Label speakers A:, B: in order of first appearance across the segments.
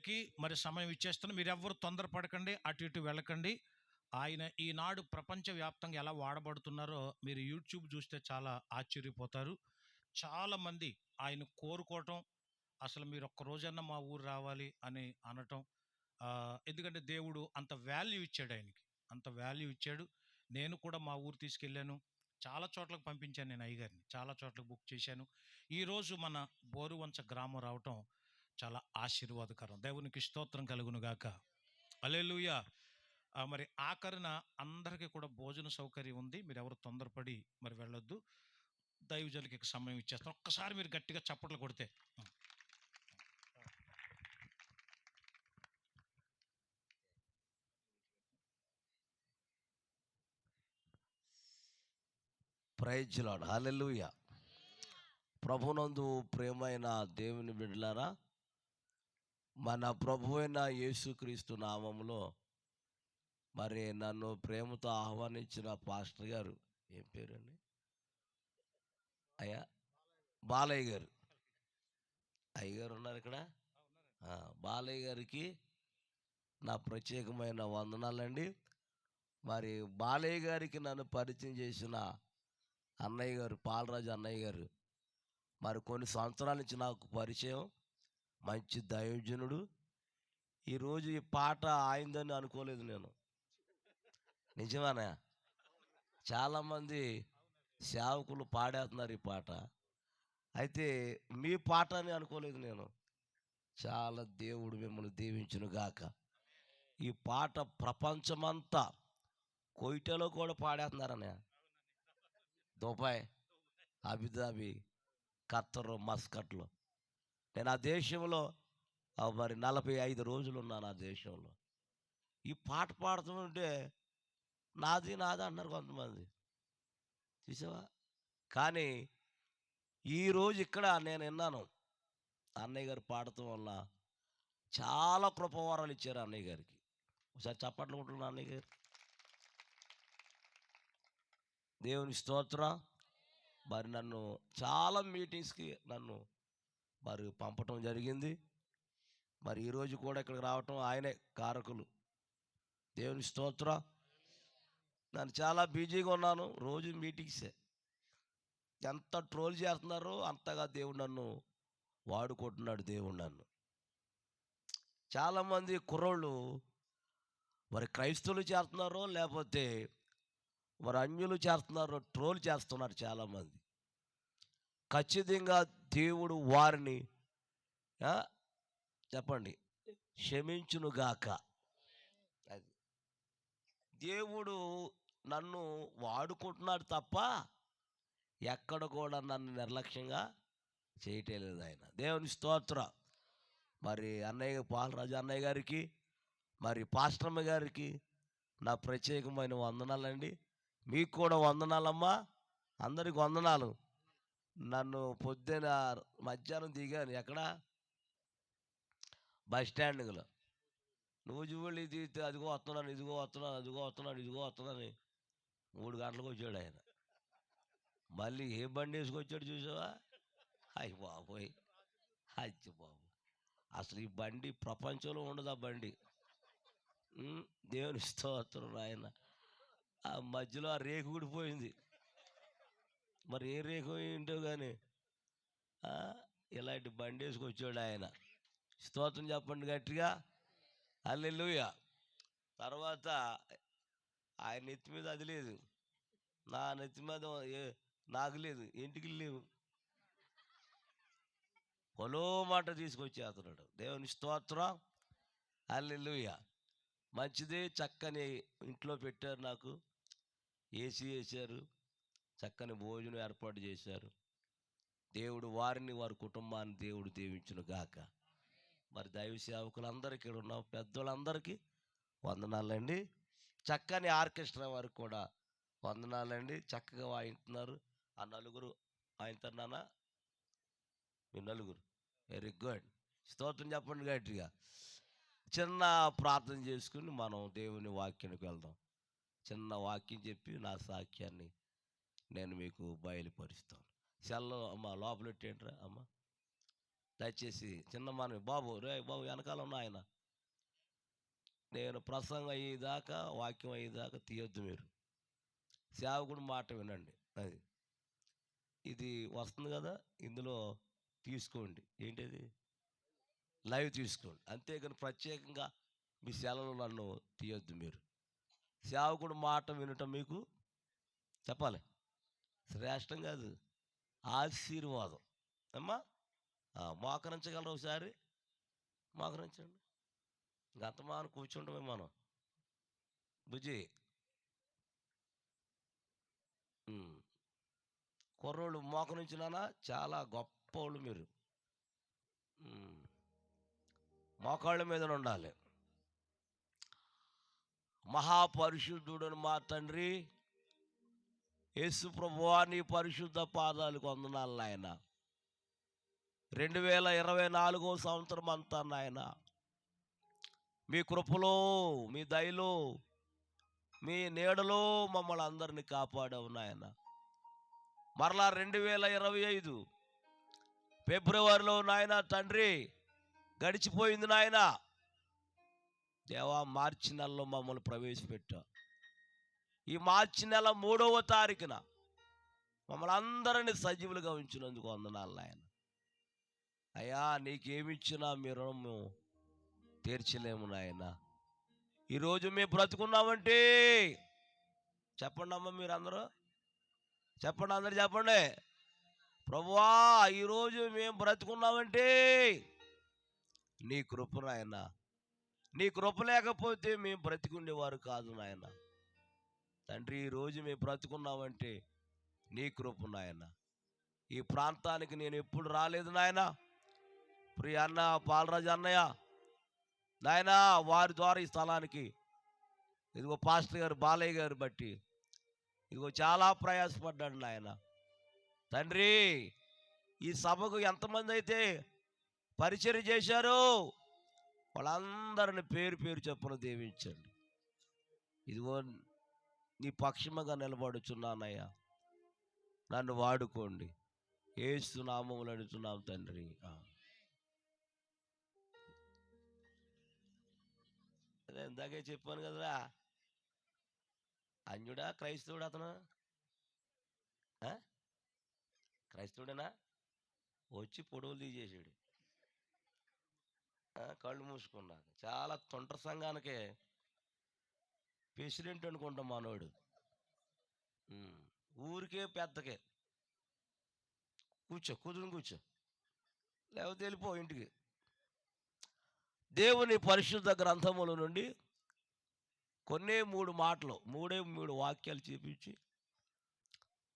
A: దైవజనులకి మరి సమయం ఇచ్చేస్తున్నాం. మీరెవ్వరు తొందరపడకండి, అటు ఇటు వెళ్ళకండి. ఆయన ఈనాడు ప్రపంచవ్యాప్తంగా ఎలా వాడబడుతున్నారో మీరు యూట్యూబ్ చూస్తే చాలా ఆశ్చర్యపోతారు. చాలామంది ఆయన కోరుకోవటం, అసలు మీరు ఒక్క రోజన్నా మా ఊరు రావాలి అని అనటం. ఎందుకంటే దేవుడు అంత వాల్యూ ఇచ్చాడు ఆయనకి, అంత వాల్యూ ఇచ్చాడు. నేను కూడా మా ఊరు తీసుకెళ్ళాను, చాలా చోట్లకు పంపించాను, నేను అయ్యగారిని చాలా చోట్లకు బుక్ చేశాను. ఈరోజు మన బోరువంచ గ్రామం రావటం చాలా ఆశీర్వాదకరం. దేవునికి స్తోత్రం కలుగును గాక. హల్లెలూయా. మరి ఆఖరిన అందరికీ కూడా భోజన సౌకర్యం ఉంది. మీరు ఎవరు తొందరపడి మరి వెళ్ళొద్దు. దైవజనులకి సమయం ఇచ్చేస్తాం. ఒక్కసారి మీరు గట్టిగా చప్పట్లు కొడితే.
B: Praise Lord. హల్లెలూయా. ప్రభునందు ప్రేమైన దేవుని బిడ్డలారా, మన ప్రభువైన యేసుక్రీస్తు నామములో మరి నన్ను ప్రేమతో ఆహ్వానించిన పాస్టర్ గారు, ఏం పేరండి అయ్యా? బాలయ్య గారు. అయ్యగారు ఉన్నారు ఇక్కడ. బాలయ్య గారికి నా ప్రత్యేకమైన వందనాలండి. మరి బాలయ్య గారికి నన్ను పరిచయం చేసిన అన్నయ్య గారు, పాలరాజు అన్నయ్య గారు, మరి కొన్ని సంవత్సరాల నుంచి నాకు పరిచయం. మంచి దైవజనుడు. ఈరోజు ఈ పాట ఆయిందని అనుకోలేదు నేను. నిజమేనా? చాలామంది సేవకులు పాడేస్తున్నారు ఈ పాట, అయితే మీ పాట అని అనుకోలేదు నేను. చాలా దేవుడు మిమ్మల్ని దీవించును గాక. ఈ పాట ప్రపంచమంతా, కోయిటలో కూడా పాడేస్తున్నారనే, దుబాయ్, అబుదాబి, ఖత్తరు, మస్కట్లో. నేను ఆ దేశంలో మరి 45 రోజులు ఉన్నాను ఆ దేశంలో. ఈ పాట పాడుతుంటే నాది నాది అన్నారు కొంతమంది, చూసావా? కానీ ఈరోజు ఇక్కడ నేను విన్నాను, అన్నయ్య గారు పాడటం వల్ల చాలా కృపవరాలు ఇచ్చారు అన్నయ్య గారికి. ఒకసారి చప్పట్లు కొట్టుకున్నాను అన్నయ్య గారు. దేవుని స్తోత్రం. మరి నన్ను చాలా మీటింగ్స్కి నన్ను మరి పంపటం జరిగింది. మరి ఈరోజు కూడా ఇక్కడికి రావటం ఆయనే కారకులు. దేవుని స్తోత్రం. నేను చాలా బిజీగా ఉన్నాను, రోజు మీటింగ్సే. ఎంత ట్రోల్ చేస్తున్నారో అంతగా దేవుడు నన్ను వాడుకుంటున్నాడు. దేవుడు నన్ను, చాలామంది కుర్రోళ్ళు మరి క్రైస్తవులు చేస్తున్నారో లేకపోతే మరి అన్యులు చేస్తున్నారో ట్రోల్ చేస్తున్నారు చాలామంది. ఖచ్చితంగా దేవుడు వారిని చెప్పండి క్షమించునుగాక. అది దేవుడు నన్ను వాడుకుంటున్నాడు తప్ప ఎక్కడ కూడా నన్ను నిర్లక్ష్యంగా చేయటం లేదు ఆయన. దేవుని స్తోత్రం. మరి అన్నయ్య పాలరాజు అన్నయ్య గారికి, మరి పాస్టర్మ్మ గారికి నా ప్రత్యేకమైన వందనాలండి. మీకు కూడా వందనాలమ్మా, అందరికి వందనాలు. నన్ను పొద్దున మధ్యాహ్నం దిగాను ఎక్కడ, బస్ స్టాండ్లో. నువ్వు చూడు దిగితే అదిగో వస్తున్నాను, ఇదిగో వస్తున్నాను, అదిగో వస్తున్నాను, ఇదిగో వస్తున్నాను. 3 గంటలకు వచ్చాడు ఆయన. మళ్ళీ ఏ బండి వేసుకొచ్చాడు చూసావా? అయ్యి బాబోయ్, అచ్చి బాబు, అసలు ఈ బండి ప్రపంచంలో ఉండదు ఆ బండి. దేవుని స్తోత్రం ఆయన. ఆ మధ్యలో ఆ రేకు ఊడిపోయింది, మరి ఏ రేకు ఏంటో కానీ ఇలాంటి బండి వేసుకొచ్చాడు ఆయన. స్తోత్రం చెప్పండి గట్టిగా. హల్లెలూయా. తర్వాత ఆయన నెత్తి మీద అది లేదు, నా నెత్తి మీద నాకు లేదు, ఇంటికి లేవు, పొలో మాట తీసుకొచ్చేస్తున్నాడు. దేవుని స్తోత్రం. హల్లెలూయా. మంచిదే, చక్కని ఇంట్లో పెట్టారు, నాకు ఏసీ వేశారు, చక్కని భోజనం ఏర్పాటు చేశారు. దేవుడు వారిని వారి కుటుంబాన్ని దేవుడు దీవించును గాక. మరి దైవ సేవకులందరికీ, ఇక్కడ ఉన్న పెద్దోళ్ళందరికీ వందనాలండి. చక్కని ఆర్కెస్ట్రా వారికి కూడా వందనాలండి. చక్కగా వాయిస్తున్నారు. ఆ నలుగురు వాయిస్తున్నానా? మీ నలుగురు వెరీ గుడ్. స్తోత్రం చెప్పండి గట్టిగా. చిన్న ప్రార్థన చేసుకుని మనం దేవుని వాక్యానికి వెళ్దాం. చిన్న వాక్యం చెప్పి నా సాక్ష్యాన్ని నేను మీకు బయలుపరుస్తాను. సెల్లో అమ్మ లోపలెట్టేంట్రా అమ్మ. దయచేసి చిన్న మనవి, బాబు రే బాబు వెనకాల ఉన్న ఆయన, నేను ప్రసంగం అయ్యేదాకా వాక్యం అయ్యేదాకా తీయొద్దు మీరు, సేవకుడు మాట వినండి. అది ఇది వస్తుంది కదా, ఇందులో తీసుకోండి. ఏంటిది? లైవ్ తీసుకోండి. అంతేగాని ప్రత్యేకంగా మీ సెలవులు నన్ను తీయొద్దు మీరు. సేవకుడు మాట వినటం మీకు చెప్పాలి శ్రేష్టం కాదు, ఆశీర్వాదం. అమ్మా మోకరించగలరు ఒకసారి? మోకరించండి. గంతమాన కూర్చుంటామే మనం. బుజ్జి కుర్రోళ్ళు మోకరించినానా చాలా గొప్పోళ్ళు మీరు. మోకాళ్ళ మీద ఉండాలి. మహాపరిశుద్ధుడని మా తండ్రి యేసు ప్రభువా, నీ పరిశుద్ధ పాదాలకు వందనాలు నాయన. 2024 సంవత్సరం అంతా నాయన మీ కృపలో, మీ దయలో, మీ నీడలో మమ్మల్ని అందరినీ కాపాడావు నాయన. మరలా 2025 ఫిబ్రవరిలో నాయన తండ్రి గడిచిపోయింది నాయన. దేవా, మార్చి నెలలో మమ్మల్ని ప్రవేశపెట్టా. ఈ మార్చి నెల 3వ తారీఖున మమ్మల్ని అందరినీ సజీవులుగా ఉంచినందుకు వందనాలు నాయన. అయ్యా, నీకేమిచ్చినా మీరు మేము తీర్చలేము నాయన. ఈరోజు మేము బ్రతుకున్నామంటే చెప్పండి అమ్మ, మీరు అందరూ చెప్పండి, అందరు చెప్పండి. ప్రభువా, ఈరోజు మేము బ్రతుకున్నామంటే నీ కృప నాయన. నీ కృప లేకపోతే మేము బ్రతికుండేవారు కాదు నాయన. తండ్రి, ఈరోజు మేము బ్రతుకున్నామంటే నీ కృప నాయన. ఈ ప్రాంతానికి నేను ఎప్పుడు రాలేదు నాయన. ప్రియ అన్న బాలరాజు అన్నయ్య నాయన, వారి ద్వారా ఈ స్థలానికి ఇదిగో పాస్టర్ గారు బాలయ్య గారు బట్టి ఇదిగో చాలా ప్రయాసపడ్డాడు నాయన. తండ్రి, ఈ సభకు ఎంతమంది అయితే పరిచయం చేశారో వాళ్ళందరిని పేరు పేరు చొప్పున దీవించండి. ఇదిగో నీ పక్షముగా నిలబడుచున్నానయ్యా, నన్ను వాడుకోండి. యేసు నామములో అడుగుతున్నాం తండ్రి. అదే ఇందాకే చెప్పాను కదరా, అన్యుడా క్రైస్తవుడు అతను? క్రైస్తవుడేనా? వచ్చి పొడవులు తీసేసాడు, కళ్ళు మూసుకున్నాక. చాలా తొంటర సంఘానికే ప్రెసిడెంట్ అనుకుంటాం మనోడు. ఊరికే పెద్దకే కూర్చో, కుదురుని కూర్చో, లేకపోతే వెళ్ళిపో ఇంటికి. దేవుని పరిశుద్ధ గ్రంథముల నుండి మూడే మూడు వాక్యాలు చూపించి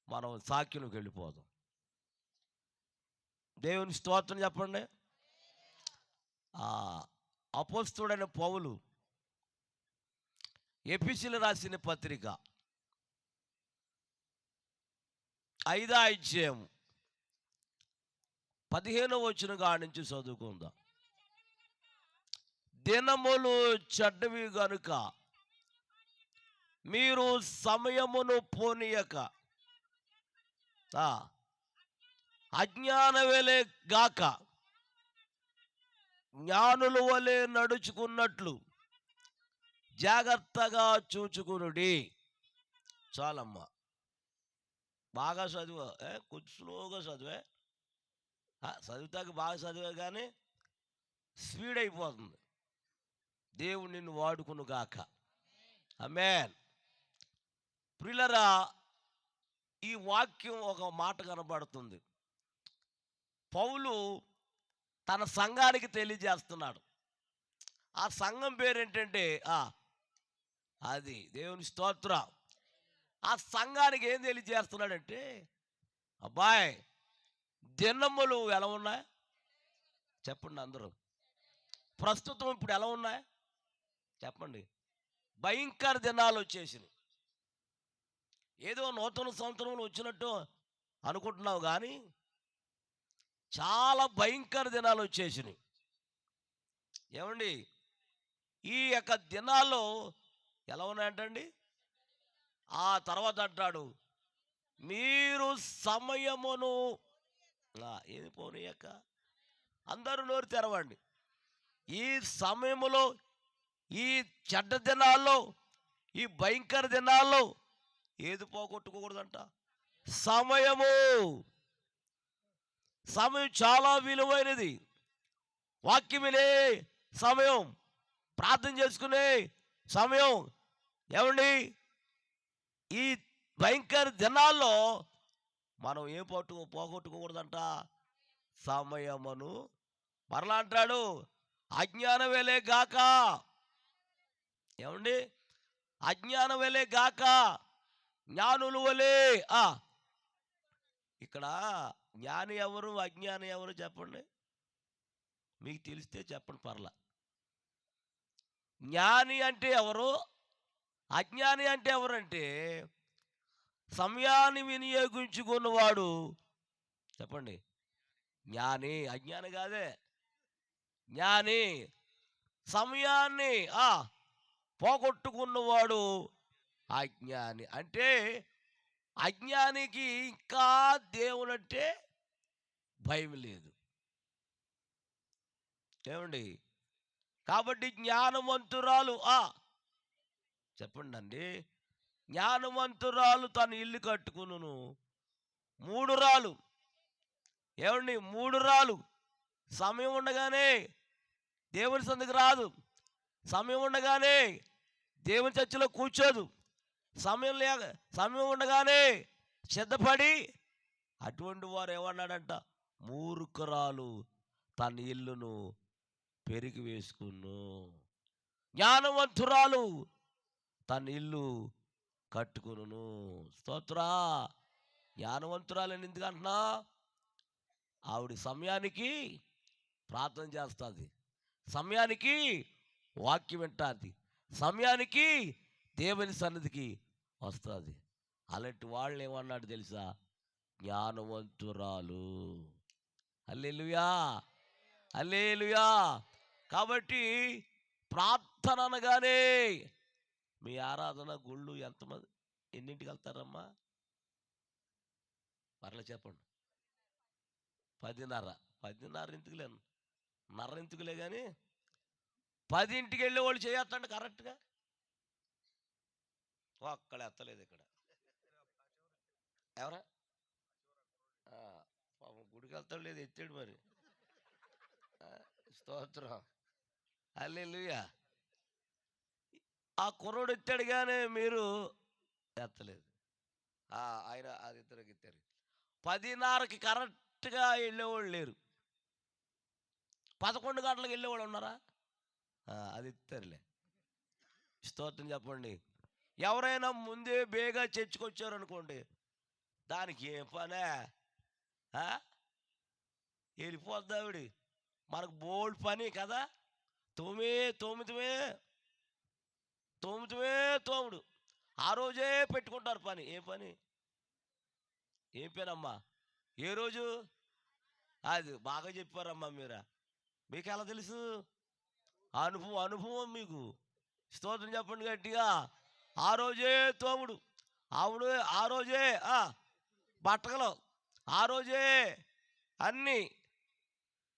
B: మనం సాక్ష్యంకి వెళ్ళిపోదాం. దేవుని స్తోత్రం చెప్పండి. అపోస్తలుడైన పౌలు ఎఫెసీయులకు రాసిన పత్రిక 5వ అధ్యాయం 15వ వచనం కాడి నుంచి చదువుకుందాం. దినములు చెడ్డవి గనుక మీరు సమయమును పోనీయక అజ్ఞానవేలే గాక జ్ఞానుల వలె నడుచుకున్నట్లు జాగ్రత్తగా చూచుకునుడి. చాలమ్మా, బాగా చదువు, కొంచెం స్లోగా చదివే, చదువుతాక బాగా చదివే కానీ స్పీడ్ అయిపోతుంది. దేవుడు నిన్ను వాడుకును గాక. ఆమేన్. ప్రియులారా, ఈ వాక్యం ఒక మాట కనబడుతుంది. పౌలు తన సంఘానికి తెలియజేస్తున్నాడు. ఆ సంఘం పేరేంటంటే అది దేవుని స్తోత్రం. ఆ సంఘానికి ఏం తెలియజేస్తున్నాడంటే, అబ్బాయి, దినములు ఎలా ఉన్నాయి చెప్పండి అందరూ. ప్రస్తుతం ఇప్పుడు ఎలా ఉన్నాయి చెప్పండి. భయంకర దినాలు వచ్చేసినాయి. ఏదో నూతన సంవత్సరంలో వచ్చినట్టు అనుకుంటున్నావు కానీ చాలా భయంకర దినాలు వచ్చేసినాయి. ఏమండి, ఈ యొక్క దినాల్లో ఎలా ఉన్నాయంటండి? ఆ తర్వాత అంటాడు, మీరు సమయమును ఏది పోనీయక అందరూ నోరు తెరవండి. ఈ సమయంలో, ఈ చెడ్డ దినాల్లో, ఈ భయంకర దినాల్లో ఏది పోగొట్టుకోకూడదంట? సమయము. సమయం చాలా విలువైనది. వాక్యం వినే సమయం, ప్రార్థన చేసుకునే సమయం. ఏమండి, ఈ భయంకర దినాల్లో మనం ఏం పోగొట్టుకోకూడదంట? సమయమును. మరలా అంటాడు, అజ్ఞాన వేలే గాక. ఏమండి, అజ్ఞాన వేలే గాక జ్ఞానులు వలే. ఇక్కడ జ్ఞాని ఎవరు, అజ్ఞాని ఎవరు చెప్పండి? మీకు తెలిస్తే చెప్పండి, పర్లా. జ్ఞాని అంటే ఎవరు, అజ్ఞాని అంటే ఎవరంటే సమయాన్ని వినియోగించుకున్నవాడు. చెప్పండి, జ్ఞాని. అజ్ఞాని కాదే, జ్ఞాని. సమయాన్ని పోగొట్టుకున్నవాడు అజ్ఞాని. అంటే అజ్ఞానికి ఇంకా దేవుడంటే భయం లేదు. ఏమండి, కాబట్టి జ్ఞానవంతురాలు చెప్పండి అండి, జ్ఞానవంతురాలు తన ఇల్లు కట్టుకును. 3 రాలు. ఏమండి, 3 రాలు. సమయం ఉండగానే దేవుని సందుకు రాదు. సమయం ఉండగానే దేవుని చర్చిలో కూర్చోదు. సమయం ఉండగానే సిద్ధపడి, అటువంటి వారు ఏమన్నాడంట? మూర్ఖురాలు తన ఇల్లును పెరిగి వేసుకును. జ్ఞానవంతురాలు తన ఇల్లు కట్టుకును. స్తోత్రా. జ్ఞానవంతురాలని ఎందుకు అంటున్నా? ఆవిడ సమయానికి ప్రార్థన చేస్తుంది, సమయానికి వాక్యం వింటుంది, సమయానికి దేవుని సన్నిధికి వస్తుంది. అలాంటి వాళ్ళని ఏమన్నాడు తెలుసా? జ్ఞానవంతురాలు. హల్లెలూయా, హల్లెలూయా. కాబట్టి ప్రార్థన అనగానే, మీ ఆరాధన గుళ్ళు ఎంతమంది, ఎన్నింటికి వెళ్తారమ్మా? మరలా చెప్పండి. 10:30. 10:30 ఎందుకులే, నర్ర ఎందుకులే, కానీ 10ంటికి వెళ్ళే వాళ్ళు చేయొద్దండి కరెక్ట్గా. అక్కడ ఎత్తలేదు ఇక్కడ. ఎవరా? పాపం గుడికి వెళ్తాడు, లేదు ఎత్తాడు మరి. స్తోత్రం, హల్లెలూయా. ఆ కుర్రోడు ఎత్తాడు కానీ మీరు ఎత్తలేదు. ఆయన అది ఇద్దరికి ఎత్తారు. 10:30కి కరెక్ట్గా వెళ్ళేవాళ్ళు లేరు. 11 గంటలకు వెళ్ళేవాళ్ళు ఉన్నారా? అది ఎత్తారులే. స్తోత్రం చెప్పండి. ఎవరైనా ముందే బేగా చర్చకొచ్చారనుకోండి, దానికి ఏం పనే? వెళ్ళిపోద్ది ఆవిడ. మనకు బోల్డ్ పని కదా. తోముడు ఆ రోజే పెట్టుకుంటారు పని. ఏ పని? ఏం పేరమ్మా? ఏ రోజు? అది బాగా చెప్పారమ్మా మీరా. మీకు ఎలా తెలుసు? అనుభవం మీకు. స్తోత్రం చెప్పండి గట్టిగా. ఆ రోజే తోముడు, ఆవిడ ఆ రోజే బట్టలు, ఆ రోజే అన్నీ.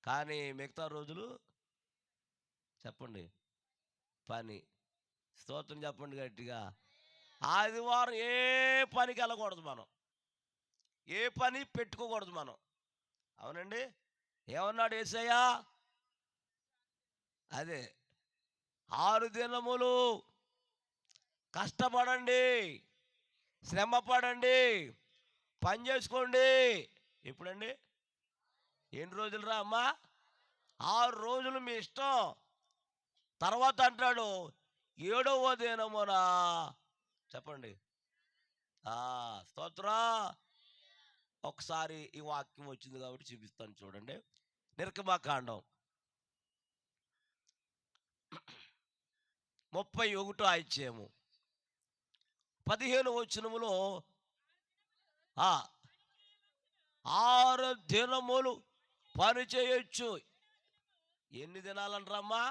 B: కానీ మిగతా రోజులు చెప్పండి పని. స్తోత్రం చెప్పండి గట్టిగా. ఆదివారం ఏ పనికి వెళ్ళకూడదు మనం, ఏ పని పెట్టుకోకూడదు మనం. అవునండి. ఏమన్నాడు యేసయ్య? అదే 6 దినములు కష్టపడండి, శ్రమ పడండి, పని చేసుకోండి. ఎప్పుడండి? ఎన్ని రోజులు రా అమ్మా? 6 రోజులు మీ ఇష్టం. తర్వాత అంటాడు 7వ దినమున. చెప్పండి. స్తోత్రం. ఒకసారి ఈ వాక్యం వచ్చింది కాబట్టి చూపిస్తాను చూడండి. నిర్గమకాండం 31వ అధ్యాయము 15వ వచనములో 6 దినములు పని చేయొచ్చు. ఎన్ని దినాలంటారమ్మా?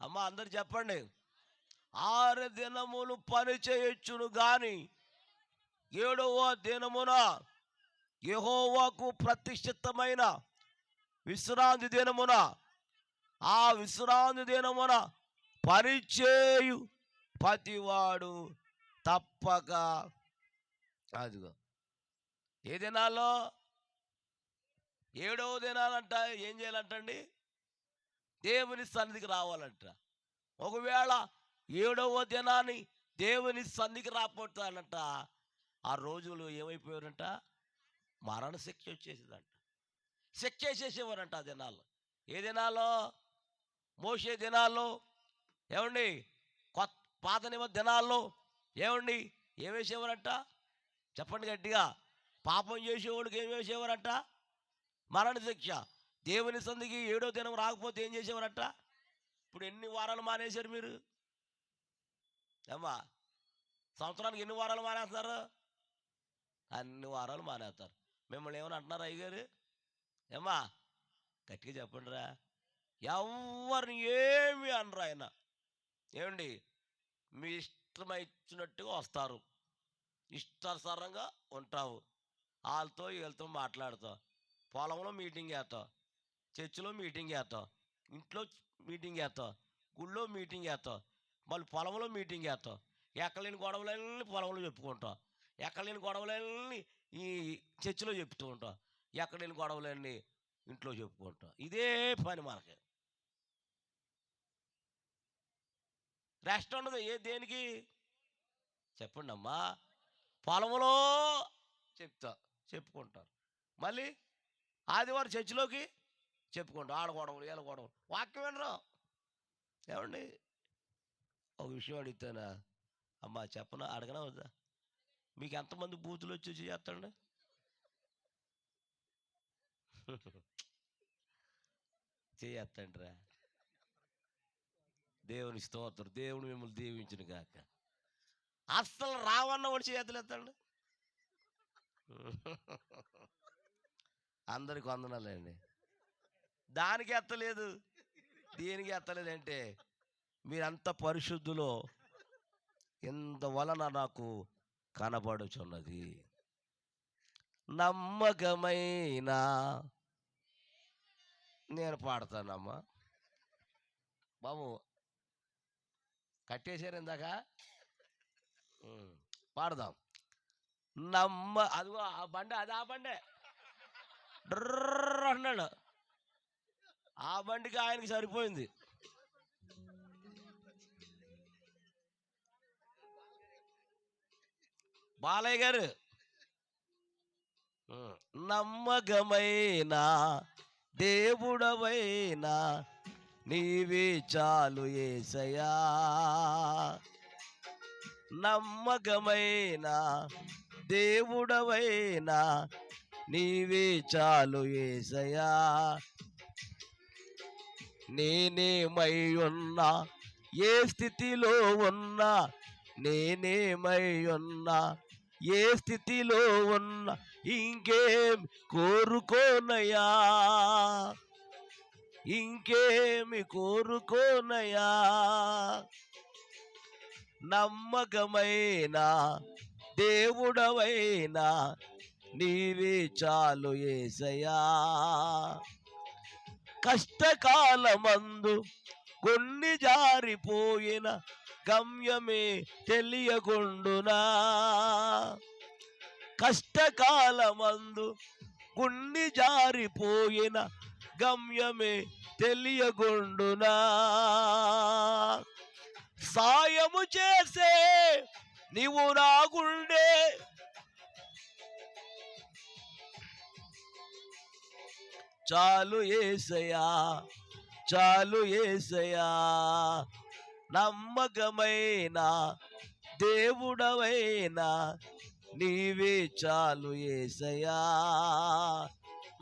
B: అమ్మ అందరు చెప్పండి. 6 దినములు పని చేయొచ్చును గాని 7వ దినమున యెహోవాకు ప్రతిష్ఠితమైన విశ్రాంతి దినమున, ఆ విశ్రాంతి దినమున పనిచేయు ప్రతివాడు తప్పక, అదిగో ఏ దినాల్లో, 7వ దినాలంట ఏం చేయాలంటండి, దేవుని సన్నిధికి రావాలంట. ఒకవేళ 7వ దినాన్ని దేవుని సన్నిధికి రాకపోతానంట, ఆ రోజులు ఏమైపోయారంట, మరణ శిక్ష వచ్చేసిందంట. శిక్ష వేసేసేవారంట ఆ దినాల్లో. ఏ దినాల్లో? మోషే దినాల్లో, ఏమండి, పాత నియమ దినాల్లో, ఏమండి, ఏం వేసేవారంట? చెప్పండి గట్టిగా. పాపం చేసేవాడికి ఏం వేసేవారంట? మరణ శిక్ష. దేవుని సంధికి 7వ దినం రాకపోతే ఏం చేసేవారంట? ఇప్పుడు ఎన్ని వారాలు మానేశారు మీరు? ఏమ్మా, సంవత్సరానికి ఎన్ని వారాలు మానేస్తారు? అన్ని వారాలు మానేస్తారు. మిమ్మల్ని ఏమని అంటున్నారు అయ్యగారు? ఏమ్మా, గట్టిగా చెప్పండి రా. ఎవరిని ఏమి అనరు ఆయన. ఏమండి, మీ ఇష్టమైచ్చినట్టుగా వస్తారు, ఇష్టానుసారంగా ఉంటావు, వాళ్ళతో వీళ్ళతో మాట్లాడతావు, పొలంలో మీటింగ్ వేస్తావు, చర్చిలో మీటింగ్ వేస్తావు, ఇంట్లో మీటింగ్ వేస్తావు, గుళ్ళో మీటింగ్ వేస్తావు, మళ్ళీ పొలంలో మీటింగ్ వేస్తావు. ఎక్కలేని గొడవలన్నీ పొలంలో చెప్పుకుంటావు, ఎక్కలేని గొడవలన్నీ ఈ చర్చిలో చెప్తూ ఉంటావు, ఎక్కలేని గొడవలన్నీ ఇంట్లో చెప్పుకుంటాం. ఇదే పని మనకి. రెస్ట్ ఉండదు. దేనికి చెప్పండి అమ్మా? పొలంలో చెప్పుకుంటారు, మళ్ళీ ఆదివారం చర్చిలోకి చెప్పుకుంటాం. ఆడ గొడవలు, వీళ్ళ గొడవలు, వాక్యం వినరు. ఏమండి, ఒక విషయం అడుగుతానా అమ్మా? చెప్పనా? అడగనా వద్దా? మీకు ఎంతమంది బూతులు వచ్చి చేస్తాండి? చేస్తాండి రా. దేవుని స్తోత్రం. దేవుడు మిమ్మల్ని దీవించును గాక. అస్సలు రావన్న వాడు చేతులు ఎత్తండి. అందరికి వందనాలండి. దానికి ఎత్తలేదు, దీనికి ఎత్తలేదంటే మీరంత పరిశుద్ధులో ఇందువలన నాకు కనబడుచున్నది. నమ్మకమైన, నేను పాడతానమ్మా బాబు. కట్టేశారు ఇందాక, పాడదాం. అదిగో ఆ బండి, అది ఆ బండే డ్రర్ అన్నాడు. ఆ బండికి ఆయనకి సరిపోయింది. బాలయ్య గారు, నమ్మకమైన దేవుడవైనా నీవే చాలు యేసయ్యా, నమ్మకమైన దేవుడవైనా నీవే చాలు యేసయ్యా. నేనేమై ఉన్నా, ఏ స్థితిలో ఉన్నా, నేనేమై ఉన్నా, ఏ స్థితిలో ఉన్నా, ఇంకేం కోరుకోనయ్యా, ఇంకేమి కోరుకోనయ్యా. నమ్మకమైన దేవుడవైనా నీవే చాలు యేసయ్యా. కష్టకాలమందు కొన్ని జారిపోయిన గమ్యమే తెలియకుండునా, కష్టకాలమందు కొన్ని జారిపోయిన గమ్యమే తెలియకుండునా. సాయము చేసే నీవు నాగుండే, చాలు యేసయ్యా, చాలు యేసయ్యా. నమ్మకమైన దేవుడవైనా నీవే చాలు యేసయ్యా.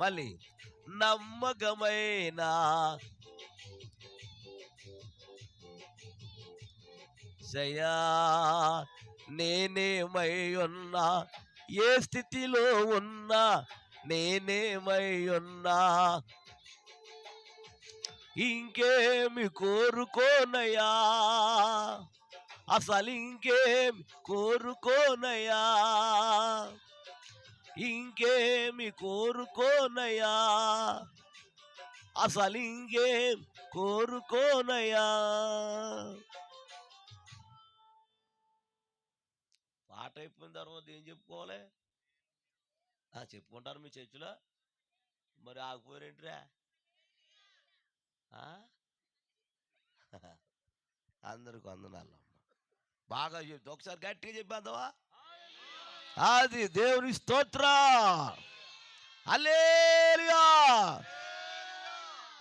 B: మళ్ళీ నమ్మకమైన యేసయ్యా, నేనేమై ఉన్నా, ఏ స్థితిలో ఉన్నా, నేనేమై ఉన్నా, ఇంకేమి కోరుకోనయ్యా, అసలు ఇంకేమి కోరుకోనయ్యా, ఇంకేమి కోరుకోనయ్యా. అసలు ఇంకేం కోరుకోనయ్యా. పాట అయిపోయిన తర్వాత ఏం చెప్పుకోవాలి? చెప్పుకుంటారు మీ చర్చిలో, మరి ఆగిపోయారేంట్రా? అందరికి వందనాలు. బాగా చెప్తా, ఒకసారి గట్టిగా చెప్పేద్దామా? అది దేవుని స్తోత్రం. హల్లెలూయా.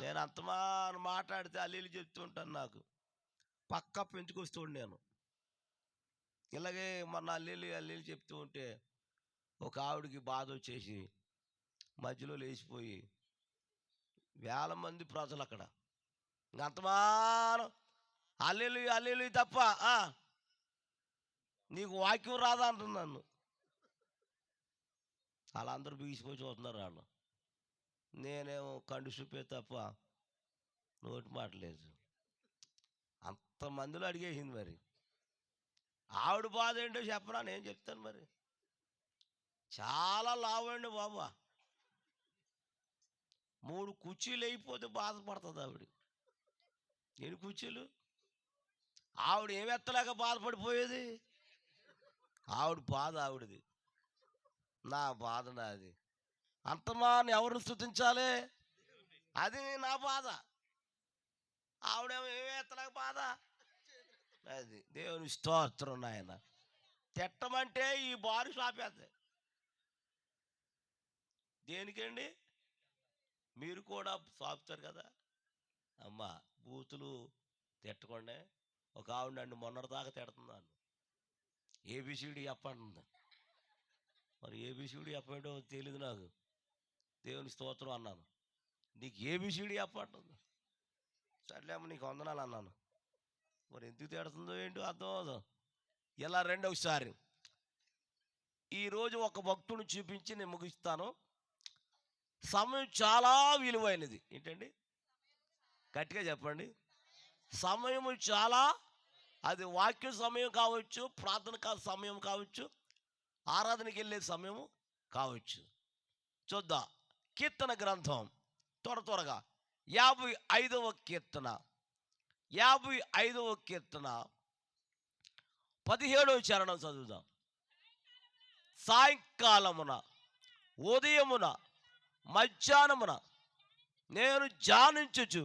B: నేను అంతమాన మాట్లాడితే అల్లీలు చెప్తూ ఉంటాను. నాకు పక్కా పెంచుకొస్తూ నేను ఇలాగే మొన్న అల్లీలు చెప్తూ ఉంటే ఒక ఆవిడికి బాధ వచ్చేసి మధ్యలో లేచిపోయి, వేల మంది ప్రజలు అక్కడ అంతమానం అల్లీలు తప్ప నీకు వాక్యం రాదా అంటున్నాను. వాళ్ళందరూ బిగిసిపోయి చూస్తున్నారు. వాళ్ళు నేనేమో కండు చూపే తప్ప నోటి మాట లేదు. అంతమందిలో అడిగేసింది. మరి ఆవిడ బాధ ఏంటో చెప్పరా? నేను చెప్తాను. మరి చాలా లావండి బాబా, 3 కుర్చీలు అయిపోతే బాధపడుతుంది ఆవిడ. ఎన్ని కుర్చీలు? ఆవిడ ఏమి ఎత్తలేక బాధపడిపోయేది. ఆవిడ బాధ ఆవిడది, నా బాధ నాది. అంతమాని ఎవరిని స్తుతించాలి? అది నా బాధ. ఆవిడేమో ఏమి ఎత్తలేక బాధ. అది దేవుని స్తోత్రం. నాయన తిట్టమంటే ఈ బారు షాపేద్ది. దేనికండి? మీరు కూడా సాపుతారు కదా అమ్మా. బూతులు తిట్టకుండా. ఒక ఆవిడ నన్ను మొన్నటిదాకా తిడుతున్నాను, ఏబిసిడి చెప్పండి. మరి ఏబిసిడి చెప్పేటో తెలియదు నాకు. దేవుని స్తోత్రం అన్నాను. నీకు ఏబిసిడి చెప్పంటుంది. సర్లేమ్మ నీకు వందనాలు అన్నాను. మరి ఎందుకు తిడుతుందో ఏంటో అర్థం అవదు. ఇలా రెండోసారి ఈరోజు ఒక భక్తుని చూపించి నేను ముగిస్తాను. సమయం చాలా విలువైనది. ఏంటండి? గట్టిగా చెప్పండి. సమయము చాలా, అది వాక్య సమయం కావచ్చు, ప్రార్థన సమయం కావచ్చు, ఆరాధనకి వెళ్ళే సమయం కావచ్చు. చూద్దాం. కీర్తన గ్రంథం త్వరగా 55వ కీర్తన 55వ కీర్తన 17వ చరణం చదువుదాం. సాయంకాలమున, ఉదయమున, మధ్యాహ్నమున నేను ధ్యానించుచు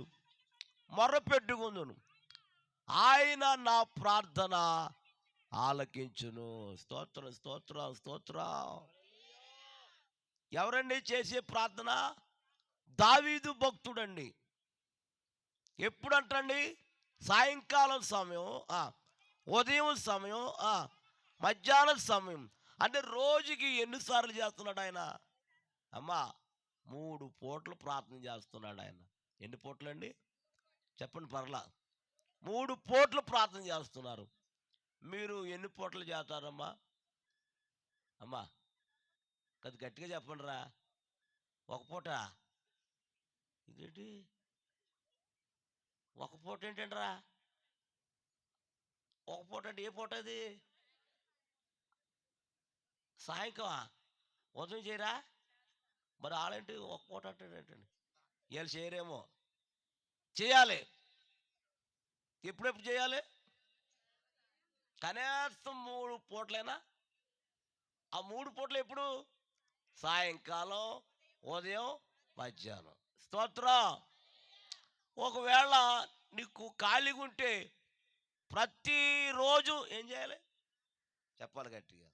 B: మొర్రపెట్టుకుందును, ఆయన నా ప్రార్థన ఆలకించును. స్తోత్రం స్తోత్రం స్తోత్రం. ఎవరండి చేసే ప్రార్థన? దావీదు భక్తుడండి. ఎప్పుడంటండి? సాయంకాలం సమయం, ఉదయం సమయం, మధ్యాహ్నం సమయం. అంటే రోజుకి ఎన్నిసార్లు చేస్తున్నాడు ఆయన? అమ్మా 3 పూటలు ప్రార్థన చేస్తున్నాడు ఆయన. ఎన్ని పూటలు అండి? చెప్పండి పర్లా. 3 పూటలు ప్రార్థన చేస్తున్నారు. మీరు ఎన్ని పూటలు చేస్తారమ్మా? అమ్మా కొద్ది గట్టిగా చెప్పండి రా. ఒక పూట? ఇదేంటి ఒక పూట? ఏంటండి రా ఒక పూట? అంటే ఏ పూట అది? సాయంకాలం, ఉదయం చేయరా? మరి ఆళ్ళేంటి ఒక పూట అంటాడేంటండి? వీళ్ళు చేయరేమో. చేయాలి. ఎప్పుడెప్పుడు చేయాలి? కనీసం 3 పూటలైనా. ఆ 3 పూటలు ఎప్పుడు? సాయంకాలం, ఉదయం, మధ్యాహ్నం. స్తోత్రం. ఒకవేళ నీకు ఖాళీగా ఉంటే ప్రతిరోజు ఏం చేయాలి? చెప్పాలి గట్టిగా.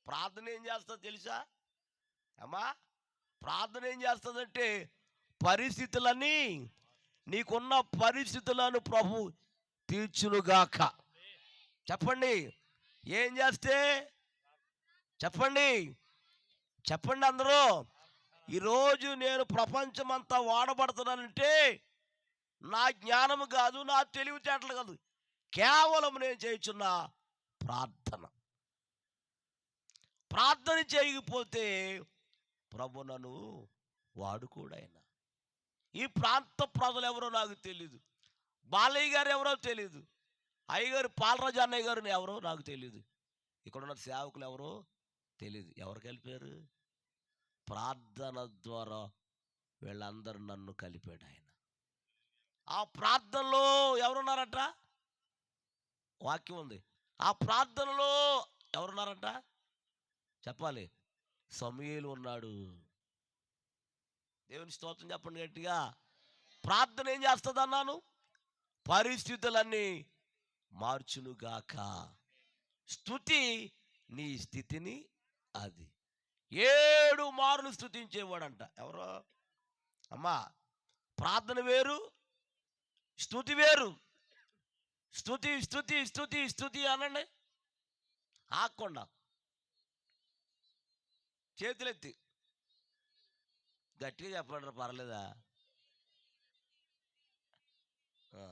B: ప్రార్థన ఏం చేస్తుంది తెలుసా అమ్మా? ప్రార్థన ఏం చేస్తుందంటే పరిస్థితులన్నీ, నీకున్న పరిస్థితులను ప్రభు తీర్చునుగాక. చెప్పండి. ఏం చేస్తే? చెప్పండి చెప్పండి అందరూ. ఈరోజు నేను ప్రపంచమంతా వాడబడుతున్నానంటే నా జ్ఞానము కాదు, నా తెలివితేటలు కాదు, కేవలం నేను చేయుచున్న ప్రార్థన. ప్రార్థన చేయకపోతే ప్రభు నన్ను వాడుకోడాయన. ఈ ప్రాంత ప్రజలు ఎవరో నాకు తెలీదు. బాలయ్య గారు ఎవరో తెలీదు. అయ్యగారు పాలరాజు అన్నయ్య గారు ఎవరో నాకు తెలీదు. ఇక్కడున్న సేవకులు ఎవరో తెలీదు. ఎవరికి వెళ్ళిపోయారు? ప్రార్థన ద్వారా వీళ్ళందరూ నన్ను కలిపాడు ఆయన. ఆ ప్రార్థనలో ఎవరున్నారట? వాక్యం ఉంది. ఆ ప్రార్థనలో ఎవరున్నారట చెప్పాలి? సమూయేలు ఉన్నాడు. దేవుని స్తోత్రం చెప్పండి గట్టిగా. ప్రార్థన ఏం చేస్తుంది అన్నాను? పరిస్థితులన్నీ మార్చునుగాక. స్తుతి నీ స్థితిని అది 7 మార్లు స్తుతించేవాడంట. ఎవరో అమ్మా, ప్రార్థన వేరు, స్తుతి వేరు. స్తుతి స్తుతి స్తుతి స్తుతి అనండి, ఆకుండా చేతులెత్తి గట్టిగా చెప్పండి, పర్లేదా? ఆ,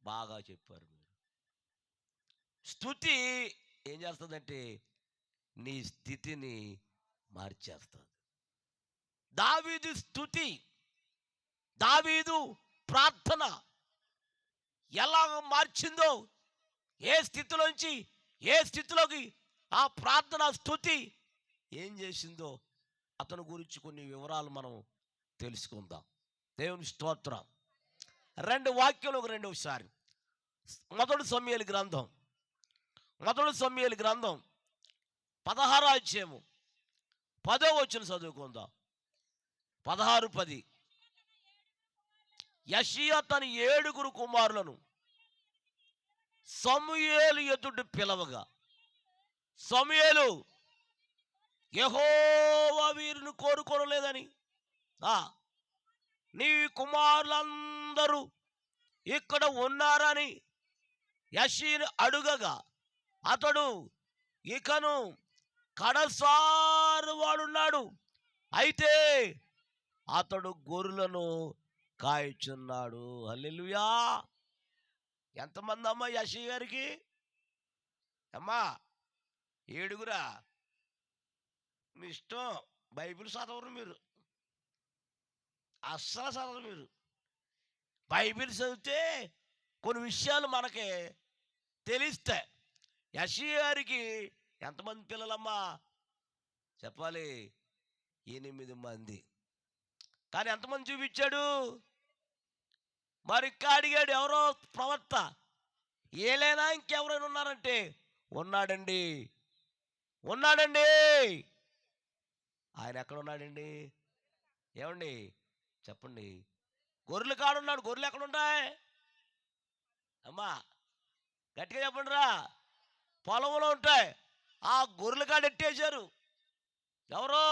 B: బాగా చెప్పారు మీరు. స్తుతి ఏం చేస్తుందంటే నీ స్థితిని మార్చేస్తుంది. దావీదు స్తుతి, దావీదు ప్రార్థన ఎలా మార్చిందో, ఏ స్థితిలోంచి ఏ స్థితిలోకి ఆ ప్రార్థన స్తుతి ఏం చేసిందో అతని గురించి కొన్ని వివరాలు మనం తెలుసుకుందాం. దేవుని స్తోత్రం. 2 వాక్యాలు ఒక రెండోసారి. మొదటి సమూయేలు గ్రంథం 16వ అధ్యాయము 10వ వచనం చదువుకుందాం. 16:10. యెషయా తన 7 కుమారులను సమూయేలు ఎదుట పిలవగా, సమూయేలు యెహోవా వీరిని కోరుకోనలేదని, నీ కుమారులందరూ ఇక్కడ ఉన్నారని యెషయాను అడుగగా, అతడు ఇకను కడసారు వాడున్నాడు, అయితే అతడు గొర్రెలను కాయచున్నాడు. హల్లెలూయా. ఎంతమంది అమ్మా యెషయా గారికి? అమ్మా 7. మీ ఇష్టం. బైబిల్ చదవరు మీరు, అస్సలు చదవరు మీరు. బైబిల్ చదివితే కొన్ని విషయాలు మనకి తెలిస్తాయి. యెషయా గారికి ఎంతమంది పిల్లలమ్మా చెప్పాలి? 8 మంది. కానీ ఎంతమంది చూపించాడు? మరి ఇంకా అడిగాడు, ఎవరో ప్రవక్త, ఏలైనా ఇంకెవరైనా ఉన్నారంటే ఉన్నాడండి, ఉన్నాడండి. ఆయన ఎక్కడ ఉన్నాడండి? ఏమండి చెప్పండి? గొర్రెలు కాడున్నాడు. గొర్రెలు ఎక్కడ ఉంటాయి అమ్మా? గట్టిగా చెప్పండి రా. పొలంలో ఉంటాయి. ఆ గొర్రెలు కాడు ఎట్టేశారు ఎవరో?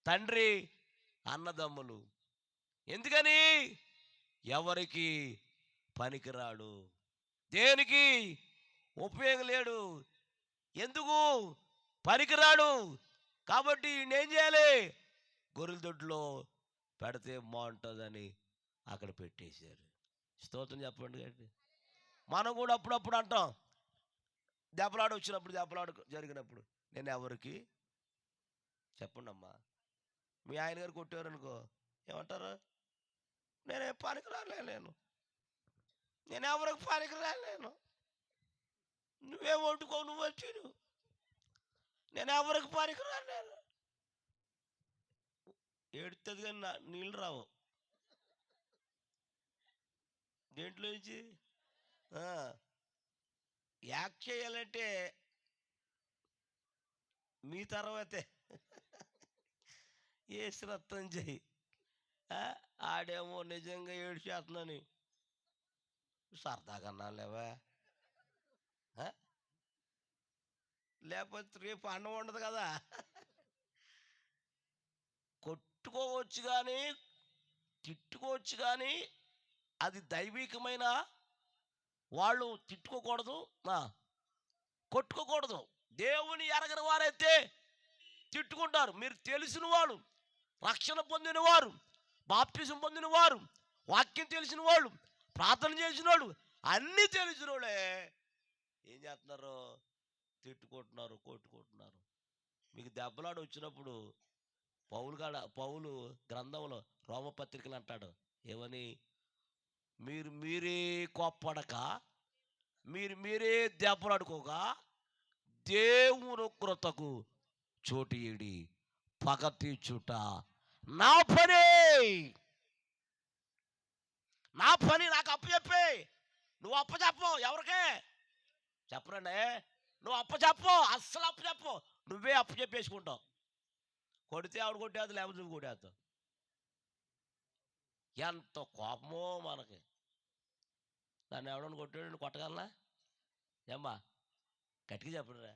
B: తండ్రి అన్నదమ్ములు. ఎందుకని? ఎవరికి పనికిరాడు, దేనికి ఉపయోగం లేడు, ఎందుకు పనికిరాడు. కాబట్టి నేనేం చేయాలి? గొర్రెల దొడ్లో పెడితే బాగుంటుందని అక్కడ పెట్టేశారు. స్తోత్రం చెప్పండి కండి. మనం కూడా అప్పుడప్పుడు అంటాం, దెబ్బలాడు వచ్చినప్పుడు, దెబ్బలాడు జరిగినప్పుడు, నేను ఎవరికి చెప్పండి అమ్మా. మీ ఆయన గారు కొట్టారు అనుకో, ఏమంటారు? నేనే పనికిరాలేను, నేను ఎవరికి పనికిరాలేను, నువ్వే వండుకో, నువ్వు వచ్చి, నేను ఎవరికి పనికిరాలేను. ఏడుతుంది కానీ నీళ్ళు రావు దేంట్లో నుంచి. యాక్ట్ చేయాలంటే మీ తర్వాతే ఏ శ్రద్ధం చెయ్యి. ఆడేమో నిజంగా ఏడ్చేస్తున్నాని సరదాగా లేవా, లేకపోతే రేపు అన్నం ఉండదు కదా. కొట్టుకోవచ్చు కానీ తిట్టుకోవచ్చు కానీ అది దైవికమైన వాళ్ళు తిట్టుకోకూడదు, కొట్టుకోకూడదు. దేవుని ఎరగని వారైతే తిట్టుకుంటారు. మీరు తెలిసిన వాళ్ళు, రక్షణ పొందిన వారు, బాప్టిజం పొందిన వారు, వాక్యం తెలిసిన వాళ్ళు, ప్రార్థన చేసిన వాళ్ళు, అన్నీ తెలిసిన వాళ్ళే ఏం చేస్తున్నారు? తిట్టుకుంటున్నారు, కొట్టుకుంటున్నారు. మీకు దెబ్బలాడు వచ్చినప్పుడు పౌలు గ్రంథంలో రోమపత్రికలు అంటాడు ఏమని? మీరు మీరే కోప్పడక, మీరు మీరే దెబ్బలాడుకోక దేవుని కృతకు చోటు ఇడి, పగ తీర్చుట నా పని నా పని నాకు అప్పచెప్పే. నువ్వు అప్పచెప్పు ఎవరికే చెప్పరండి. నువ్వు అప్పచెప్పు, అస్సలు అప్పచెప్పు. నువ్వే అప్పచెప్పేసుకుంటావు. కొడితే ఆవిడ కొట్టేది, లేకపోతే నువ్వు కొట్టేస్తావు. ఎంత కోపమో మనకి. నన్ను ఎవడన్నా కొట్టాడు, నువ్వు కొట్టగలనా ఏమ్మా? గట్టిగా చెప్పడురా.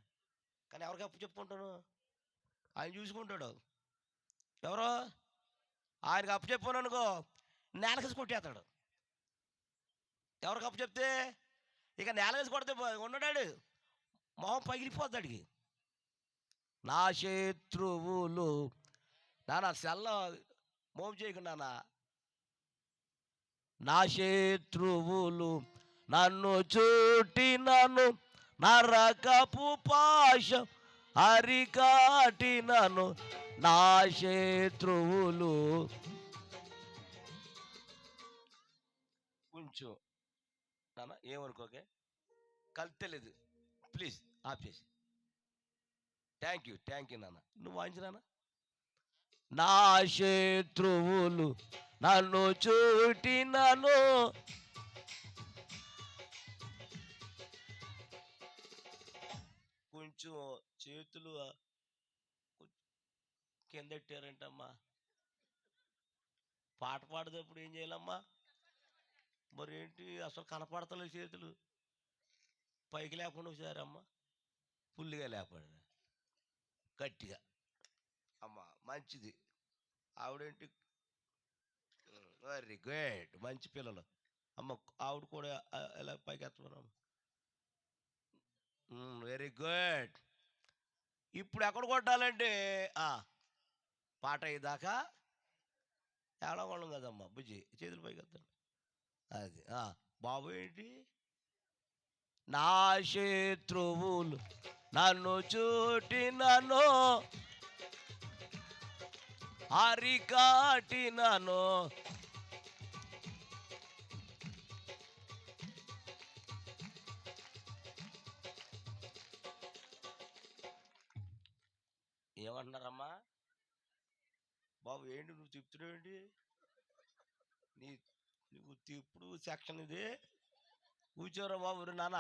B: కానీ ఎవరికి అప్పు చెప్పుకుంటాను? ఆయన చూసుకుంటాడు. ఎవరో ఆయనకి అప్పు చెప్పాను అనుకో, నేలకేసి కొట్టేస్తాడు. ఎవరికి అప్పు చెప్తే ఇక నేలకేసి కొడితే ఉండడాడు, మొహం పగిలిపోతాడికి. నా శత్రువులు నాన్న సెల్ల మోం చేయకుండా నా శత్రువులు నన్ను చుట్టినను, నరకపు పాశం అరికాటినను. నా శత్రువులు కొంచెం నాన్న ఏమనుకోకే, కలితలేదు ప్లీజ్ ఆపేసి. థ్యాంక్ యూ నాన్న. నువ్వు వాయించు నాన్న. నా శత్రువులు నన్ను చుట్టినను, కొంచెం చేతులు కిందెట్టారంటమ్మా. పాట పాడేటప్పుడు ఏం చేయాలమ్మా? మరి ఏంటి అసలు కనపడతలేదు చేతులు, పైకి లేకుండా ఒకసారమ్మా, పుల్లిగా లేపండి గట్టిగా. అమ్మ మంచిది. ఆవిడేంటి వెరీ గుడ్, మంచి పిల్లలు. అమ్మ ఆవిడ కూడా ఎలా పైకి ఎత్తమన్నాము. Very good. ఇప్పుడు ఎక్కడ కొట్టాలంటే పాట అయ్యేదాకా ఏడవడం కదమ్మా, బుజ్జి చేతులు పైకి ఎత్తండి. అది బాబు ఏంటి? నా శత్రువులు నన్ను చుట్టినను, అరికాటినను. ఏమంటున్నారమ్మా? బాబు ఏంటి నువ్వు తిప్పుతున్నావు ఏంటి? నువ్వు తిప్పుడు సెక్షన్ ఇది. కూర్చోరా బాబు. నాన్న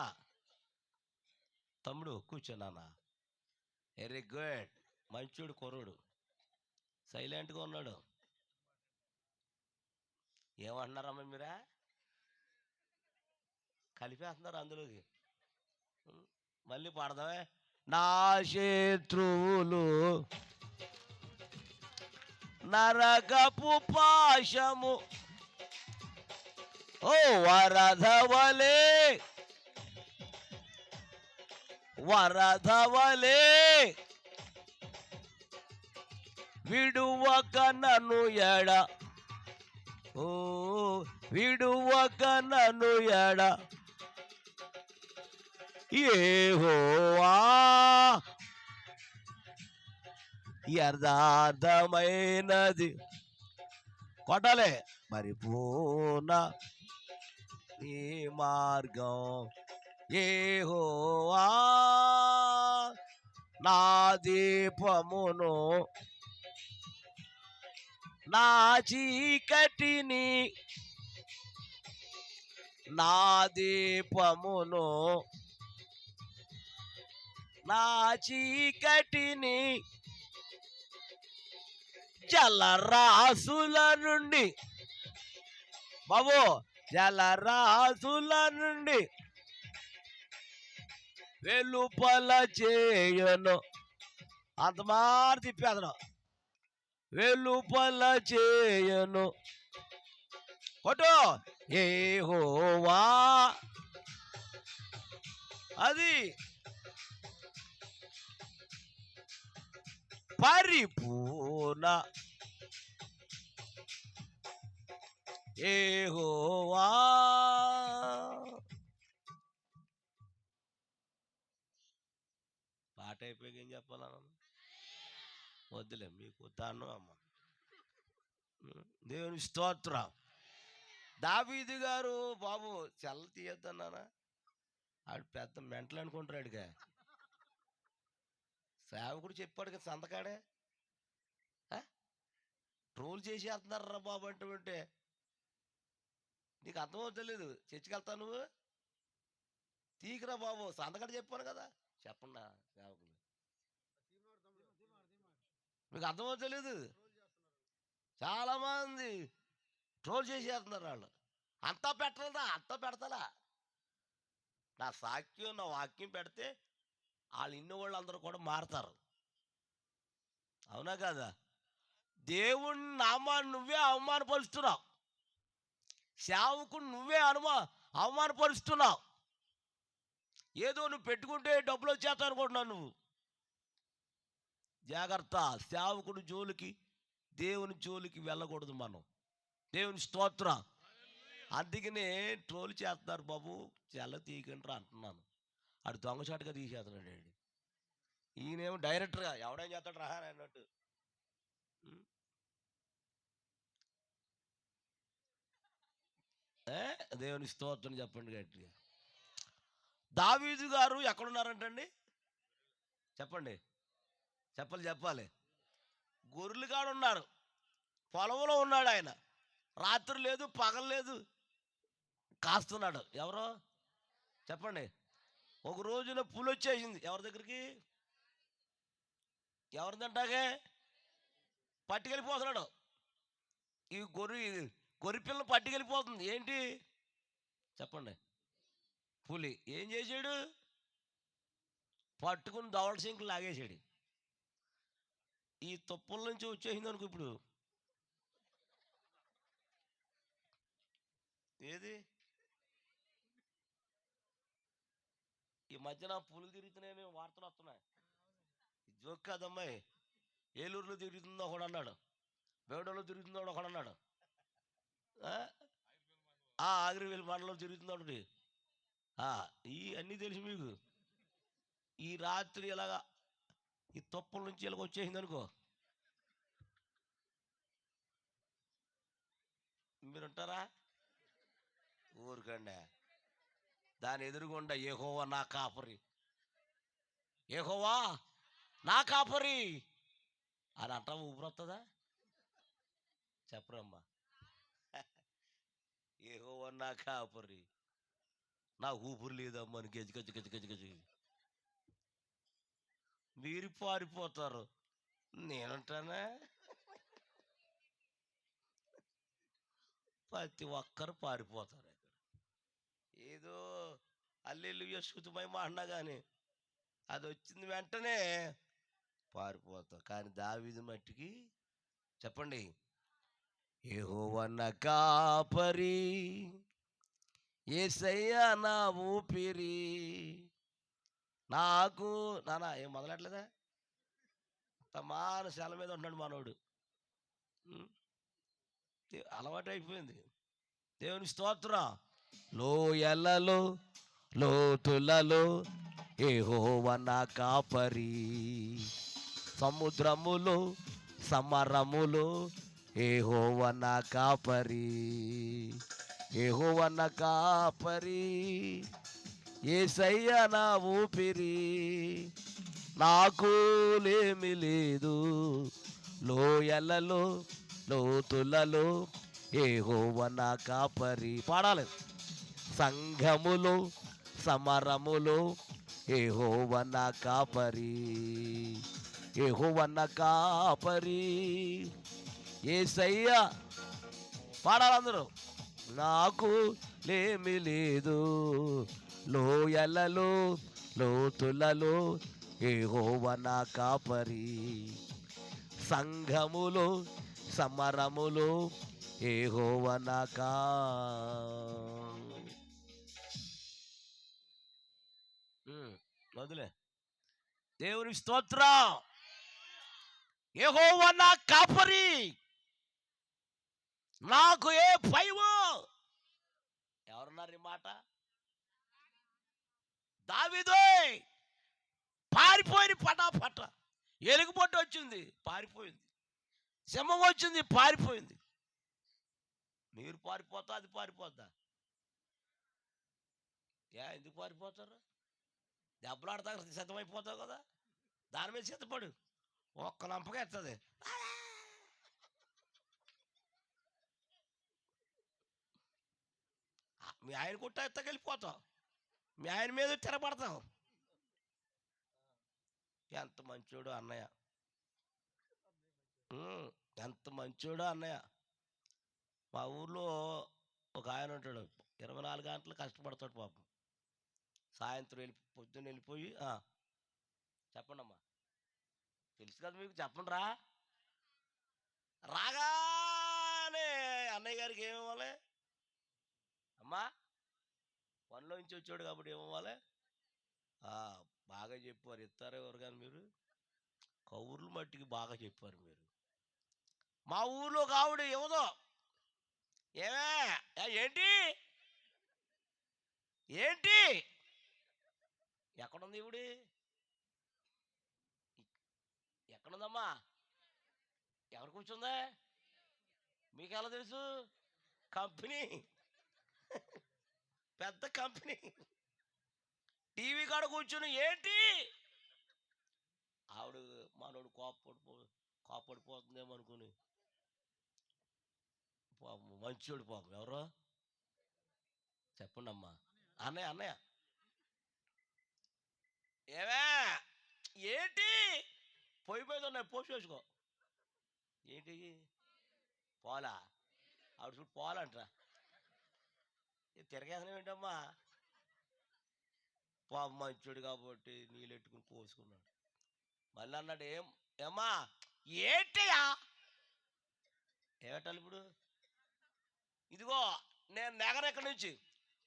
B: తమ్ముడు కూర్చో నాన్న. వెరీ గుడ్, మంచోడు కుర్రోడు, సైలెంట్గా ఉన్నాడు. ఏమంటున్నారమ్మా మీరా? కలిపేస్తున్నారు అందులోకి. మళ్ళీ పాడదామే. నా శత్రువులు నరకపు పాశము ఓ వరదవలే విడువక నన్ను ఎడ విడువక నన్ను ఎడ యెహోవా యథార్థమైనది. కొట్టాలి. పరిపూర్ణ ఈ మార్గం యెహోవా నా దీపమును నా చీకటిని, నా దీపమును నా చీకటిని జలరాసుల నుండి బాబు, జలరాసుల నుండి వెలుపల చేయను. అంత మారు తిప్పేదను. వెలుపల చేయను. కొట్టు. యెహోవా అది పరిపూర్ణ యెహోవా. పాట అయిపోయాక ఏం చెప్పాలన్నా? వద్దులే, మీకు తాను అమ్మ. దేవుని స్తోత్రం. దావీదు గారు బాబు చెల్ల తీయొద్దన్నానా? ఆడు పెద్ద మెంటలు అనుకుంటాడుగా. సేవకుడు చెప్పాడు కదా సంతకాడే. ట్రోల్ చేసేస్తున్నారా బాబు అంటే నీకు అర్థమవుతలేదు. చర్చికి వెళ్తావు నువ్వు? తీకురా బాబు, సంతకడ చెప్పాను కదా. చెప్పండి సేవకులు, మీకు అర్థమవుతలేదు. చాలామంది ట్రోల్ చేసేస్తున్నారు వాళ్ళు. అంతా పెట్టలేదా? అంతా పెడతలా. నా సాక్ష్యం, నా వాక్యం పెడితే వాళ్ళు ఇన్ని వాళ్ళు అందరూ కూడా మారతారు. అవునా కదా? దేవుని నామాన్ని నువ్వే అవమానపరుస్తున్నావు. సేవకుని నువ్వే అవమానపరుస్తున్నావు. ఏదో నువ్వు పెట్టుకుంటే డబ్బులు వచ్చేస్తా అనుకుంటున్నావు నువ్వు. జాగ్రత్త. సేవకుని జోలికి, దేవుని జోలికి వెళ్ళకూడదు మనం. దేవుని స్తోత్రం. అందుకనే ట్రోల్ చేస్తున్నారు బాబు, చెల్ల తీయకండి అంటున్నాను. ఆడు దొంగచాటుగా తీసేస్తున్నాడు అండి. ఈయనేమో డైరెక్టర్గా ఎవడేం చేస్తాడు రా అన్నట్టు. దేవుని స్తోత్రం చెప్పండి గట్టిగా. దావీదు గారు ఎక్కడున్నారంటండి? చెప్పండి, చెప్పాలి. గొర్రెలు కాడు ఉన్నారు, పొలంలో ఉన్నాడు ఆయన. రాత్రి లేదు, పగలు లేదు, కాస్తున్నాడు. ఎవరో చెప్పండి. ఒక రోజున పులి వచ్చేసింది ఎవరి దగ్గరికి? ఎవరిదంటాగే పట్టుకెళ్ళిపోతున్నాడు. ఈ గొర్రె పిల్లని పట్టుకెళ్ళిపోతుంది. ఏంటి చెప్పండి? పులి. ఏం చేశాడు? పట్టుకుని దవడ సింకులు లాగేశాడు. ఈ తుప్పల నుంచి వచ్చేసింది అనుకో. ఇప్పుడు ఏది ఈ మధ్యన పులులు తిరుగుతున్నాయని వార్తలు వస్తున్నాయి. జోక్ కాదమ్మాయి. ఏలూరులో తిరుగుతుందో ఒకడు అన్నాడు, బేడలో తిరుగుతుందో ఒకడు అన్నాడు, ఆగిరివేలు మండలంలో తిరుగుతుందో ఒకటి. ఈ అన్నీ తెలుసు మీకు. ఈ రాత్రి ఇలాగా ఈ తుప్పల నుంచి ఇలాగ వచ్చేసింది అనుకో, మీరుంటారా? ఊరికండి. దాని ఎదురుగుండా యెహోవా నా కాపరి, యెహోవా నా కాపరి అని అంటాం. ఊపిరి వస్తుందా? చెప్పరమ్మా. యెహోవా నా కాపరి, నా ఊపిరి లేదమ్మా అని గజ గజ గజ గజ గజ మీరు పారిపోతారు. నేనంటానా? ప్రతి ఒక్కరు పారిపోతారు. ఏదో హల్లెలూయా స్తుతిమహిమ అన్నా కానీ అది వచ్చింది వెంటనే పారిపోతాం. కానీ దావీదు మట్టికి చెప్పండి, యెహోవా నా కాపరి, యేసయ్యా నా ఊపిరి, నాకు నానా ఏం మొదలెట్లేదా? తమాన సెల మీద ఉంటున్నాడు మనోడు. అలవాటు అయిపోయింది. దేవుని స్తోత్రం. లోయలలో లోతులలో యెహోవా నా కాపరి, సముద్రములో సమరములో యెహోవా నా కాపరి, యెహోవా నా కాపరి, యేసయ్యా నా ఊపిరి, నాకు లేమి లేదు. లోయలలో లోతులలో యెహోవా నా కాపరి. పాడాలి. సంఘములో సమరములో యెహోవా నా కాపరి, యెహోవా నా కాపరి, యేసయ్యా. పాడాలి అందరూ. నాకు లేమి లేదు. లోయలలో లోతులలో యెహోవా నా కాపరి, సంఘములో సమరములో యెహోవా నా వదిలే. దేవుని స్తోత్రం. యెహోవా నా కాపరి, నాకు ఏ భయము. ఎవరున్నారు ఈ మాట? దావీదు. పారిపోయింది పటాపట. ఎలుగుబొట్టు వచ్చింది, పారిపోయింది. సింహం వచ్చింది, పారిపోయింది. మీరు పారిపోతా, అది పారిపోద్దా? ఎందుకు పారిపోతారు? దెబ్బలాడతా సిద్ధమైపోతావు కదా, దాని మీద సిద్ధపడు. ఒక్క లంపగా ఎత్తది. మీ ఆయన కొట్టేస్తాకి వెళ్ళిపోతావు, మీ ఆయన మీద తిరగబడతావు. ఎంత మంచోడు అన్నయ్య, ఎంత మంచోడు అన్నయ్య. మా ఊర్లో ఒక ఆయన ఉంటాడు, 24 గంటలు కష్టపడతాడు పాపం. సాయంత్రం పొద్దున్న వెళ్ళిపోయి చెప్పండి అమ్మా, తెలుసు కదా మీకు, చెప్పండి రా. రాగానే అన్నయ్య గారికి ఏమివ్వాలి అమ్మా? పనిలో నుంచి వచ్చాడు కాబట్టి ఏమివ్వాలి? బాగా చెప్పారు. ఇస్తారా ఎవరు కానీ మీరు? కౌర్లు మట్టికి బాగా చెప్పారు మీరు. మా ఊర్లో ఒక ఆవిడ ఇవ్వదు. ఏమే ఏంటి ఏంటి ఎక్కడుంది ఇవిడి? ఎక్కడుందమ్మా? ఎవరు కూర్చుందా? మీకు ఎలా తెలుసు? కంపెనీ, పెద్ద కంపెనీ. టీవీ కాడ కూర్చుని ఏంటి? ఆవిడ మనోడు కోపడిపోతుందేమో అనుకుని పాపం మంచోడు పాపం. ఎవరో చెప్పండి అమ్మా. అన్నయ్య అన్నయ్య ఏమే ఏంటి? పొయ్యి మీద ఉన్నాయి, పోసేసుకో. ఏంటి పోలా? ఆవిడ చూడు పోలంటరా. తిరగేసనం ఏంటమ్మా? పాప మంచోడు కాబట్టి నీళ్ళు ఎట్టుకుని పోసుకున్నాడు. మళ్ళీ అన్నాడు, ఏమ్మా ఏంటయ్యా? ఏమిటాలి ఇప్పుడు? ఇదిగో నేను నెగను ఎక్కడి నుంచి,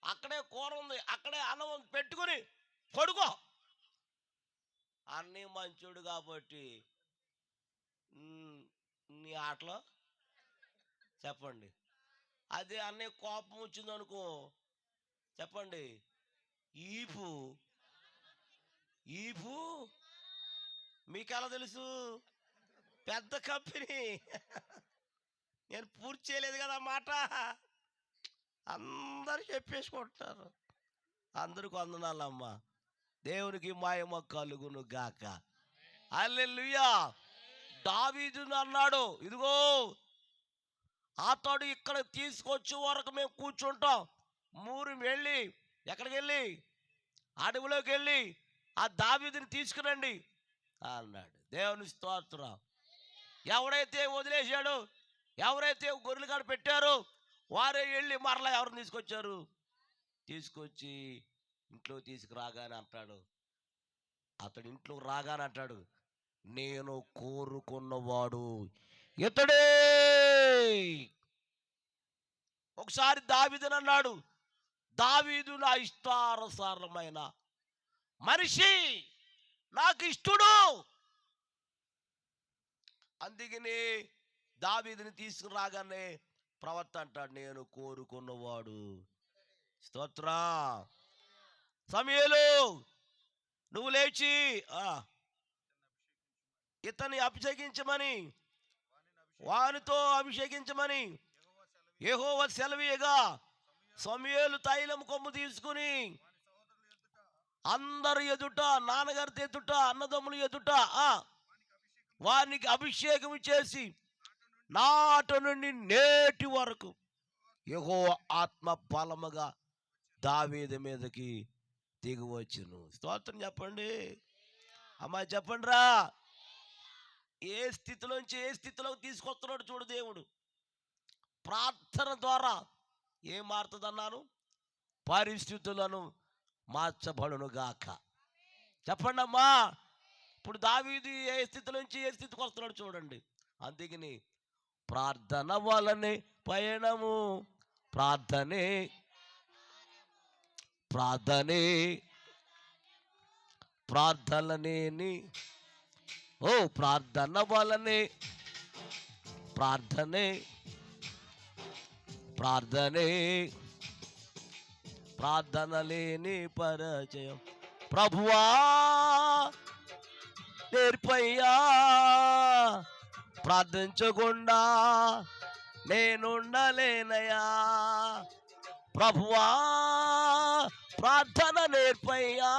B: అక్కడే కూర ఉంది, అక్కడే అన్నం ఉంది, పెట్టుకుని పడుకో. అన్నీ మంచోడు కాబట్టి నీ ఆటలో చెప్పండి. అదే అన్నీ కోపం వచ్చింది అనుకో చెప్పండి, ఈపు ఈపు మీకు ఎలా తెలుసు? పెద్ద కంపెనీ. నేను పూర్తి చేయలేదు కదా మాట, అందరు చెప్పేసుకుంటారు. అందరికి వందనాలమ్మా. దేవునికి మహిమ కలుగును గాక. హల్లెలూయా. దావీదును అన్నాడు, ఇదిగో అతడు ఇక్కడ తీసుకొచ్చే వరకు మేము కూర్చుంటాం. మూరు వెళ్ళి ఎక్కడికి వెళ్ళి అడవిలోకి వెళ్ళి ఆ దావీదుని తీసుకురండి అన్నాడు. దేవుని స్తోత్రం. ఎవరైతే వదిలేశాడు, ఎవరైతే గొర్రెలు కాడ పెట్టారో వారే వెళ్ళి మరలా ఎవరిని తీసుకొచ్చారు, తీసుకొచ్చి ఇంట్లో తీసుకురాగానే అంటాడు, అతడు ఇంట్లో రాగానే అంటాడు, నేను కోరుకున్నవాడు ఇతడే. ఒకసారి దావీదుని అన్నాడు, దావీదు నా ఇష్టానుసారమైన మనిషి, నాకు ఇష్టడు. అందుకని దావీదుని తీసుకురాగానే ప్రవక్త అంటాడు, నేను కోరుకున్నవాడు. స్తోత్రం. సమూయేలు నువ్వు లేచి ఇతన్ని అభిషేకించమని, వానితో అభిషేకించమని యెహోవా సెలవీయగా సమూయేలు తైలం కొమ్ము తీసుకుని అందరి ఎదుట, నాన్నగారి ఎదుట, అన్నదమ్ముల ఎదుట వానికి అభిషేకం చేసి నాట నుండి నేటి వరకు యెహోవా ఆత్మ బలముగా దావీదు మీదకి దిగి వచ్చును. స్తోత్రం చెప్పండి అమ్మా, చెప్పండి రా. ఏ స్థితిలోంచి ఏ స్థితిలోకి తీసుకొస్తున్నాడు చూడు దేవుడు. ప్రార్థన ద్వారా ఏం మారుతుందన్నాను? పరిస్థితులను మార్చబడును గాక. చెప్పండి అమ్మా. ఇప్పుడు దావీదు ఏ స్థితి నుంచి ఏ స్థితికి వస్తున్నాడు చూడండి. అందుకని ప్రార్థన వలనే పయనము, ప్రార్థనే ప్రార్థనే ప్రార్థనలేని ప్రార్థన వలనే ప్రార్థనే ప్రార్థనే ప్రార్థన లేని పరిచయం. ప్రభువా నేర్పయ్యా, ప్రార్థించకుండా నేనుండలేనయా. ప్రభువా ప్రార్థన నేర్పయ్యా,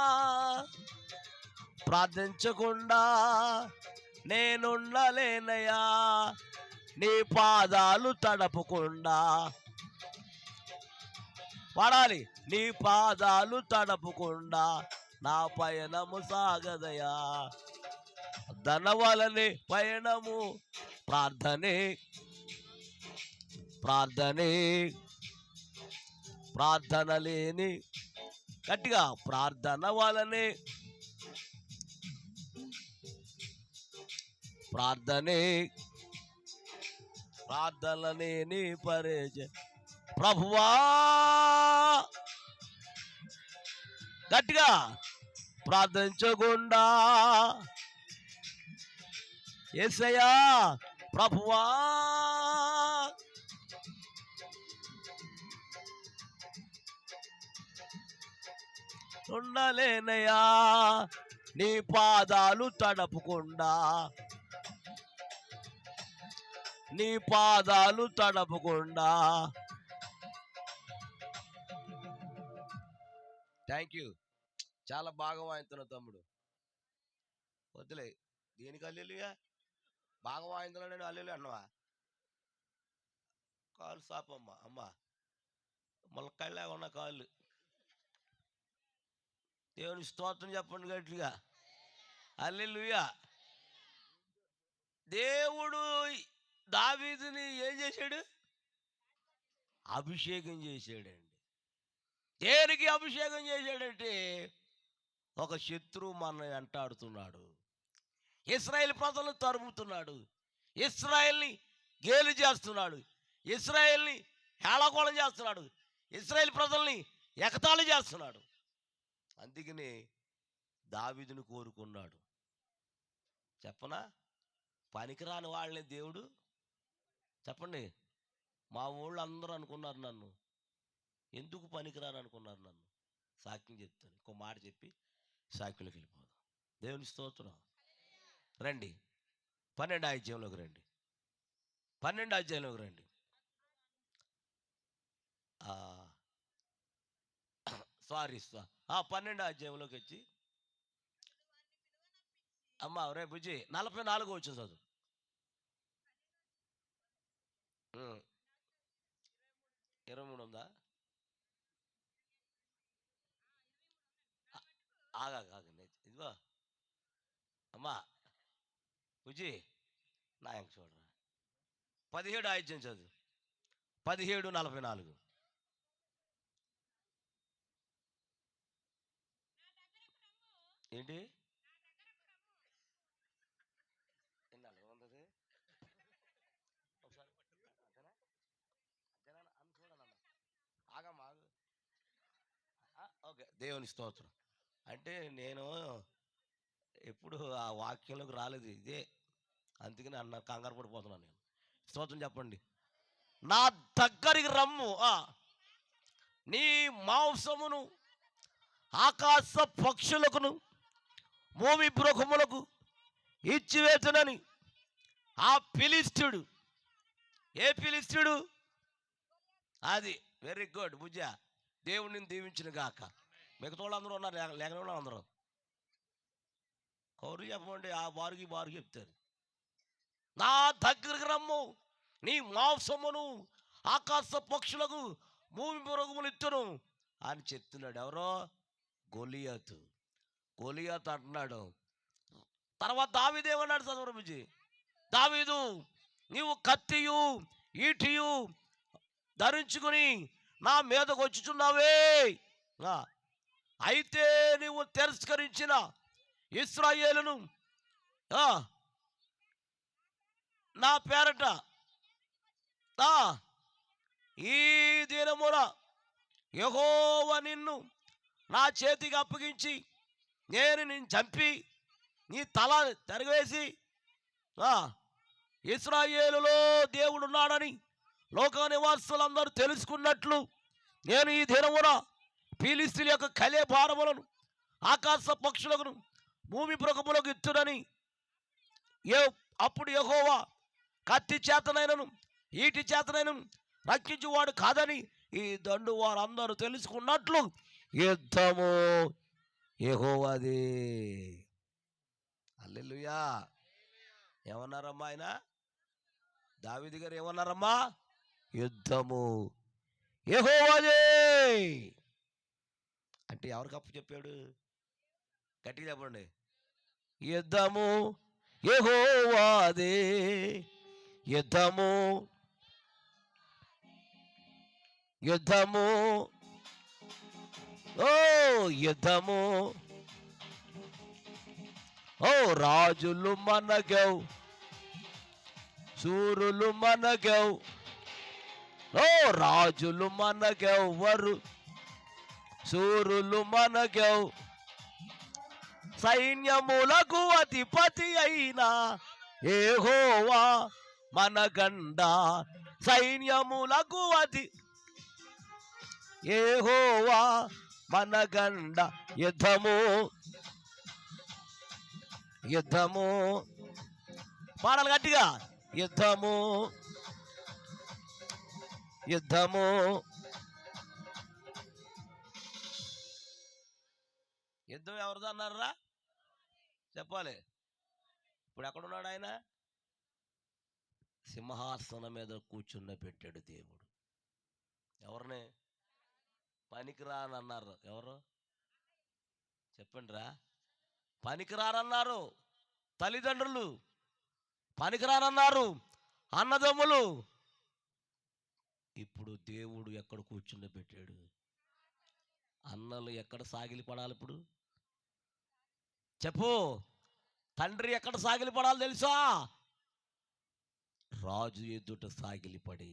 B: ప్రార్థించకుండా నేనుండలేనయా. నీ పాదాలు తడపకుండా పాడాలి. నీ పాదాలు తడపకుండా నా పయనము సాగదయా, ధనవలనే పయనము, ప్రార్థనే ప్రార్థనే ప్రార్థన లేని, గట్టిగా ప్రార్థన వలనే, ప్రార్థనే ప్రార్థనలే నీ పరిచయ ప్రభువా, గట్టిగా ప్రార్థించకుండా యేసయ్యా ప్రభువా, ఉండలేనయా నీ పాదాలు తడపకుండా, నీ పాదాలు తడపకుండా. Thank you. చాలా బాగా వాయించున్నావు తమ్ముడు. వద్దులే, దేనికి అల్లెలుగా బాగా వాయించున్నాడు నేను అల్లెలు అన్నవా? కాలు సాపమ్మ అమ్మ, ములక్కాయలా ఉన్న కాళ్ళు. దేవుని స్తోత్రం చెప్పండి గట్టిగా. హల్లెలూయా. దేవుడు దావీదుని ఏం చేశాడు? అభిషేకం చేశాడండి. దేనికి అభిషేకం చేశాడంటే, ఒక శత్రువు మన వెంటాడుతున్నాడు, ఇశ్రాయేల్ ప్రజలను తరుముతున్నాడు, ఇశ్రాయేల్ని గేలి చేస్తున్నాడు, ఇశ్రాయేల్ని హేళకోళం చేస్తున్నాడు, ఇశ్రాయేల్ ప్రజల్ని ఎగతాళి చేస్తున్నాడు. అందుకని దావీదుని కోరుకున్నాడు. చెప్పనా, పనికిరాని వాళ్ళని దేవుడు, చెప్పండి, మా ఊళ్ళు అందరూ అనుకున్నారు నన్ను, ఎందుకు పనికిరాని అనుకున్నారు నన్ను. సాక్ష్యం చెప్తాను, ఇంకో మాట చెప్పి సాక్ష్యంలోకి వెళ్ళిపోదాం. దేవుని స్తోత్రం. రండి 12వ అధ్యాయంలోకి రండి, 12వ అధ్యాయంలోకి రండి. సారీ 12వ అధ్యాయంలోకి వచ్చి అమ్మ రే బుజ్జి 44 వచ్చింది చదువు. 23 ఉందా? ఆగండి, ఇదిగో అమ్మా బుజ్జి నా ఇంక చూడరా, 17 అధ్యాయం చదువు, 17:44. ఏంటి ఓకే, దేవుని స్తోత్రం. అంటే నేను ఎప్పుడు ఆ వాక్యంలోకి రాలేదు, ఇదే అందుకని అన్న కంగారు పడిపోతున్నాను నేను. స్తోత్రం చెప్పండి. నా దగ్గరికి రమ్ము, నీ మాంసమును ఆకాశ పక్షులకును భూమి మృగములకు ఇచ్చివేతునని ఆ ఫిలిష్తీయుడు, ఏ ఫిలిష్తీయుడు అది? వెరీ గుడ్ బుజ్జ, దేవుడిని దీవించిన గాక. మిగతా వాళ్ళందరూ ఉన్నారు, లేకపోతే వాళ్ళు అందరూ కౌరు చెప్పండి, ఆ బారుకి చెప్తారు. నా దగ్గరికి రమ్ము, నీ మాంసమును ఆకాశ పక్షులకు భూమి మృగములు ఇచ్చును అని చెప్తున్నాడు. ఎవరో? గొలియాతు. గొలియాతు అంటున్నాడు. తర్వాత దావీదు ఏమన్నాడు చదవరమిజి? దావీదు, నీవు కత్తియు ఈటియు ధరించుకుని నా మీదకు వచ్చుచున్నావే, అయితే నీవు తిరస్కరించిన ఇశ్రాయేలును నా పేరట ఈ దినమున యెహోవా నిన్ను నా చేతికి అప్పగించి నేను చంపి నీ తల తరివేసి ఇశ్రాయేలులో దేవుడు ఉన్నాడని లోక నివాసులందరూ తెలుసుకున్నట్లు నేను ఈ దినమున ఫిలిష్తీయుల యొక్క కలే భారములను ఆకాశ పక్షులకు భూమి మృగములకు ఇచ్చునని అప్పుడు యెహోవా కత్తి చేతనైనను ఈటి చేతనైనను రక్షించువాడు కాదని ఈ దండు వారందరూ తెలుసుకున్నట్లు యుద్ధము యెహోవాది. హల్లెలూయా. ఏమన్నారమ్మా ఆయన? దావీదు గారు ఏమన్నారమ్మా? యుద్ధము యెహోవాదే అంటే ఎవరికి అప్పు చెప్పాడు? గట్టిగా చెప్పండి. యుద్ధము యెహోవాదే, యుద్ధము యుద్ధము ఓ యుద్ధము ఓ రాజులు మనగవు, సూరులు మనగవు, ఓ రాజులు మనగెవ్వరు, సూరులు మనగెవ్, సైన్యములకు అధిపతి అయిన యెహోవా మనగండ, సైన్యములకు యెహోవా మనగండ. యుద్ధము యుద్ధము పాడాలి గట్టిగా. యుద్ధము యుద్ధము యుద్ధం ఎవరిదో అన్నారా? చెప్పాలి. ఇప్పుడు ఎక్కడున్నాడు ఆయన? సింహాసనం మీద కూర్చున్న పెట్టాడు దేవుడు. ఎవరిని? పనికిరానన్నారు. ఎవరు చెప్పండి రా? పనికిరారన్నారు తల్లిదండ్రులు, పనికిరానన్నారు అన్నదమ్ములు. ఇప్పుడు దేవుడు ఎక్కడ కూర్చుండ పెట్టాడు? అన్నలు ఎక్కడ సాగిలి పడాలి? ఇప్పుడు చెప్పు. తండ్రి ఎక్కడ సాగిలి పడాలి తెలుసా? రాజు ఎదుట సాగిలిపడి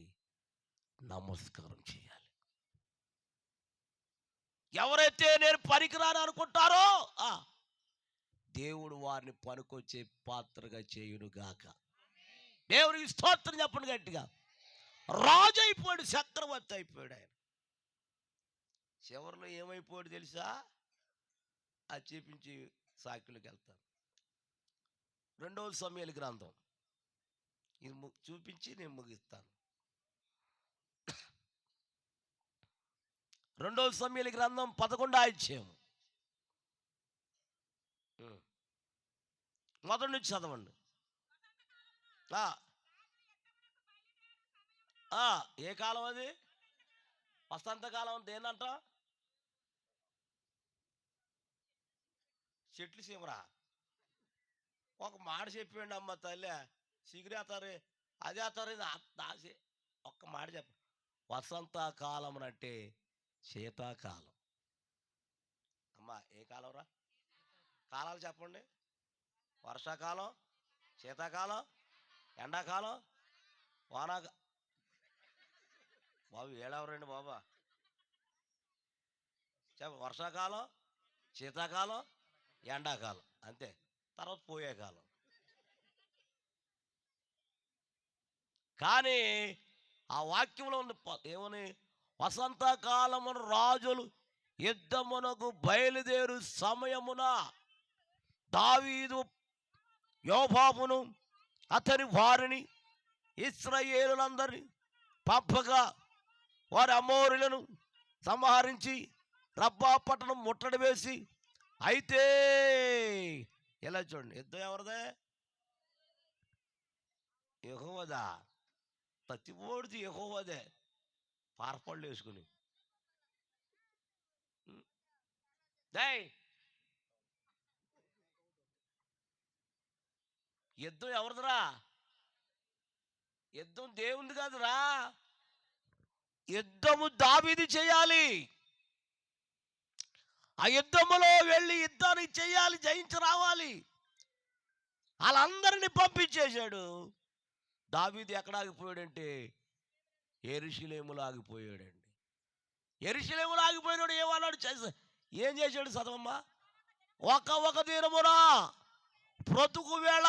B: నమస్కారం చేయాలి. ఎవరైతే నేను పనికిరాను అనుకుంటారో దేవుడు వారిని పనికొచ్చే పాత్రగా చేయునుగాక. దేవునికి స్తోత్రం చెప్పండి గట్టిగా. రాజు అయిపోయాడు, చక్రవర్తి అయిపోయాడు ఆయన. చివరిలో ఏమైపోయాడు తెలుసా? అది చూపించి సాక్షులకు వెళ్తాను. 2వ సమూయేలు గ్రంథం ఇది చూపించి నేను ముగిస్తాను. 2వ సమూయేలు గ్రంథం 11వ అధ్యాయం మొదటి నుంచి చదవండి. ఏ కాలం అది? వసంతకాలం. దేనంట? చెట్లు సీమరా. ఒక మాట చెప్పండి అమ్మ తల్లి. సిగిరేతారు, అదే అతారు, దాసి ఒక్క మాట చెప్ప. వసంతకాలం అంటే శీతాకాలం. అమ్మా ఏ కాలం రా? కాలాలు చెప్పండి. వర్షాకాలం, శీతాకాలం, ఎండాకాలం, వానాకాలం. బాబు ఏడవరండి బాబా. చెప్ప. వర్షాకాలం, శీతాకాలం, ఎండాకాలం, అంతే. తర్వాత పోయే కాలం. కానీ ఆ వాక్యంలో ఉంది ఏమని? వసంతకాలమున రాజులు యుద్ధమునకు బయలుదేరు సమయమున దావీదు యోబాబును అతని వారిని ఇశ్రాయేలులందరినీ పంపగా వారి అమోరీలను సంహరించి రబ్బా పట్టణం ముట్టడి వేసి, అయితే ఎలా చూడండి, యుద్ధం ఎవరిదే? యెహోవాదా. ప్రతి ఓడిది యెహోవాదే. పారపళ్ళు వేసుకుని యుద్ధం ఎవరిదిరా? యుద్ధం దేవుంది కాదురా. యుద్ధము దావీదు చేయాలి. ఆ యుద్ధములో వెళ్ళి యుద్ధాన్ని చేయాలి, జయించి రావాలి. వాళ్ళందరినీ పంపించేశాడు. దావీదు ఎక్కడ ఆగిపోయాడంటే యెరూషలేములో ఆగిపోయాడండి. యెరూషలేములో ఆగిపోయినాడు. ఏమన్నాడు? ఏం చేశాడు? చదవమ్మా. ఒక దినమున బ్రతుకు వేళ.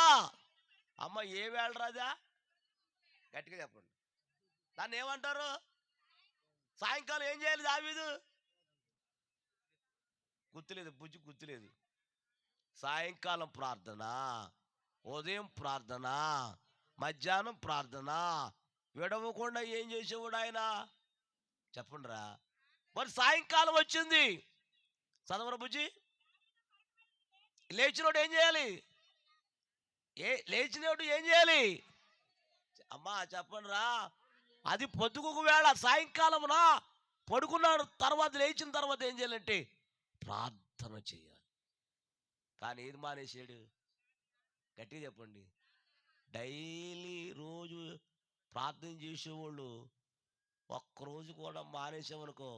B: అమ్మ ఏ వేళ రాజా? గట్టిగా చెప్పండి. దాన్ని ఏమంటారు? సాయంకాలం ఏం చేయాలి దావీదు? గుర్తులేదు, బుజ్జి గుర్తులేదు. సాయంకాలం ప్రార్థన, ఉదయం ప్రార్థన, మధ్యాహ్నం ప్రార్థన విడవకుండా ఏం చేసేవాడు ఆయన? చెప్పండి రా. మరి సాయంకాలం వచ్చింది, చదవరా బుజ్జి. లేచినోడు ఏం చేయాలి? లేచినోడు ఏం చేయాలి? అమ్మా చెప్పండి రా. అది పొద్దుకు వేళ, సాయంకాలమునా పడుకున్నాడు, తర్వాత లేచిన తర్వాత ఏం చేయాలంటే ప్రార్థన చేయాలి. కానీ ఏది మానేసాడు? గట్టిగా చెప్పండి. డైలీ రోజు ప్రార్థన చేసేవాళ్ళు ఒక్కరోజు కూడా మానేసామనుకో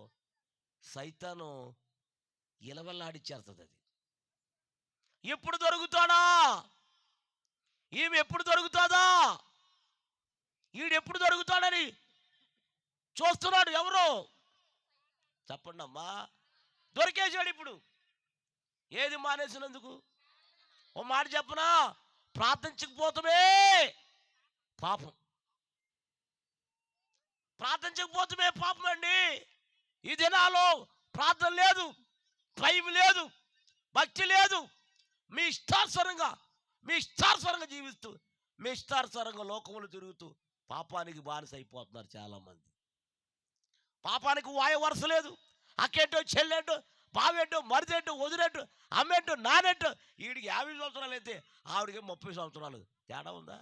B: సైతాను ఇలవెల్లాడిచ్చేస్తుంది. అది ఎప్పుడు దొరుకుతాడా, ఈమె ఎప్పుడు దొరుకుతుందా, ఈడెప్పుడు దొరుకుతాడని చూస్తున్నాడు. ఎవరు చెప్పండి అమ్మా? దొరికేసాడు ఇప్పుడు. ఏది మానేసినందుకు? ఓ మాట చెప్పనా? ప్రార్థించకపోతమే పాపం. ప్రార్థించకపోతమే పాపం అండి. ఈ దినాల్లో ప్రార్థన లేదు, భయం లేదు, భక్తి లేదు. మీ ఇష్టానుసారంగా జీవిస్తూ, మీ ఇష్టానుసారంగా లోకములు తిరుగుతూ పాపానికి బానిస అయిపోతున్నారు చాలామంది. పాపానికి వాయ వరుస లేదు. అక్కేంటో, చెల్లెంటో, బావేంటో, మరిదేంటో, వదిలేంటో, అమ్మేంటో, నానేంటో. వీడికి 50 సంవత్సరాలు అయితే ఆవిడికి 30 సంవత్సరాలు. తేడా ఉందా?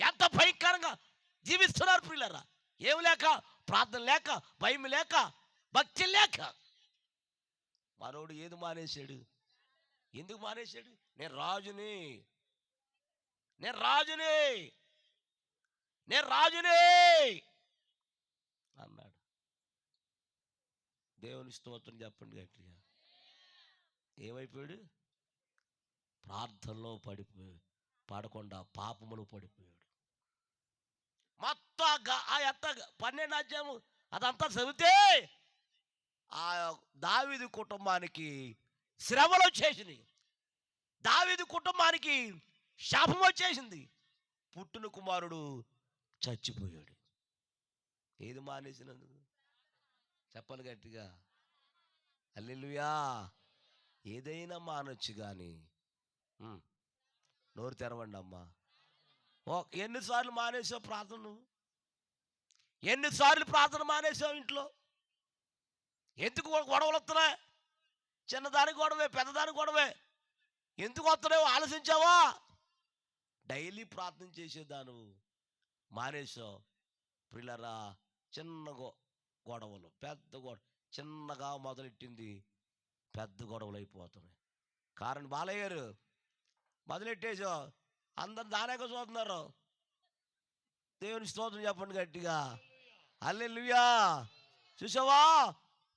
B: ఎంత భయంకరంగా జీవిస్తున్నారు ప్రియులారా. ఏమి లేక, ప్రార్థన లేక, భయం లేక, భక్తి లేక. మనోడు ఏది మానేశాడు? ఎందుకు మానేశాడు? నేను రాజుని, నేను రాజుని, నేను రాజుని అన్నాడు. దేవుని స్తోత్రం చెప్పండి గట్టిగా. ఏమైపోయాడు? ప్రార్థనలో పడకుండా పాపములో పడిపోయాడు. మొత్తం ఆ 12వ అధ్యాయము అదంతా చదివితే ఆ దావీదు కుటుంబానికి శ్రమలు వచ్చేసినాయి. దావీదు కుటుంబానికి శాపం వచ్చేసింది. పుట్టిన కుమారుడు చచ్చిపోయాడు. ఏది మానేసినందుకు? చెప్పాలి గట్టిగా. హల్లెలూయా. ఏదైనా మానొచ్చు కానీ నోరు తెరవండి అమ్మా. ఎన్నిసార్లు మానేసావు ప్రార్థన? నువ్వు ఎన్నిసార్లు ప్రార్థన మానేసావు ఇంట్లో? ఎందుకు గొడవలు వస్తున్నాయి? చిన్నదానికి గొడవే, పెద్దదానికి గొడవే. ఎందుకు వస్తున్నావు? ఆలోచించావా? డైలీ ప్రార్థన చేసేదాను మానేసావు. ప్రియులారా, చిన్న గొడవలు, పెద్ద గొడవ, చిన్నగా మొదలెట్టింది పెద్ద గొడవలు అయిపోతున్నాయి. కారణం బాలయ్య గారు మొదలెట్టేసావు, అందరు దానేగా చూస్తున్నారు. దేవుని స్తోత్రం చెప్పండి గట్టిగా. హల్లెలూయా. చూసావా?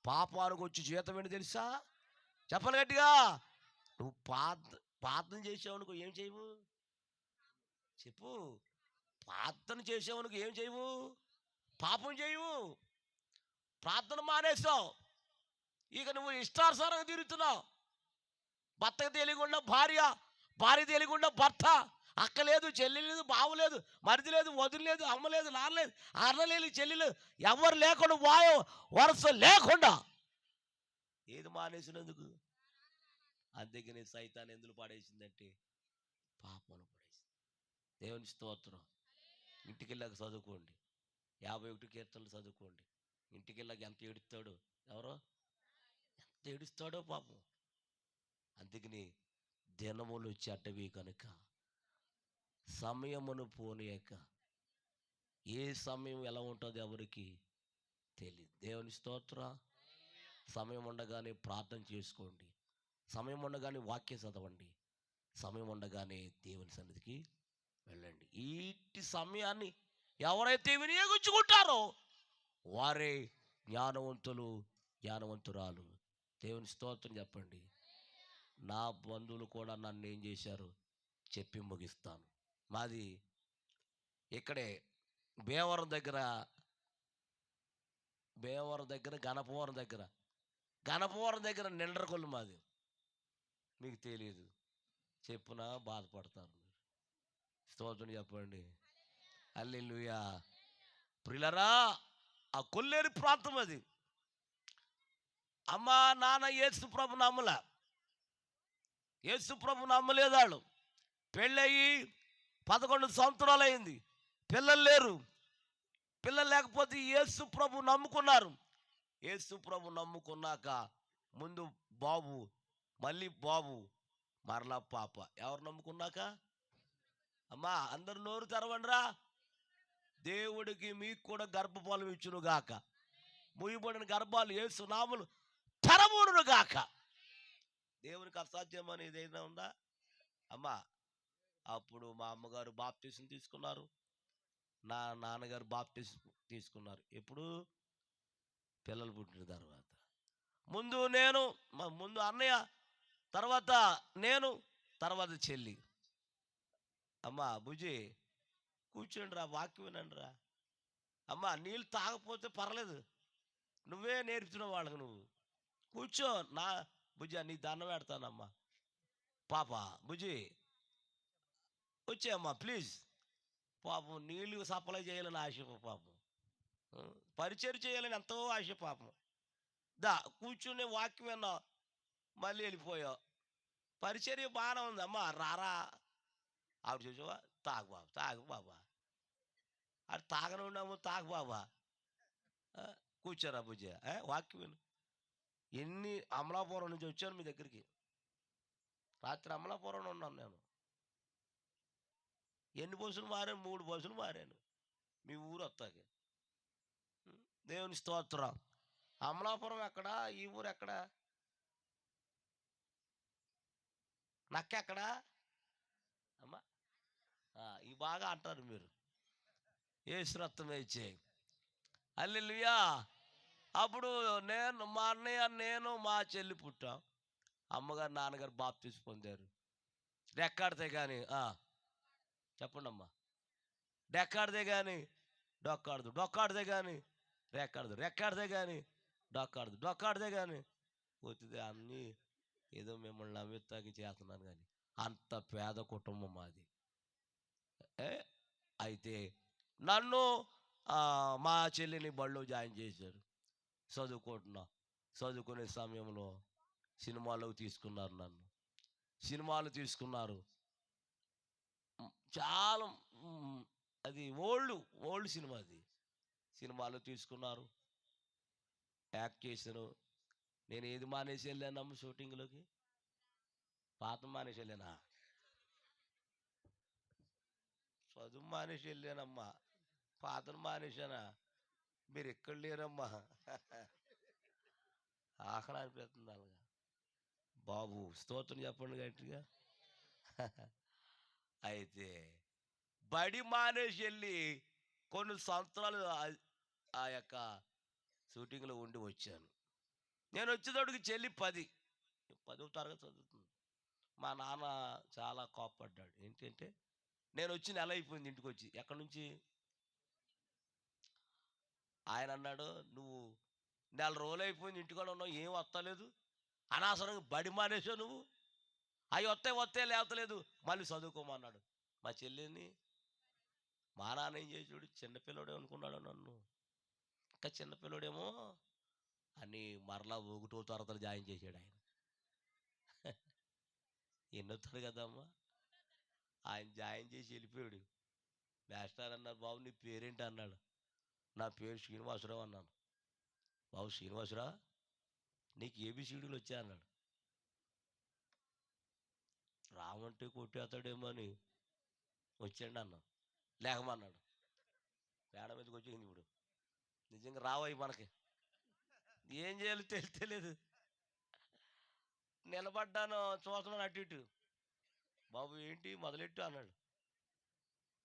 B: పాపానికి వచ్చి జీతం ఏంటి తెలుసా? చెప్పాలి గట్టిగా. నువ్వు ప్రార్థన చేసావనుకో ఏం చేయవు? చెప్పు. ప్రార్థన చేసావనుకో ఏం చేయవు? పాపం చేయవు. ప్రార్థన మానేసావు, ఇక నువ్వు ఇష్టానుసారంగా తిరుగుతున్నావు. భర్తకు తెలియకుండా భార్య, భార్య తెలియకుండా భర్త, అక్క లేదు, చెల్లి లేదు, బావు లేదు, మరిది లేదు, వదిలి లేదు, అమ్మ లేదు, నాన్న లేదు, అన్న లేదు, చెల్లి లేదు, ఎవరు లేకుండా వాయు వరుస లేకుండా ఏది మానేసినందుకు? అందుకని సైతాన్ని ఎందుకు పడేసిందంటే పాపంలో పడేసింది. దేవుని స్తోత్రం. ఇంటికి వెళ్ళాక చదువుకోండి, 51 కీర్తనలు చదువుకోండి. ఇంటికి వెళ్ళాక ఎంత ఏడుస్తాడో, ఎవరో ఎంత ఏడుస్తాడో పాపం. అందుకని దినములు చెడ్డవి కనుక సమయమును పోనీయక. ఏ సమయం ఎలా ఉంటుందో ఎవరికి తెలియదు. దేవుని స్తోత్ర. సమయం ఉండగానే ప్రార్థన చేసుకోండి, సమయం ఉండగానే వాక్యం చదవండి, సమయం ఉండగానే దేవుని సన్నిధికి వెళ్ళండి. ఈ సమయాన్ని ఎవరైతే వినియోగించుకుంటారో వారే జ్ఞానవంతులు, జ్ఞానవంతురాలు. దేవుని స్తోత్రం చెప్పండి. నా బంధువులు కూడా నన్ను ఏం చేశారు చెప్పి ముగిస్తాను. మాది ఇక్కడే భీమవరం దగ్గర గణపవరం దగ్గర నిండ్రకొల్లు మాది. మీకు తెలియదు, చెప్పున బాధపడతారు మీరు. స్తోత్రం చెప్పండి. హల్లెలూయా. ప్రియులారా, ఆ కొల్లేరు ప్రాంతం అది. అమ్మ నాన్న యేసు ప్రభు నమ్మల, యేసు ప్రభు నమ్మలేదు. వాళ్ళు పెళ్ళయి 11 సంవత్సరాలు అయింది, పిల్లలు లేరు. పిల్లలు లేకపోతే యేసు ప్రభు నమ్ముకున్నారు. యేసు ప్రభు నమ్ముకున్నాక ముందు బాబు, మళ్ళీ బాబు, మరలా పాప. ఎవరు నమ్ముకున్నాక? అమ్మా అందరు నోరు తెరవండిరా. దేవుడికి మీకు కూడా గర్భఫలం ఇచ్చును గాక. ముయ్యబడిన గర్భాలు యేసు నామమున తెరవబడును గాక. దేవునికి అసాధ్యమని ఏదైనా ఉందా అమ్మా? అప్పుడు మా అమ్మగారు బాప్తీసం తీసుకున్నారు, నా నాన్నగారు బాప్తీసం తీసుకున్నారు. ఎప్పుడు? పిల్లలు పుట్టిన తర్వాత. ముందు నేను, ముందు అన్నయ్య, తర్వాత నేను, తర్వాత చెల్లి. అమ్మా బుజ్జి కూర్చోండి రా, వాక్యం వినండి రా. అమ్మా నీళ్ళు తాగకపోతే పర్లేదు, నువ్వే నేర్పుతున్నావు వాళ్ళకి, నువ్వు కూర్చో. నా బుజ్జి నీ దండం పెడతానమ్మా. పాప బుజ్జి వచ్చేయమ్మా ప్లీజ్. పాపం నీళ్ళు సప్లై చేయాలని ఆశ పాపం, పరిచయం చేయాలని ఎంతో ఆశ పాపం. దా కూర్చుని వాక్యం విన్నా, మళ్ళీ వెళ్ళిపోయావు. పరిచర్య బాగానే ఉంది అమ్మా, రారా. ఆవిడ చూసావా, తాగు బాబా, తాగు బాబా. అది తాగని ఉన్నాము, తాగు బాబా. కూర్చోరా బుజ్జ, వాక్యం విను. ఎన్ని అమలాపురం నుంచి వచ్చాను మీ దగ్గరికి, రాత్రి అమలాపురంలో ఉన్నాను నేను. ఎన్ని బస్సులు మారాను? 3 బస్సులు మారాను మీ ఊరు వస్తాకి. దేవుని స్తోత్రం. అమలాపురం ఎక్కడా? ఈ ఊరు ఎక్కడా? నక్కెక్కడా అమ్మా? ఈ బాగా అంటారు మీరు. యేసు రక్తమే ఇచ్చేయి. హల్లెలూయా. అప్పుడు నేను, మా అన్నయ్య, నేను, మా చెల్లి పుట్టాం. అమ్మగారు నాన్నగారు బాప్తీసం పొందారు. రెక్కాడితే కానీ చెప్పండి అమ్మా. డెక్కాడితే కానీ డొక్కాడదు, డొక్కాడితే కానీ రెక్కాడదు, రెక్కాడితే కానీ డొక్కాడదు, డొక్కాడితే కానీ పోతుంది. అన్నీ ఏదో మిమ్మల్ని నవ్వెత్తాకి చేస్తున్నాను, కానీ అంత పేద కుటుంబం మాది. అయితే నన్ను మా చెల్లిని బడిలో జాయిన్ చేశారు. చదువుకునే సమయంలో సినిమాలోకి తీసుకున్నారు నన్ను. సినిమాలు తీసుకున్నారు. చాలా అది ఓల్డ్ సినిమా, అది సినిమాలు తీసుకున్నారు, యాక్ట్ చేశాను. నేను ఏది మానేసి వెళ్ళానమ్మ షూటింగ్లోకి? పాత మానేసి వెళ్ళానా? చదువు మానేసి వెళ్ళానమ్మా, పాతను మానేశానా? మీరు ఎక్కడ లేరమ్మా. ఆకలి అనిపిస్తుంది అలాగా. బాబు స్తోత్రం చెప్పండి గట్టిగా. అయితే బడి మానేసి వెళ్ళి కొన్ని సంవత్సరాలు ఆ యొక్క షూటింగ్లో ఉండి వచ్చాను. నేను వచ్చేటోడికి చెల్లి 10వ తరగతి చదువుతుంది. మా నాన్న చాలా కోప్పడ్డాడు. ఏంటంటే నేను వచ్చి నెల అయిపోయింది ఇంటికి వచ్చి. ఎక్కడి నుంచి? ఆయన అన్నాడు, నువ్వు నెల రోజులు అయిపోయింది ఇంటికాడ ఉన్నావు, ఏం వస్తలేదు, అనవసరంగా బడి మానేసావు నువ్వు. అవి వస్తే లేవతలేదు, మళ్ళీ చదువుకోమన్నాడు. మా చెల్లిని మా నాన్న ఏం చేసాడు, చిన్నపిల్లడే అనుకున్నాడు నన్ను. ఇంకా చిన్నపిల్లడేమో అని మరలా 1వ తరగతిలో జాయిన్ చేశాడు ఆయన. ఎన్నో తరగతి కదమ్మా, ఆయన జాయిన్ చేసి వెళ్ళిపోయాడు. మాస్టర్ అన్నారు, బాబు నీ పేరేంటి అన్నాడు. నా పేరు శ్రీనివాసరావు అన్నాను. బాబు శ్రీనివాసరావు, నీకు ఏబిసిడీలు వచ్చా అన్నాడు. రామంటే కొట్టేస్తాడేమో అని వచ్చాడు అన్నాను. లేకమన్నాడు. పేడ మీదకి వచ్చింది. ఇప్పుడు నిజంగా రావాయి మనకి, ఏం చేయాలో తెలియదు. నిలబడ్డాను, చూస్తున్నాను అటు ఇటు. బాబు ఏంటి మొదలెట్టు అన్నాడు.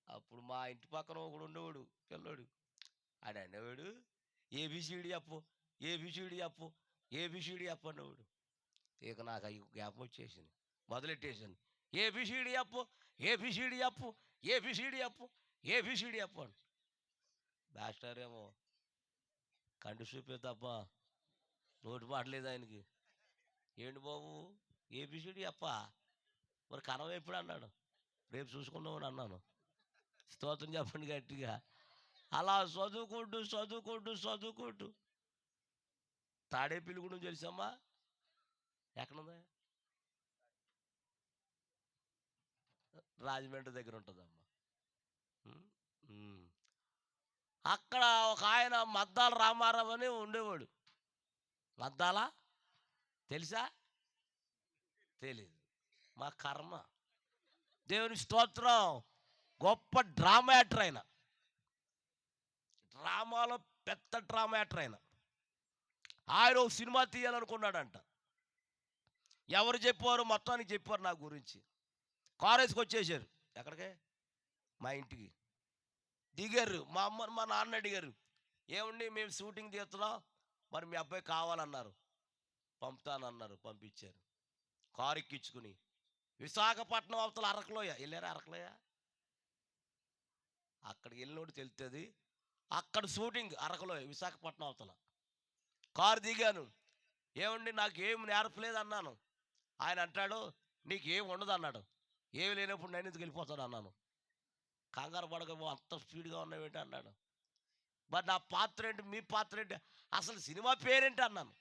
B: అప్పుడు మా ఇంటి పక్కన ఒకడు ఉండేవాడు పిల్లోడు, ఆడు అనేవాడు, ఏబిసిడి అప్పు, ఏబిసిడి అప్పు, ఏబిసిడి అప్పు అనేవాడు. ఇక నాకు అవి జ్ఞాపకం వచ్చేసింది, మొదలెట్టేసాను. ఏబిసిడి అప్పు, ఏబిసిడి అప్పు, ఏబిసిడి అప్పు, ఏబిసిడి అప్పు అని. మాస్టర్ ఏమో కంటి చూపే తప్ప నోటి మాటలేదు ఆయనకి. ఏంటి బాబు ఏబిసిడి అప్ప, మరి కనవ ఎప్పుడు అన్నాడు. రేపు చూసుకున్నామని అన్నాను. స్తోత్రం చెప్పండి గట్టిగా. అలా చదువుకుంటూ తాడేపల్లిగూడెం తెలుసమ్మా? ఎక్కడుందా? రాజమండ్రి దగ్గర ఉంటుందమ్మా. అక్కడ ఒక ఆయన మద్దాల రామారావు అని ఉండేవాడు. మద్దాల తెలుసా? తెలీదు. మా కర్మ. దేవుని స్తోత్రం. గొప్ప డ్రామా యాక్టర్ ఆయన. డ్రామాలో పెద్ద డ్రామా యాక్టర్ ఆయన. ఆయన ఒక సినిమా తీయాలనుకున్నాడంట. ఎవరు చెప్పారు? మొత్తానికి చెప్పారు నా గురించి. కారు వేసుకొచ్చేసారు. ఎక్కడికి? మా ఇంటికి దిగారు. మా అమ్మ మా నాన్న అడిగారు, ఏమండి మేము షూటింగ్ తీస్తున్నాం, మరి మీ అబ్బాయి కావాలన్నారు. పంపుతానన్నారు. పంపించారు. కారు ఎక్కించుకుని విశాఖపట్నం అవతల అరకులోయ వెళ్ళారా? అరకులోయ అక్కడికి వెళ్ళినోడు తెలుస్తుంది. అక్కడ షూటింగ్ అరకులోయ విశాఖపట్నం అవతల. కారు దిగాను. ఏమండి నాకు ఏం నేర్పలేదు అన్నాను. ఆయన అంటాడు, నీకు ఏం ఉండదు అన్నాడు. ఏమి లేనప్పుడు నేను ఎందుకు వెళ్ళిపోతాను అన్నాను. కంగారు పడకపో అంత స్పీడ్గా ఉన్నావేంటి అన్నాడు. మరి నా పాత్ర ఏంటి, మీ పాత్ర ఏంటి, అసలు సినిమా పేరేంటి అన్నాను.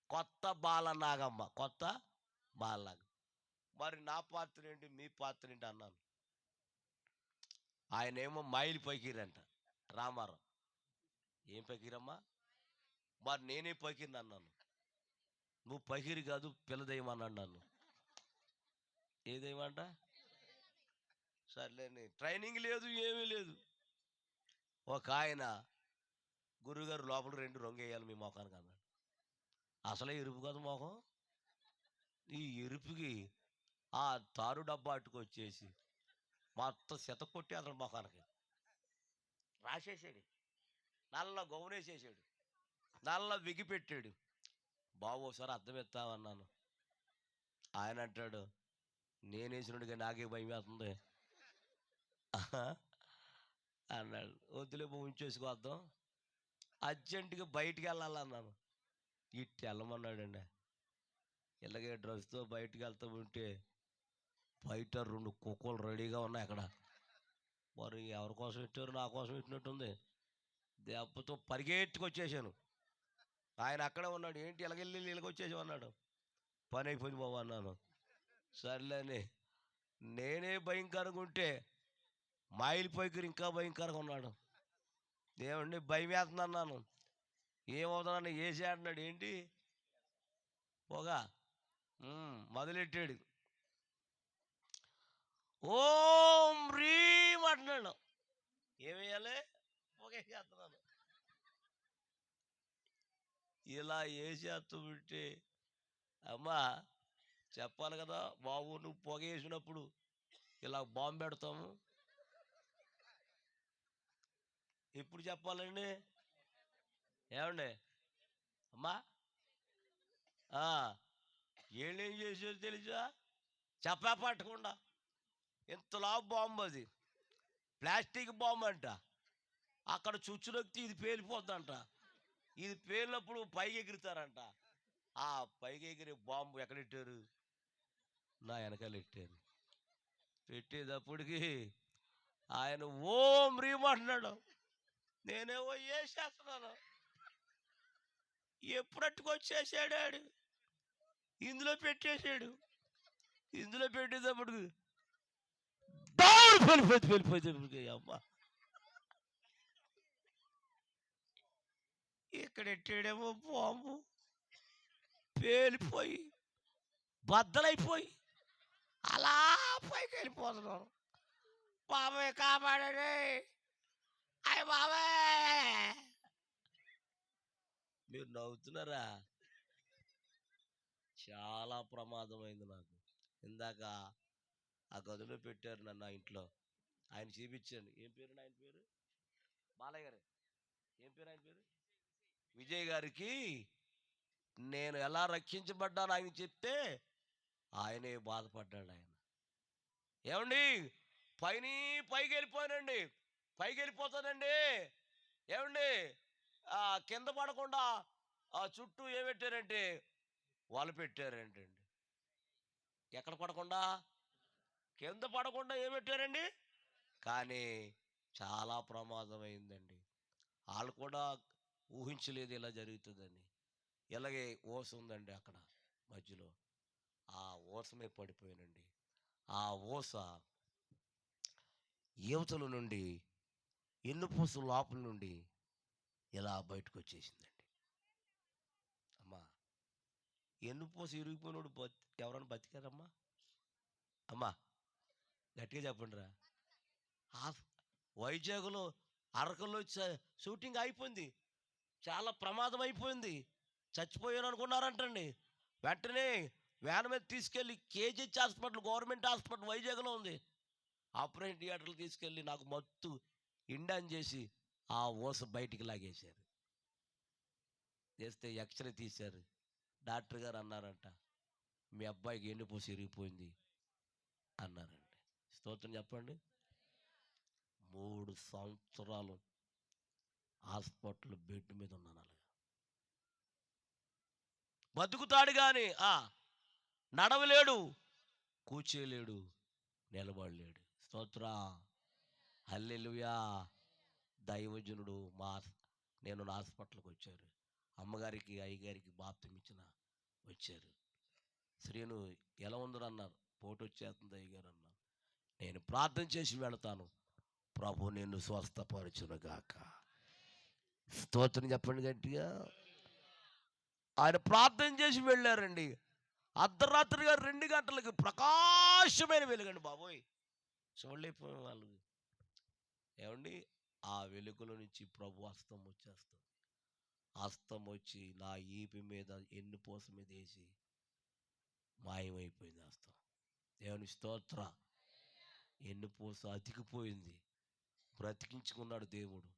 B: కొత్త బాలనాగమ్మ, కొత్త బాలనాగమ్మ. మరి నా పాత్ర ఏంటి, మీ పాత్ర ఏంటి అన్నాను. ఆయన ఏమో మైలు పైకిరంట రామారావు. ఏం పైకిరమ్మా? మరి నేనే పైకిరిని అన్నాను. నువ్వు పైకిరి కాదు పిల్లదేయమన్నాడు నన్ను. ఏదేమంట? సర్లేని ట్రైనింగ్ లేదు, ఏమీ లేదు. ఒక ఆయన, గురుగారు లోపల 2 రంగు వేయాలి మీ మొఖానికి అన్నాడు. అసలే ఎరుపు కదా మొఖం. ఈ ఎరుపుకి ఆ తారు డబ్బా అట్టుకొచ్చేసి మొత్తం శత కొట్టి అతని మొఖానికి రాసేసాడు. నల్ల గౌనేసేసాడు. నల్ల విగి పెట్టాడు. బాబు ఒకసారి అర్థం ఎత్తామన్నాను. ఆయన అంటాడు, నేనేసినట్టుగా నాకే భయం వేస్తుంది అన్నాడు. వద్దులే ఉంచేసుకో అర్థం, అర్జెంటుగా బయటికి వెళ్ళాలన్నాను. ఇట్టి వెళ్ళమన్నాడండి. ఇలాగే డ్రెస్తో బయటికి వెళ్తూ ఉంటే బయట 2 కుక్కలు రెడీగా ఉన్నాయి అక్కడ. మరి ఎవరి కోసం పెట్టారు? నా కోసం పెట్టినట్టుంది. దెబ్బతో పరిగెత్తుకొచ్చేసాను. ఆయన అక్కడే ఉన్నాడు. ఏంటి ఇలాగెళ్ళి ఇలాగొచ్చేసావు అన్నాడు. పని అయిపోయింది బాబు అన్నాను. సర్లేని నేనే భయంకరంగా ఉంటే మైల్ పైకి ఇంకా భయంకరంగా ఉన్నాడు. ఏమండి భయం వేస్తుంది అన్నాను. ఏమవుతుందన్న ఏసీ అంటున్నాడు. ఏంటి పోగా మొదలెట్టాడు. ఓం హ్రీం అంటున్నాడు. ఏమేయాలి? పొగేసేస్తున్నాను. ఇలా వేసేస్తుంటే అమ్మా చెప్పాలి కదా బాబు, నువ్వు పొగ వేసినప్పుడు ఇలా బాంబు పెడతాము. ఎప్పుడు చెప్పాలండి? ఏమండి అమ్మా? ఏం చేసేది తెలుసా? చెప్పా పట్టకుండా ఇంతలా బాంబు, అది ప్లాస్టిక్ బాంబు అంట. అక్కడ చుచ్చునొక్కి ఇది పేలిపోద్దంట. ఇది పేలినప్పుడు పైకి ఎగురుతారంట. ఆ పైకి ఎగిరే బాంబు ఎక్కడెట్టారు? నా వెనకాల పెట్టారు. పెట్టేటప్పటికి ఆయన ఓం హ్రీం అంటున్నాడు. నేనేమో వేసేస్తున్నాను. ఎప్పుడట్టుకొచ్చేసాడు ఆడు. ఇందులో పెట్టేశాడు. ఇందులో పెట్టేటప్పటికి వెళ్ళిపోతే అమ్మ ఇక్కడ ఎట్టాడేమో బాంబు పేలిపోయి బద్దలైపోయి అలా పైకి వెళ్ళిపోతున్నాను. బాబాయ్ కాపాడండి, అయ్య బాబాయ్. మీరు నవ్వుతున్నారా? చాలా ప్రమాదమైంది నాకు. ఇందాక ఆ గదిలో పెట్టారు నన్ను, ఆ ఇంట్లో. ఆయన చూపించాను. ఏం పేరు ఆయన పేరు? బాలయ్య గారు. ఏం పేరు ఆయన పేరు? విజయ్ గారికి నేను ఎలా రక్షించబడ్డాను ఆయన చెప్తే ఆయనే బాధపడ్డాడు. ఆయన ఏమండి పైకి వెళ్ళిపోయానండి, పైకి వెళ్ళిపోతానండి. ఏమండి కింద పడకుండా ఆ చుట్టూ ఏం పెట్టారంటే వాళ్ళు పెట్టారేంటండి. ఎక్కడ పడకుండా? కింద పడకుండా ఏం పెట్టారండి. కానీ చాలా ప్రమాదం అయిందండి. వాళ్ళు కూడా ఊహించలేదు ఇలా జరుగుతుందని. ఇలాగే ఓస ఉందండి అక్కడ మధ్యలో. ఆ ఓసమే పడిపోయానండి. ఆ ఓస యువతల నుండి ఎన్నుపూస లోపల నుండి ఇలా బయటకు వచ్చేసిందండి. అమ్మా ఎన్నుపూస ఇరిగిపోయినోడు ఎవరన్నా బతికారమ్మా? అమ్మా గట్టిగా చెప్పండి రా. వైజాగ్లో అరకులో షూటింగ్ అయిపోయింది, చాలా ప్రమాదం అయిపోయింది, చచ్చిపోయాను అనుకున్నారంటండి. వెంటనే వ్యాన్ మీద తీసుకెళ్ళి కేజీహెచ్ హాస్పిటల్, గవర్నమెంట్ హాస్పిటల్ వైజాగ్లో ఉంది, ఆపరేషన్ థియేటర్లు తీసుకెళ్ళి నాకు మత్తు ఇండాన్ చేసి ఆ ఊస బయటికి లాగేశారు. చేస్తే ఎక్స్రే తీశారు. డాక్టర్ గారు అన్నారంట, మీ అబ్బాయికి ఎన్నుపూస ఇరిగిపోయింది అన్నారండి. స్తోత్రం చెప్పండి. 3 సంవత్సరాలు హాస్పిటల్ బెడ్ మీద ఉన్నాను. అలాగా బతుకుతాడు కానీ నడవలేడు, కూర్చోలేడు, నిలబడలేడు. స్తోత్ర, హల్లెలూయా. దైవజనుడు నేను నా హాస్పిటల్కి వచ్చారు. అమ్మగారికి అయ్యగారికి బాప్తిసం ఇచ్చిన వచ్చారు. శ్రీను ఎలా ఉందని అన్నారు. పోటు వచ్చేస్తుంది అయ్యగారు అన్నారు. నేను ప్రార్థన చేసి వెళతాను, ప్రభు నిన్ను స్వస్థపరచునుగాక. స్తోత్రం చెప్పండి గట్టిగా. ఆయన ప్రార్థన చేసి వెళ్ళారండి. అర్ధరాత్రిగా 2 గంటలకి ప్రకాశమైన వెలుగండి బాబోయ్, చూడలేకపోయిన వాళ్ళు. ఏమండి, ఆ వెలుగులో నుంచి ప్రభు హస్తం వచ్చేస్తుంది. హస్తం వచ్చి నా ఈపి మీద ఎన్నుపూస మీద వేసి మాయమైపోయింది హస్తం. దేవుని స్తోత్ర. ఎన్నుపూస అతికిపోయింది, బ్రతికించుకున్నాడు దేవుడు.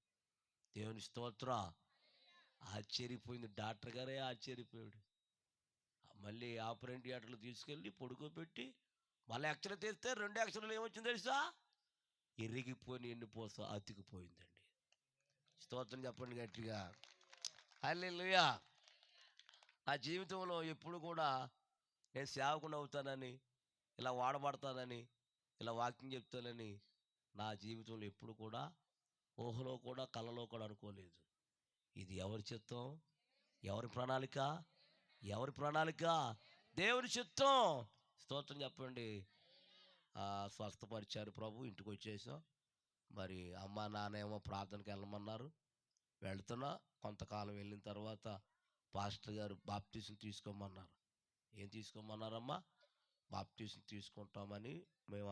B: దేవుని స్తోత్ర. ఆశ్చర్యపోయింది, డాక్టర్ గారే ఆశ్చర్యపోయాడు. మళ్ళీ ఆపరేషన్ థియేటర్లో తీసుకెళ్ళి పడుకోబెట్టి మళ్ళీ ఎక్స్రే తీస్తే 2 ఎక్స్రేలు ఏమొచ్చింది తెలుసా? ఇరిగిపోయిన ఎన్నుపూస అతికిపోయిందండి. స్తోత్రం చెప్పండి గట్టిగా. హల్లెలూయా. నా జీవితంలో ఎప్పుడు కూడా నేను సేవకుని అవుతానని, ఇలా వాడబడతానని, ఇలా వాక్యం చెప్తానని నా జీవితంలో ఎప్పుడు కూడా ఊహలో కూడా కలలో కూడా అనుకోలేదు. ఇది ఎవరి చిత్తం, ఎవరి ప్రణాళిక, ఎవరి ప్రణాళిక? దేవుని చిత్తం. స్తోత్రం చెప్పండి. స్వస్థపరిచారు ప్రభు, ఇంటికి వచ్చేసాం. మరి అమ్మ నాన్న ఏమో ప్రార్థనకి వెళ్ళమన్నారు, వెళ్తున్నా. కొంతకాలం వెళ్ళిన తర్వాత పాస్టర్ గారు బాప్తీసం తీసుకోమన్నారు. ఏం తీసుకోమన్నారమ్మా? బాప్తీసం తీసుకుంటామని మేము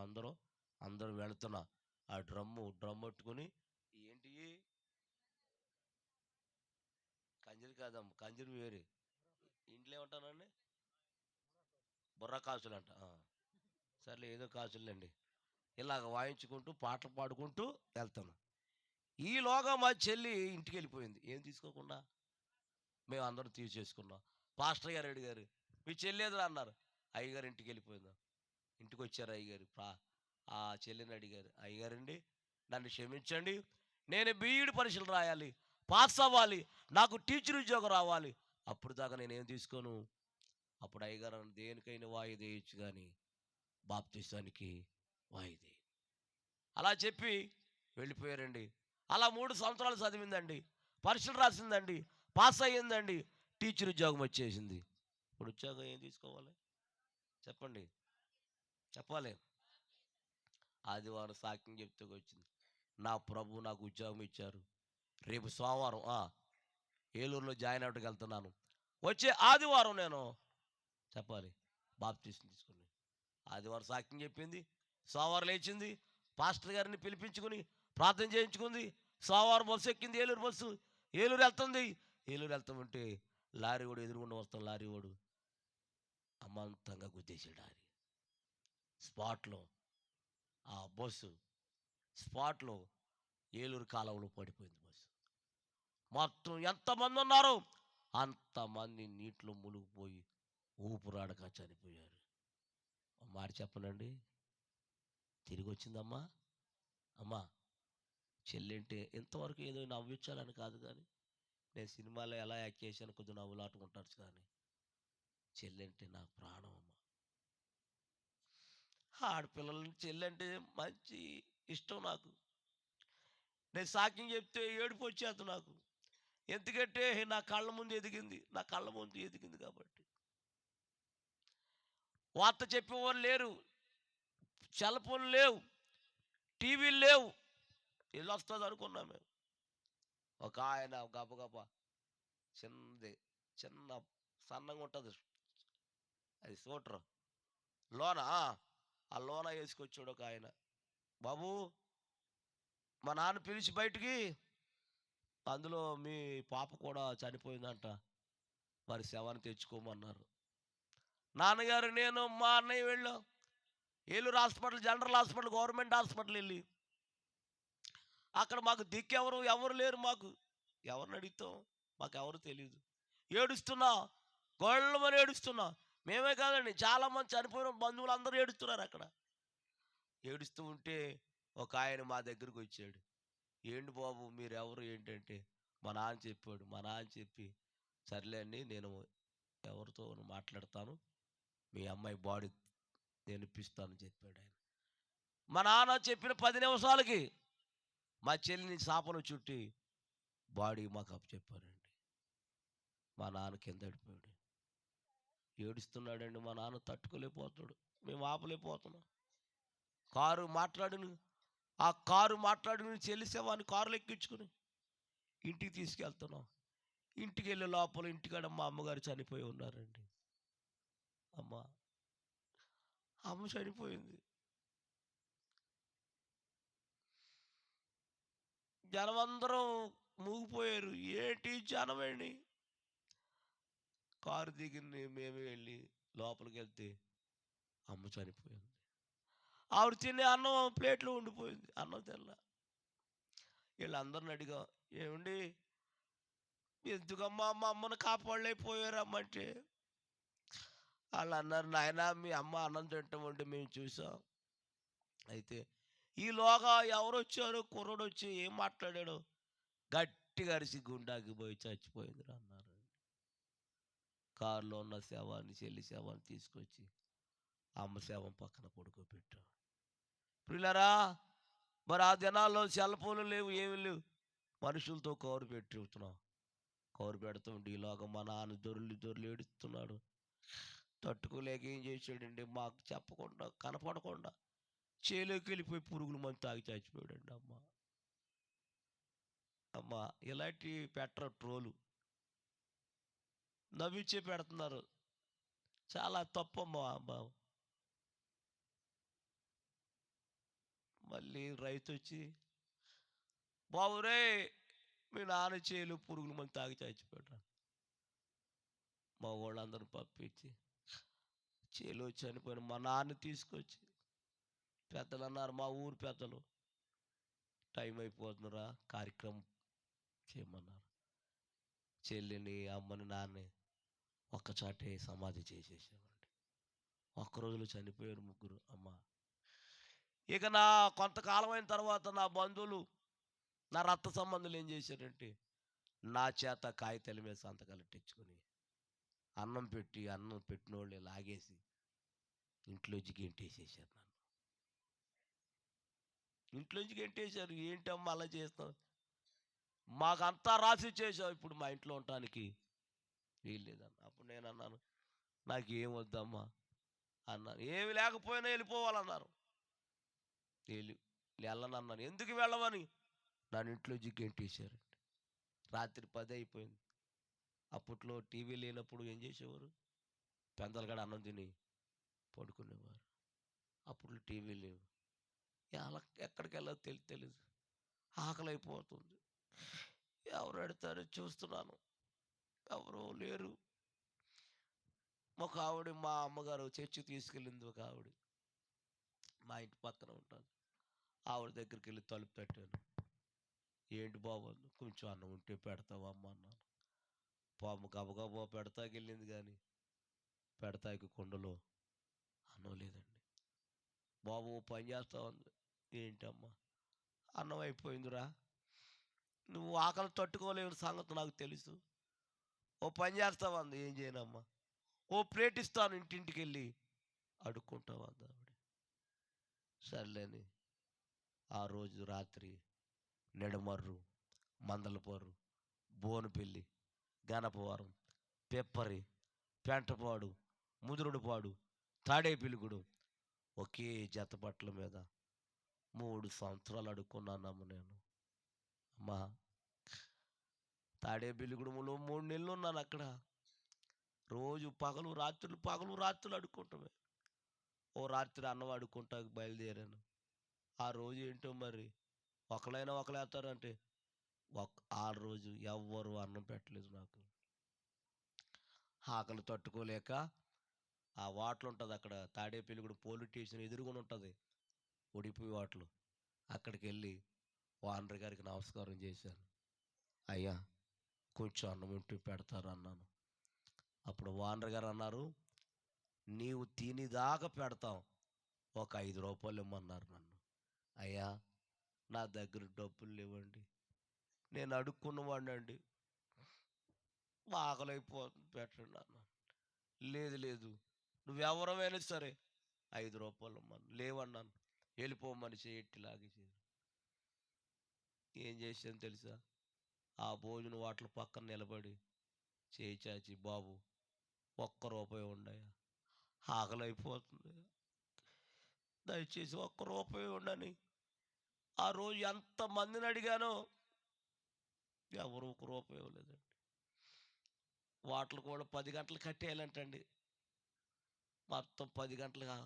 B: అందరం వెళుతున్నాం. ఆ డ్రమ్ పట్టుకుని, ఏంటి కంజరి కాదమ్మా, కంజరి వేరే, ఇంట్లో ఏమంటానండి, బుర్ర కాసులు అంట. సర్లే ఏదో కాసులండి. ఇలాగ వాయించుకుంటూ పాటలు పాడుకుంటూ వెళ్తాను. ఈలోగా మా చెల్లి ఇంటికి వెళ్ళిపోయింది, ఏం తీసుకోకుండా. మేము అందరం తీసేసుకున్నాం. పాస్టర్ గారు అడిగారు, మీ చెల్లి ఏదో అన్నారు. అయ్యగారు ఇంటికి వెళ్ళిపోయిందాం. ఇంటికి వచ్చారు అయ్యగారు. ఆ చెల్లిని అడిగారు, అయ్యగారండి నన్ను క్షమించండి, నేను బీఈడి పరీక్షలు రాయాలి, పాస్ అవ్వాలి, నాకు టీచర్ ఉద్యోగం రావాలి, అప్పుడు దాకా నేనేం తీసుకోను. అప్పుడు అయ్యగారు దేనికైనా వాయిదా వేయచ్చు కానీ బాప్తిసానికి వాయిదా. అలా చెప్పి వెళ్ళిపోయారండి. అలా 3 సంవత్సరాలు చదివిందండి, పరీక్షలు రాసిందండి, పాస్ అయ్యిందండి, టీచర్ ఉద్యోగం వచ్చేసింది. ఇప్పుడు ఉద్యోగం ఏం తీసుకోవాలి చెప్పండి, చెప్పాలి. ఆదివారం సాక్ష్యం చెప్తూ వచ్చింది, నా ప్రభు నాకు ఉద్యోగం ఇచ్చారు, రేపు సోమవారం ఏలూరులో జాయిన్ అవ్వడానికి వెళ్తున్నాను, వచ్చే ఆదివారం నేను చెప్పాలి బాప్తీసం తీసుకుని. ఆదివారం సాక్ష్యం చెప్పింది, సోమవారం లేచింది, పాస్టర్ గారిని పిలిపించుకుని ప్రార్థన చేయించుకుంది. సోమవారం బస్సు ఎక్కింది, ఏలూరు బస్సు. ఏలూరు వెళ్తుంది. ఏలూరు వెళ్తామంటే లారీ వాడు ఎదురుగుండా వస్తాం, లారీ వాడు అమాంతంగా గుద్దేసాడు. లారీ స్పాట్లో, ఆ బస్సు స్పాట్లో ఏలూరు కాలంలో పడిపోయింది బస్సు. మొత్తం ఎంతమంది ఉన్నారో అంతమంది నీటిలో మునిగిపోయి ఊపిరాడక చనిపోయారు. మాట చెప్పనండి, తిరిగి వచ్చిందమ్మా. అమ్మా చెల్లింటే ఇంతవరకు ఏదో నవ్వించాలని కాదు, కానీ నేను సినిమాలో ఎలా యాక్ట్ చేశాను కొద్దిగా నవ్వులాటుకుంటారు, కానీ చెల్లింటే నాకు ప్రాణం అమ్మ. ఆడపిల్లలని చెల్లంటే మంచి ఇష్టం నాకు. నేను సాక్ష్యం చెప్తే ఏడుపు వచ్చేది నాకు, ఎందుకంటే నా కళ్ళ ముందు ఎదిగింది కాబట్టి. వార్త చెప్పేవారు లేరు, సెల్ ఫోన్లు లేవు, టీవీలు లేవు, ఇల్లు వస్తుంది అనుకున్నాం మేము. ఒక ఆయన గబగబ చిన్న సన్నంగా ఉంటుంది అది స్కూటర్, లోన ఆ లోన వేసుకొచ్చాడు ఒక ఆయన. బాబు మా నాన్న పిలిచి బయటికి, అందులో మీ పాప కూడా చనిపోయిందంట, మరి శవాన్ని తెచ్చుకోమన్నారు. నాన్నగారు, నేను, మా అన్నయ్య వెళ్ళాం. Eluru hospital, general hospital, government hospital వెళ్ళి అక్కడ మాకు దిక్కెవరు, ఎవరు లేరు మాకు. ఎవరిని అడుగుతాం? మాకెవరు తెలియదు. ఏడుస్తున్నా, గొళ్ళమని ఏడుస్తున్నా. మేమే కాదండి, చాలామంది చనిపోయిన బంధువులు అందరూ ఏడుస్తున్నారు అక్కడ. ఏడుస్తూ ఉంటే ఒక ఆయన మా దగ్గరికి వచ్చాడు. ఏంటి బాబు మీరెవరు ఏంటంటే, మా నాన్న చెప్పాడు. మా నాన్న చెప్పి, సర్లే అండి నేను ఎవరితో మాట్లాడతాను, మీ అమ్మాయి బాడీ నేను ఇప్పిస్తానని చెప్పాడు ఆయన. మా నాన్న చెప్పిన 10 నిమిషాలకి మా చెల్లిని చాపలు చుట్టి బాడీ మాకు చెప్పారండి. మా నాన్న కింద పడిపోయాడు. ఏడుస్తున్నాడండి మా నాన్న, తట్టుకోలేకపోతున్నాడు. మేము ఆపలేకపోతున్నాం. కారు మాట్లాడును ఆ కారు మాట్లాడుకుని చెల్లి శవాన్ని కారులో ఎక్కించుకుని ఇంటికి తీసుకెళ్తున్నాం. ఇంటికి వెళ్ళే లోపల ఇంటికాడ మా అమ్మగారు చనిపోయి ఉన్నారండి. అమ్మ అమ్మ చనిపోయింది. జనం అందరూ మూగిపోయారు. ఏంటి జనమేంటి? కారు దిగింది, మేమే వెళ్ళి లోపలికి వెళ్తే అమ్మ చనిపోయింది. ఆవిడ తినే అన్నం ప్లేట్లో ఉండిపోయింది, అన్నం తెల్ల. వీళ్ళందరిని అడిగా, ఏమండి ఎందుకమ్మా మా అమ్మను కాపాడలేకపోయారమ్మంటే, వాళ్ళు అన్నారు, నాయన మీ అమ్మ అన్నం తింటాం అంటే మేము చూసాం. అయితే ఈలోగా ఎవరు వచ్చారో, కుర్రోడు వచ్చి ఏం మాట్లాడాడో గట్టిగా అరిసి గుండాకి పోయి చచ్చిపోయింది అన్నారు. కారులో ఉన్న శవాన్ని, చెల్లి శవాన్ని తీసుకొచ్చి అమ్మ శవం పక్కన పడుకోబెట్టాం. పిల్లరా, మరి ఆ దినాల్లో సెల్ ఫోన్లు లేవు, ఏమి లేవు. మనుషులతో కౌరు పెట్టుతున్నాం. కౌరు పెడుతుంటే ఈలోగా మా నాన్న దొర్లి దొర్లి ఏడుస్తున్నాడు. తట్టుకోలేక ఏం చేశాడండి, మాకు చెప్పకుండా కనపడకుండా చేలోకి వెళ్ళిపోయి పురుగుల మందు తాగి చచ్చిపోయాడండి. అమ్మ అమ్మ ఇలాంటి పెట్టరు ట్రోలు, నవ్విచ్చే పెడుతున్నారు. చాలా తప్పమ్మా అమ్మ. మళ్ళీ రైతు వచ్చి, బాబురే మీ నాన్న చేలు పురుగుల మందు తాగి చచ్చిపోయాడు. మా వాళ్ళందరూ పంపించి చేలో చనిపోయిన మా నాన్న తీసుకొచ్చి పెద్దలు అన్నారు, మా ఊరు పెద్దలు, టైం అయిపోతుందిరా కార్యక్రమం చేయమన్నారు. చెల్లిని, అమ్మని, నాన్నని ఒక్కచాటే సమాధి చేసేసామండి. ఒక్క రోజులో చనిపోయారు ముగ్గురు. అమ్మ ఇక నా కొంతకాలం అయిన తర్వాత నా బంధువులు, నా రక్త సంబంధులు ఏం చేశారంటే, నా చేత కాగితాల మీద సంతకాలు తెచ్చుకొని అన్నం పెట్టిన వాళ్ళే లాగేసి ఇంట్లోంచి గెంటేసేసారు నన్ను. ఇంట్లోంచి గెంటేశారు. ఏంటమ్మా అలా చేస్తావు, మాకంతా రాసి చేసావు, ఇప్పుడు మా ఇంట్లో ఉండటానికి వీల్లేదన్న. అప్పుడు నేను అన్నాను, నాకు ఏం వద్దమ్మా అన్నాను. ఏమి లేకపోయినా వెళ్ళిపోవాలన్నారు. వెళ్ళనన్నాను. ఎందుకు వెళ్ళమని, నన్ను ఇంట్లోంచి గెంటేశారు. రాత్రి 10 అయిపోయింది. అప్పట్లో టీవీ లేనప్పుడు ఏం చేసేవారు, పెందలగడ అన్నం తిని పడుకునేవారు. అప్పుడు టీవీ లేవు. అలా ఎక్కడికి వెళ్ళదో తెలియదు. ఆకలి అయిపోతుంది. ఎవరు పెడతారో చూస్తున్నాను, ఎవరో లేరు. ఒక ఆవిడ, మా అమ్మగారు చర్చికి తీసుకెళ్ళింది ఒక ఆవిడ, మా ఇంటి పక్కన ఉంటుంది. ఆవిడ దగ్గరికి వెళ్ళి తలుపు తట్టాను. ఏంటి బాబు, కొంచెం అన్నం ఉంటే పెడతావా అమ్మ అన్నాను. పాము గబగబా పెడతాకి వెళ్ళింది, కానీ పెడతాకి కుండలో అన్నం లేదండి. బాబు పని చేస్తావు అంది. ఏంటమ్మా, అన్నం అయిపోయిందిరా, నువ్వు ఆకలి తట్టుకోలేని సంగతి నాకు తెలుసు, ఓ పని చేస్తావు అంది. ఏం చేయనమ్మా, ఓ ప్లేట్ ఇస్తాను, ఇంటింటికి వెళ్ళి అడుక్కుంటావు అంది ఆవిడ. సర్లేని ఆ రోజు రాత్రి నెడమర్రు, మందలపొర్రు, బోనుపల్లి, గణపవరం, పెప్పరి, పెంటపాడు, ముదురుడుపాడు, తాడేపిలుగుడు ఒకే జత బట్టల మీద 3 సంవత్సరాలు అడుక్కున్నానమ్మ నేను. అమ్మా తాడేపిలుగుడులో 3 నెలలు ఉన్నాను అక్కడ. రోజు పగలు రాత్రులు అడుక్కుంటామే. ఓ రాత్రి అన్నం అడుక్కుంటాకు బయలుదేరాను. ఆ రోజు ఏంటో మరి ఒకళ్ళైనా ఒకళ్ళు వేస్తారంటే ఆ రోజు ఎవ్వరు అన్నం పెట్టలేదు నాకు. ఆకలి తట్టుకోలేక ఆ వాటలు ఉంటుంది అక్కడ, తాడేపల్లిగూడెం పోలీస్ స్టేషన్ ఎదురుగున ఉంటుంది ఉడిపి వాటలు. అక్కడికి వెళ్ళి ఓనర్ గారికి నమస్కారం చేశాను. అయ్యా, కొంచెం అన్నం ఉంటే పెడతారు అన్నాను. అప్పుడు ఓనర్ గారు అన్నారు, నీవు తినేదాకా పెడతాం, ఒక 5 రూపాయలు ఇమ్మన్నారు నన్ను. అయ్యా, నా దగ్గర డబ్బులు లేవండి, నేను అడుక్కున్నవాడిని అండి, ఆకలైపోతుంది పెట్టండి అన్నాను. లేదు లేదు, నువ్వెవరమైనా సరే 5 రూపాయలు ఇమ్మను. లేవన్నాను. వెళ్ళిపోమని చేట్టి లాగేసారు. ఏం చేశాను తెలుసా? ఆ భోజనం వాటిల పక్కన నిలబడి చేయి చాచి, బాబు ఒక్క రూపాయి ఉండయా, ఆకలి అయిపోతుంది, దయచేసి ఒక్క రూపాయి ఉండని. ఆ రోజు ఎంతమందిని అడిగానో ఎవరు ఒక రూపాయి ఇవ్వలేదండి. వాటిలు కూడా 10 గంటలు కట్టేయాలంటండి. మొత్తం 10 గంటలుగా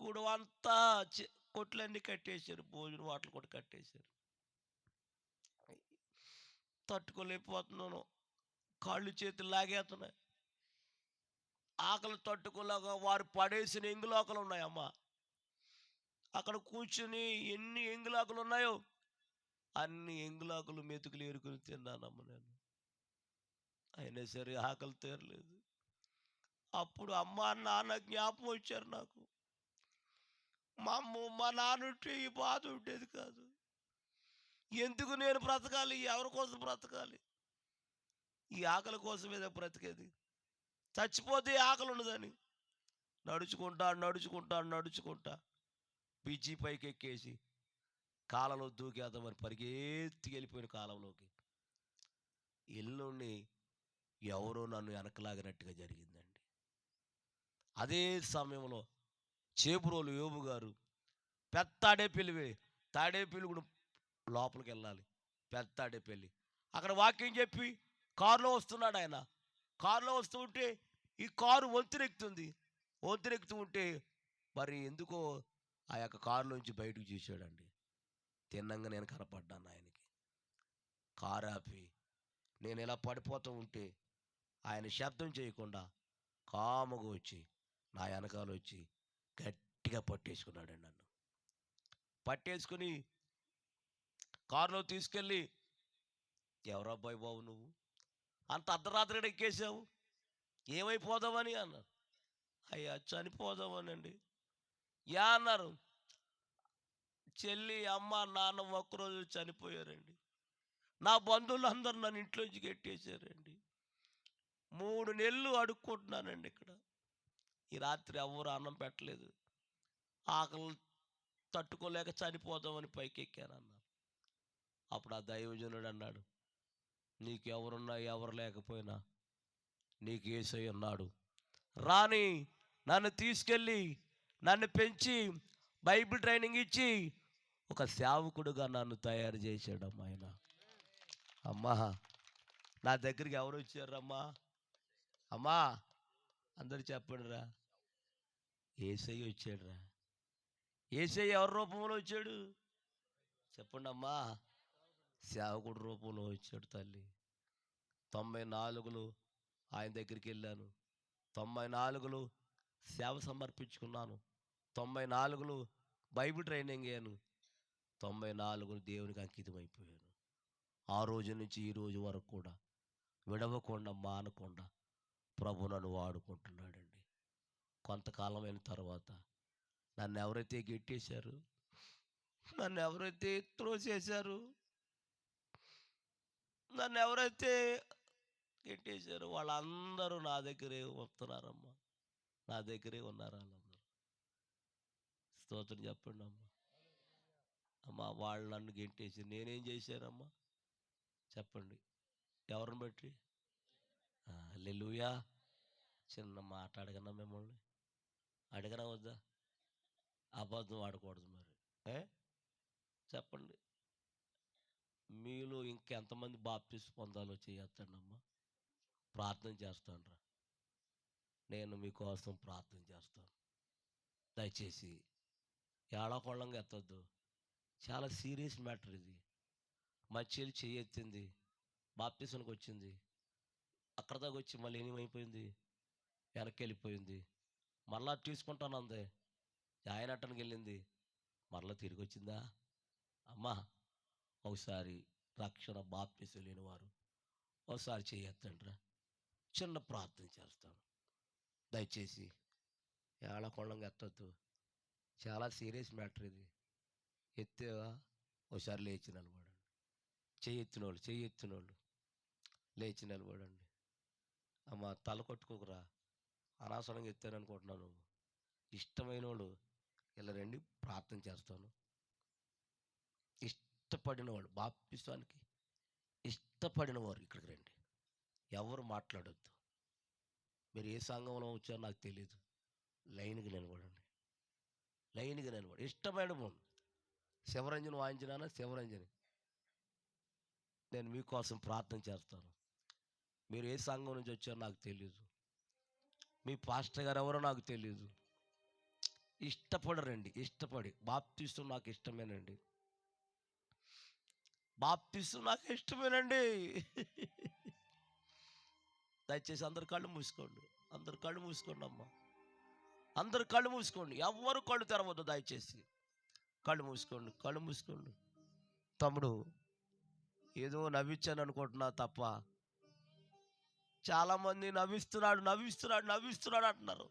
B: గూడెం అంతా కొట్లన్నీ కట్టేశారు, భోజనం వాటిలు కూడా కట్టేశారు. తట్టుకోలేకపోతున్నాను, కాళ్ళు చేతులు లాగేస్తున్నాయి. ఆకలి తట్టుకోలేక వారు పడేసిన ఎంగులాకలు ఉన్నాయమ్మా. అక్కడ కూర్చుని ఎన్ని ఎంగులాకులు ఉన్నాయో అన్ని ఎంగులాకులు మెతుకులు ఏరుకుని తిన్నానమ్మ నేను. అయినా సరే ఆకలి తీరలేదు. అప్పుడు అమ్మ నాన్న జ్ఞాపకం వచ్చారు నాకు. మా అమ్మ మా నాన్న ఉంటే ఈ బాధ ఉండేది కాదు. ఎందుకు నేను బ్రతకాలి, ఎవరి కోసం బ్రతకాలి? ఈ ఆకలి కోసమేదో బ్రతికేది. చచ్చిపోతే ఆకలి ఉండదని నడుచుకుంటా పిచ్చి పైకి ఎక్కేసి కాలంలో దూకేద్దామని పరిగెత్తి వెళ్ళిపోయిన కాలంలోకి ఎల్లుండి ఎవరో నన్ను వెనకలాగినట్టుగా జరిగిందండి. అదే సమయంలో చేపురోలు యోబు గారు పెద్ద తాడేపల్లి కూడా లోపలికి వెళ్ళాలి, పెద్ద తాడేపల్లి. అక్కడ వాక్యం చెప్పి కారులో వస్తున్నాడు ఆయన. కారులో వస్తూ ఉంటే ఈ కారు వంతునెక్కుతూ ఉంటే మరి ఎందుకో ఆ యొక్క కారులోంచి బయటకు చూశాడండి. తిన్నంగా నేను కనపడ్డాను ఆయనకి. కారు ఆపి నేను ఇలా పడిపోతూ ఉంటే ఆయన శబ్దం చేయకుండా కాముగా వచ్చి నా వెనకాల వచ్చి గట్టిగా పట్టేసుకున్నాడండి. నన్ను పట్టేసుకుని కారులో తీసుకెళ్ళి, ఎవరు అబ్బాయి బాబు నువ్వు, అంత అర్ధరాత్రి ఎక్కేసావు, ఏమైపోదామని అన్నారు. అయ్యా, చనిపోదామనండి. యా అన్నారు. చెల్లి అమ్మ నాన్న ఒక్కరోజు చనిపోయారండి. నా బంధువులు అందరూ నన్ను ఇంట్లోంచి గెట్టేశారండి. 3 నెలలు అడుక్కుంటున్నానండి ఇక్కడ. ఈ రాత్రి ఎవరు అన్నం పెట్టలేదు, ఆకలి తట్టుకోలేక చనిపోదామని పైకి ఎక్కానన్నారు. అప్పుడు ఆ దైవజనుడు అన్నాడు, నీకు ఎవరున్నా ఎవరు లేకపోయినా నీకు యేసయ్య ఉన్నాడు, రాని నన్ను తీసుకెళ్ళి నన్ను పెంచి బైబిల్ ట్రైనింగ్ ఇచ్చి ఒక సేవకుడుగా నన్ను తయారు చేశాడమ్మా ఆయన. అమ్మా, నా దగ్గరికి ఎవరు వచ్చారమ్మా? అమ్మా, అందరు చెప్పండి రా, యేసయ్య వచ్చాడు రా. యేసయ్య ఎవరి రూపంలో వచ్చాడు చెప్పండి అమ్మా? సేవకుడు రూపంలో వచ్చాడు తల్లి. 94లో ఆయన దగ్గరికి వెళ్ళాను, 94లో సేవ సమర్పించుకున్నాను, 94లో బైబిల్ ట్రైనింగ్ అయ్యాను, 94లో దేవునికి అంకితం అయిపోయాను. ఆ రోజు నుంచి ఈ రోజు వరకు కూడా విడవకుండా మానకుండా ప్రభు నన్ను వాడుకుంటున్నాడండి. కొంతకాలమైన తర్వాత నన్ను ఎవరైతే గెట్టేశారు, నన్ను ఎవరైతే త్రోసేశారు, నన్ను ఎవరైతే గెట్టేశారో వాళ్ళందరూ నా దగ్గరే వస్తున్నారమ్మా, నా దగ్గరే ఉన్నారు వాళ్ళందరూ. స్తోత్రం చెప్పండి అమ్మా. అమ్మా, వాళ్ళు నన్ను గెంటేసి నేనేం చేశానమ్మా చెప్పండి, ఎవరిని బట్టి? హల్లెలూయా. చిన్న మాట అడగనా మిమ్మల్ని? అడగనా వద్దా? అబద్ధం ఆడకూడదు మరి. చెప్పండి, మీలో ఇంకెంతమంది బాప్తిస్మం పొందాలో చేయొద్దండమ్మా. ప్రార్థన చేస్తాను రా, నేను మీకోసం ప్రార్థన చేస్తాను. దయచేసి ఏడాకొళ్ళంగా ఎత్తద్దు. చాలా సీరియస్ మ్యాటర్ ఇది. మా చెల్లి చెయ్యి ఎత్తింది, బాప్తీసానికి వచ్చింది, అక్కడ దాకా వచ్చి మళ్ళీ ఏమైపోయింది, వెనక్కి వెళ్ళిపోయింది. మళ్ళా తీసుకుంటాను అందే, ఆయన అట్టనికి వెళ్ళింది, మరలా తిరిగి వచ్చిందా. అమ్మా ఒకసారి రక్షణ బాప్తీసం లేని వారు ఒకసారి చేయొద్దండ్రా, చిన్న ప్రార్థన చేస్తాను, దయచేసి ఏళ్ళకొండంగా ఎత్తద్దు, చాలా సీరియస్ మ్యాటర్ ఇది. ఎత్తేవా ఒకసారి లేచి నిలబడండి. చెయ్యెత్తిన వాళ్ళు లేచి నిలబడండి. అమ్మ తల కొట్టుకోకురా, అనవసరంగా ఎత్తాను అనుకుంటున్నాను. ఇష్టమైన వాళ్ళు ఇలా రండి, ప్రార్థన చేస్తాను. ఇష్టపడిన వాళ్ళు, బాప్తిసానికి ఇష్టపడిన వారు ఇక్కడికి రండి. ఎవరు మాట్లాడొద్దు. మీరు ఏ సంఘంలో వచ్చారో నాకు తెలియదు. లైన్కి నిలబడండి, లైన్కి నిలబడి ఇష్టమైన శివరంజన్ వాయించినా శివరంజని నేను మీకోసం ప్రార్థన చేస్తాను. మీరు ఏ సంఘం నుంచి వచ్చారో నాకు తెలియదు. మీ పాస్టర్ గారు ఎవరో నాకు తెలియదు. ఇష్టపడరండి, ఇష్టపడి బాప్తిసం నాకు ఇష్టమేనండి, బాప్తిసం నాకు ఇష్టమేనండి. దయచేసి అందరు కళ్ళు మూసుకోండి, అందరు కళ్ళు మూసుకోండి అమ్మా, అందరు కళ్ళు మూసుకోండి. ఎవరు కళ్ళు తెరవద్దు, దయచేసి కళ్ళు మూసుకోండి, కళ్ళు మూసుకోండి. తమ్ముడు ఏదో నవ్వించాను అనుకుంటున్నా తప్ప చాలామంది నవ్విస్తున్నాడు నవ్విస్తున్నాడు నవ్విస్తున్నాడు అంటున్నారు.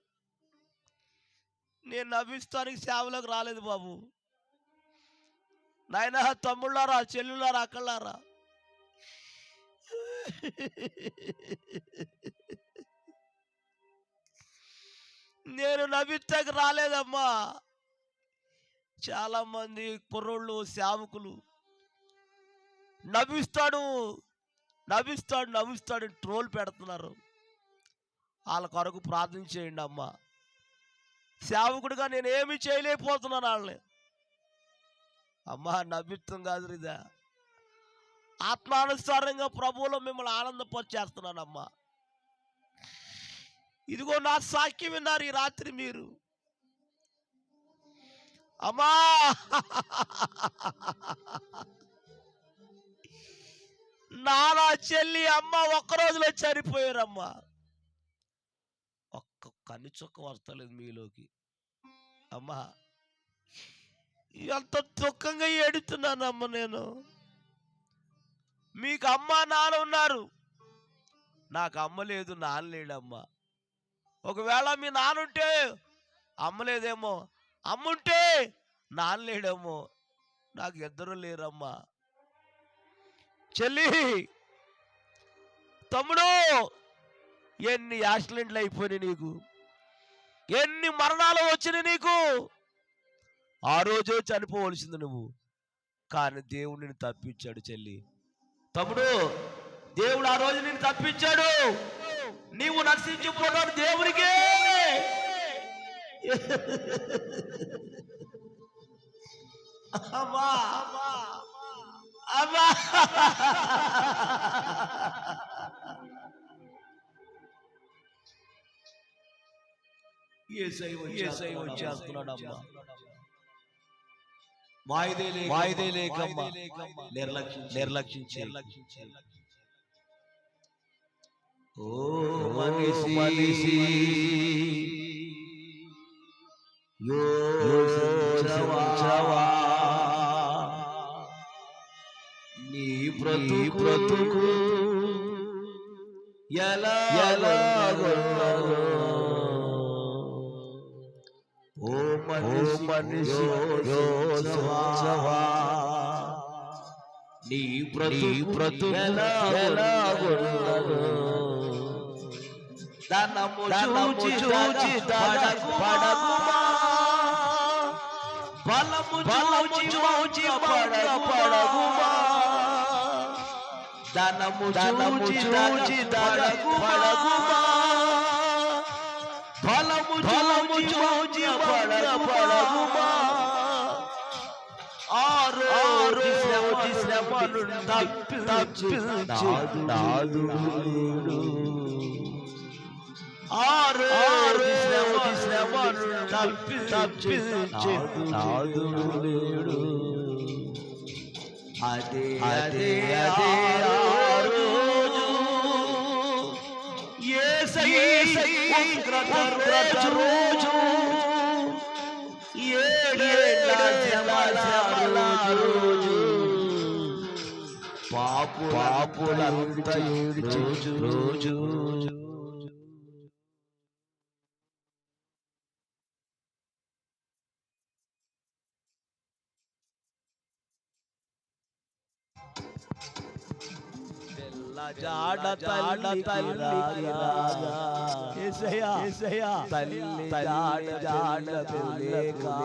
B: నేను నవ్విస్తానికి సేవలోకి రాలేదు బాబు. నాయనా తమ్ముళ్ళారా, చెల్లులారా, అక్కలారా, నేను నవ్విస్తాకి రాలేదమ్మా. చాలామంది కుర్రోళ్ళు సేవకులు నవ్విస్తాడు నవ్విస్తాడు నవ్విస్తాడు ట్రోల్ పెడుతున్నారు. వాళ్ళ కొరకు ప్రార్థన చేయండి అమ్మా. సేవకుడిగా నేను ఏమీ చేయలేకపోతున్నాను వాళ్ళని. అమ్మా నవ్విత్తం కాదు ఇదా, ఆత్మానుసారంగా ప్రభువులో మిమ్మల్ని ఆనందపరిచేస్తున్నానమ్మా. ఇదిగో నా సాక్ష్యం విన్నారు ఈ రాత్రి మీరు. అమ్మా నాన్న చెల్లి అమ్మ ఒక్కరోజులో చనిపోయారమ్మా. ఒక్క కన్ను చుక్క వస్తలేదు మీలోకి. అమ్మా ఎంత దుఃఖంగా ఏడుతున్నానమ్మ నేను. మీకు అమ్మ నాన్న ఉన్నారు, నాకు అమ్మ లేదు, నాన్న లేడమ్మా. ఒకవేళ మీ నాన్న ఉంటే అమ్మ లేదేమో, అమ్ముంటే నాన్న లేడేమో, నాకు ఇద్దరు లేరమ్మా. చెల్లి తమ్ముడు ఎన్ని యాక్సిడెంట్లు అయిపోయినాయి నీకు, ఎన్ని మరణాలు వచ్చినాయి నీకు. ఆ రోజే చనిపోవలసింది నువ్వు, కానీ దేవుడు నిన్ను తప్పించాడు. చెల్లి తమ్ముడు దేవుడు ఆ రోజు నిన్ను తప్పించాడు. నీవు నశించిపోతావు దేవుడికే. అమ్మా అమ్మా యేసయ్య వచ్చేస్తున్నాడు అమ్మా. వాయిదే లేకమ్మా, నిర్లక్ష్యించి ఓ మనిషి యోచించవా నీ బ్రతుకు ఎలాగొన్నదో. ఓ మనిషి యోచించవా నీ బ్రతుకు ఎలాగొన్నదో. ధనము చూచి పడకుమా, బలము చూచి పడకుమా. ధనము చూచి పడకుమా, బలము చూచి పడకుమా. ఆరోజు శ్రమను తప్పించు నాదుడు. ఆరోజు శ్రమను తప్పించు నాదుడు. అదే అదే అదే ఆ రోజు యేసయ్య ఉగ్రత రోజు ఏడేళ్ళ శ్రమల రోజు పాపులంతా ఏడ్చే రోజు జాడ తల్లి రాగా యేసయ్యా తల్లి జాడ పిల్లగా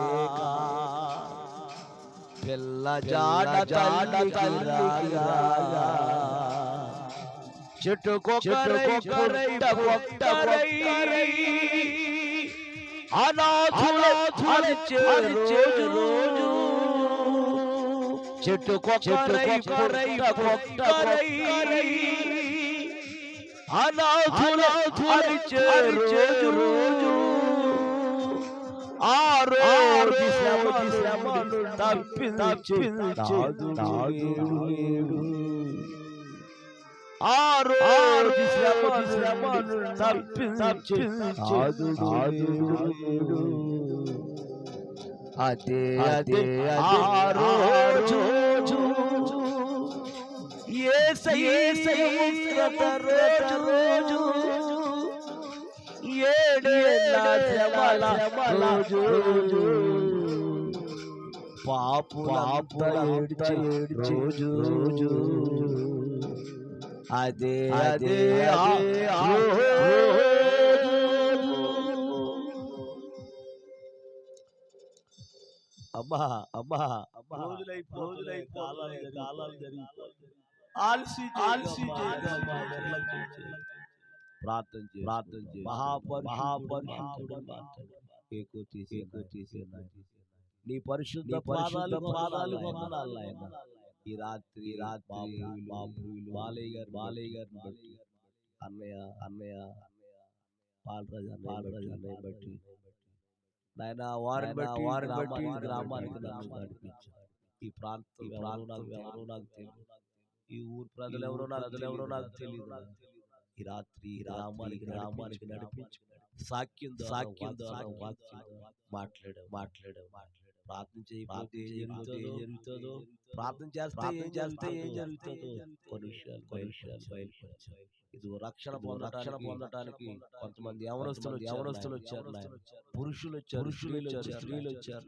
B: పిల్ల జాడ తల్లి రాగా చెట్టుకొక్కరై అనాథులే రోజు చెట్టుకొక్కరై అనాథులే రోజు ఆ రోజు శ్రమను తప్పించాడు ఆ రోజు శ్రమను తప్పించాడు అదే అదే ఆ రోజు యేసయ్య రోజు ఏడేళ్ళ శ్రమల రోజు పాపులంతా ఏడ్చే రోజు అదే అదే ఆ రోజు అమ్మా రోజులై కాలాలు జరిగిపోతాయి. ఆలసి ప్రార్థన చేయి మహాపరిశుద్ధుడు నీ పరిశుద్ధ పాదాలు వందనాలు నాయన. ఈ రాత్రి బాలయ్య గారిని బట్టి అన్నయ్య పాలరాజు బట్టి నాయన వారిని బట్టి గ్రామానికి నన్ను నడిపించారు. ఈ ప్రాంతం ఎవరో నాకు తెలియదు, ఈ ఊరు ప్రజలు ఎవరో నాకు తెలియదు. ఈ రాత్రి గ్రామానికి నడిపించు సాక్ష్యం మాట్లాడావు ప్రార్థన చేయకపోతే ఏం జరుగుతుందో, ప్రార్థన చేస్తే ఏం జరుగుతుందో కొన్ని విషయాలు బయలుపరిచావు. ఇది రక్షణ పొందడానికి కొంతమంది యవనస్తులు వచ్చారు, పురుషులు వచ్చారు, స్త్రీలు వచ్చారు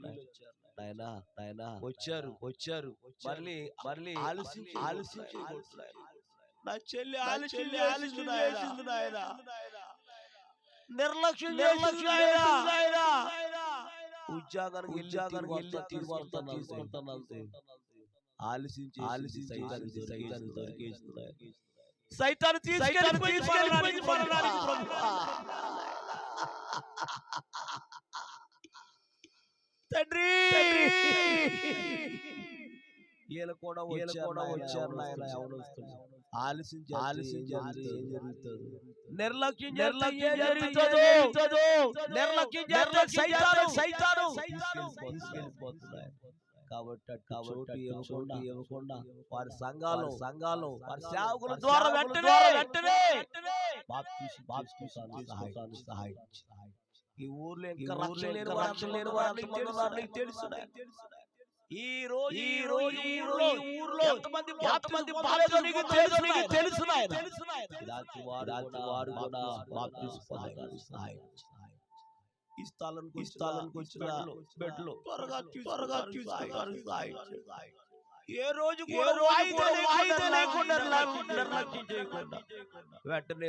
B: నాయన వచ్చారు మళ్ళీ ఆలసించి నా చెల్లి ఆలసించింది నాయన, నిర్లక్ష్యం ఉద్యోగానికి వెళ్ళి తీసుకుంటాను ఆలసించి సైతాను తీసుకెళ్ళిపోయి తండ్రి వీళ్ళు కూడా వచ్చారు నాయన. ఆలసించి ఏం జరుగుతుంది, నిర్లక్ష్యం సైతాను తీసుకెళ్ళిపోతున్నాయి. కాబట్టి ఇవ్వకుండా వారి సంఘాలు వారి సేవకుల ద్వారా వెంటనే సహాయం. ఈ ఊర్లో ఇంకా రక్షణ లేని వారికి తెలుసు. ఈ రోజు ఊర్లో ఎంతమంది తెలుసు వారు కూడా సహాయం. ఈ స్థలానికి వచ్చిన బెడ్లు త్వరగా ఏ రోజు వాయిదా లేకుండా నిర్లక్ష్యం చేయకుండా వెంటనే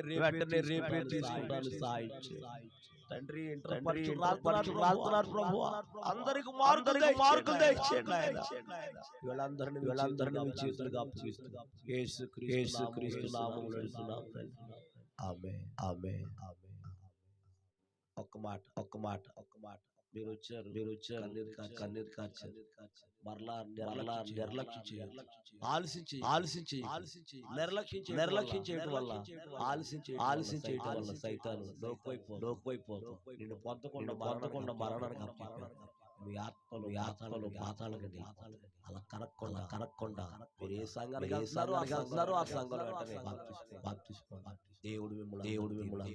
B: రేపే తీసుకుంటాను సహాయం. తండ్రి రాస్తున్నారు ప్రభు, అందరికి మార్కులు దయచేయండి. వీళ్ళందరినీ మీ చేతులుగా అప్పగిస్తున్నాం. యేసుక్రీస్తు నామములో అడుగుతున్నాం తండ్రి. ఆమేన్. ఒక్క మాట మీరు వచ్చారు కన్నీరు కార్చారు. మరలా నిర్లక్ష్యం చేయాలి, ఆలసించి నిర్లక్ష్యం చేయడం వల్ల ఆలస్యం చేయడం వల్ల సైతాను లోకువైపోతాం. నిన్ను పొందకుండా మరణానికి అప్పగించారు. మీ ఆత్మలు పాతాళకండి అలా కనక్కుండా మీరు ఏ సంఘానికి వెళ్తున్నారు ఆ సంఘం వెంటనే బాప్తిస్మం. దేవుడు మిమ్మల్ని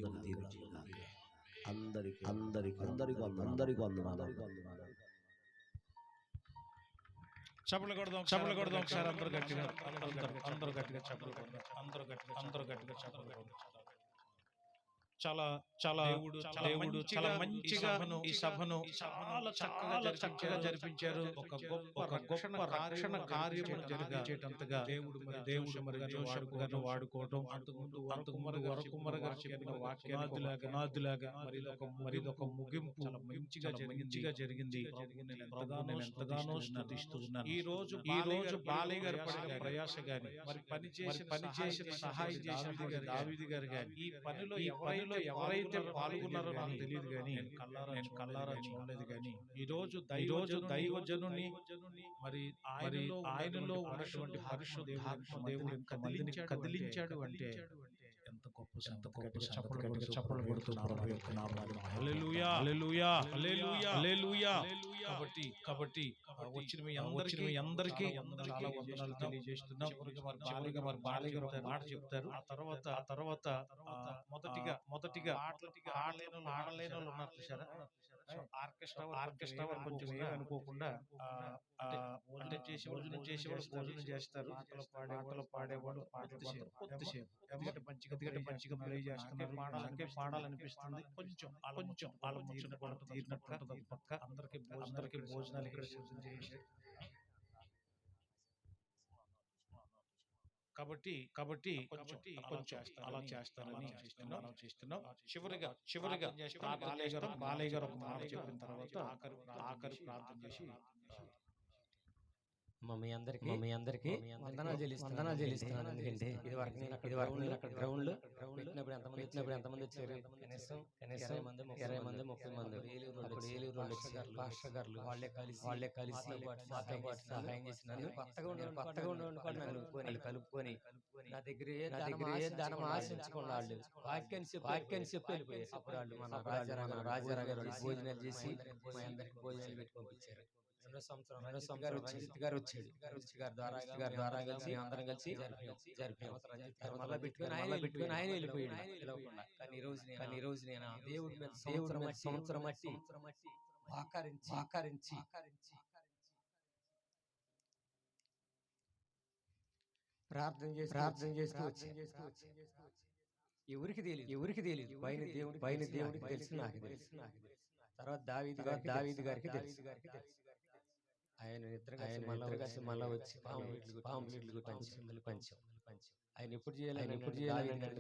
B: అందరికి వందనాలు.
A: చప్పట్లు కొడదాం ఒకసారి అందరూ గట్టిగా చప్పట్లు కొడదాం. అందరూ గట్టిగా చప్పట్లు కొడదాం. చాలా దేవుడు చాలా మంచిగా ఈ సభను చాలా చక్కగా జరిపించారు. ఒక గొప్ప రక్షణ కార్యము జరిగించేటంతగా దేవుడు మరి జోషపు గారిని వాడుకోవడం, అంతకుముందు వరకుమర గారు చెప్పిన వాక్యాలాగా మరి ఒక ముగింపు మంచిగా జరిగింది. నేను ఎంతగానో స్తుతిస్తూ ఉన్నాను. ఈ రోజు బాలయ్య గారు పడిన ప్రయాస గాని, మరి పనిచేసిన సహాయం చేసిన దావీదు గారు గాని, ఈ పనిలో ఎవరైతే పాల్గొన్నారో నాకు తెలియదు కానీ నేను కల్లారా చూడలేదు. కానీ ఈ రోజు దైవజనుని మరి ఆయనలో ఉన్నటువంటి పరిశుద్ధాత్మ దేవుడు కదిలించాడు అంటే ఎంత గొప్ప చప్పట్లు కొడుతూ ప్రభువు యొక్క నామములో హల్లెలూయా హల్లెలూయా హల్లెలూయా హల్లెలూయా. కాబట్టి వచ్చిన మీ అందరికీ చాలా వందనాలు తెలియజేస్తున్నాం. చివరిగా మరి బాలయ్య గారు ఒక మాట చెప్తారు. ఆ తర్వాత మొదటిగా ఆడలేని వాళ్ళు ఉన్నారు చూసారా, ఆర్కెస్ట్రా వారు కొంచెం ఏమనుకోకుండా అంటే భోజనం చేస్తారు. పాటలు పాడేవాళ్ళు కొద్దిసేపు మంచిగా ప్లే చేస్తున్నారు. పాడాలనిపిస్తుంది. కొంచెం వాళ్ళ తీరినట్టు పక్క అందరికి భోజనాలు ఇక్కడ సిద్ధం చేసి, కాబట్టి కొంచెం అలా చేస్తారని చేస్తున్నాం. చివరిగా బాలయ్య గారు ఒక మాట చెప్పిన తర్వాత ఆఖరి ప్రార్థన చేసి
C: మీ అందరికి వందనాలు చెల్లిస్తున్నాను. ఎందుకంటే ఇది వరకు నేను అక్కడ గ్రౌండ్ లో పెట్టినప్పుడు ఎంతమంది వచ్చారు? కనీసం 20 మంది 30 మంది. ఏలూరు వాళ్ళు వచ్చారు. పాస్టర్ గారు వాళ్ళే కలిసి మాతో పాటు సహాయం చేసినారు. కొత్తగా ఉండి నన్ను కలుపుకొని నా దగ్గర దానం ఆశించకుండా వాళ్ళు వాక్యాన్ని చెప్పి వెళ్ళిపోయారు. అప్పుడు వాళ్ళు మన రాజారావు గారు భోజనాలు చేసి మా అందరికి భోజనాలు పెట్టి పంపించారు. రెండో సంవత్సరం రంజిత్ గారు వచ్చాడు. ద్వారా కలిసి అందరం కలిసి జరిపాము. మళ్ళీ పెట్టుకుని ఆయన వెళ్ళిపోయాడు. కానీ ఈ రోజు నేను దేవుడి మీద సంవత్సరం మట్టి ఆకరించి ప్రార్థన చేస్తూ ఎవరికి తెలియదు. పైన దేవుడికి తెలిసి నాకు తెలుసు. తర్వాత దావీదు గారికి తెలుసు. ఆయన ఇద్దరు కలిసి మళ్ళా వచ్చి పాంప్లెట్లు పంచాం. ఆయన ఎప్పుడు చేయాలి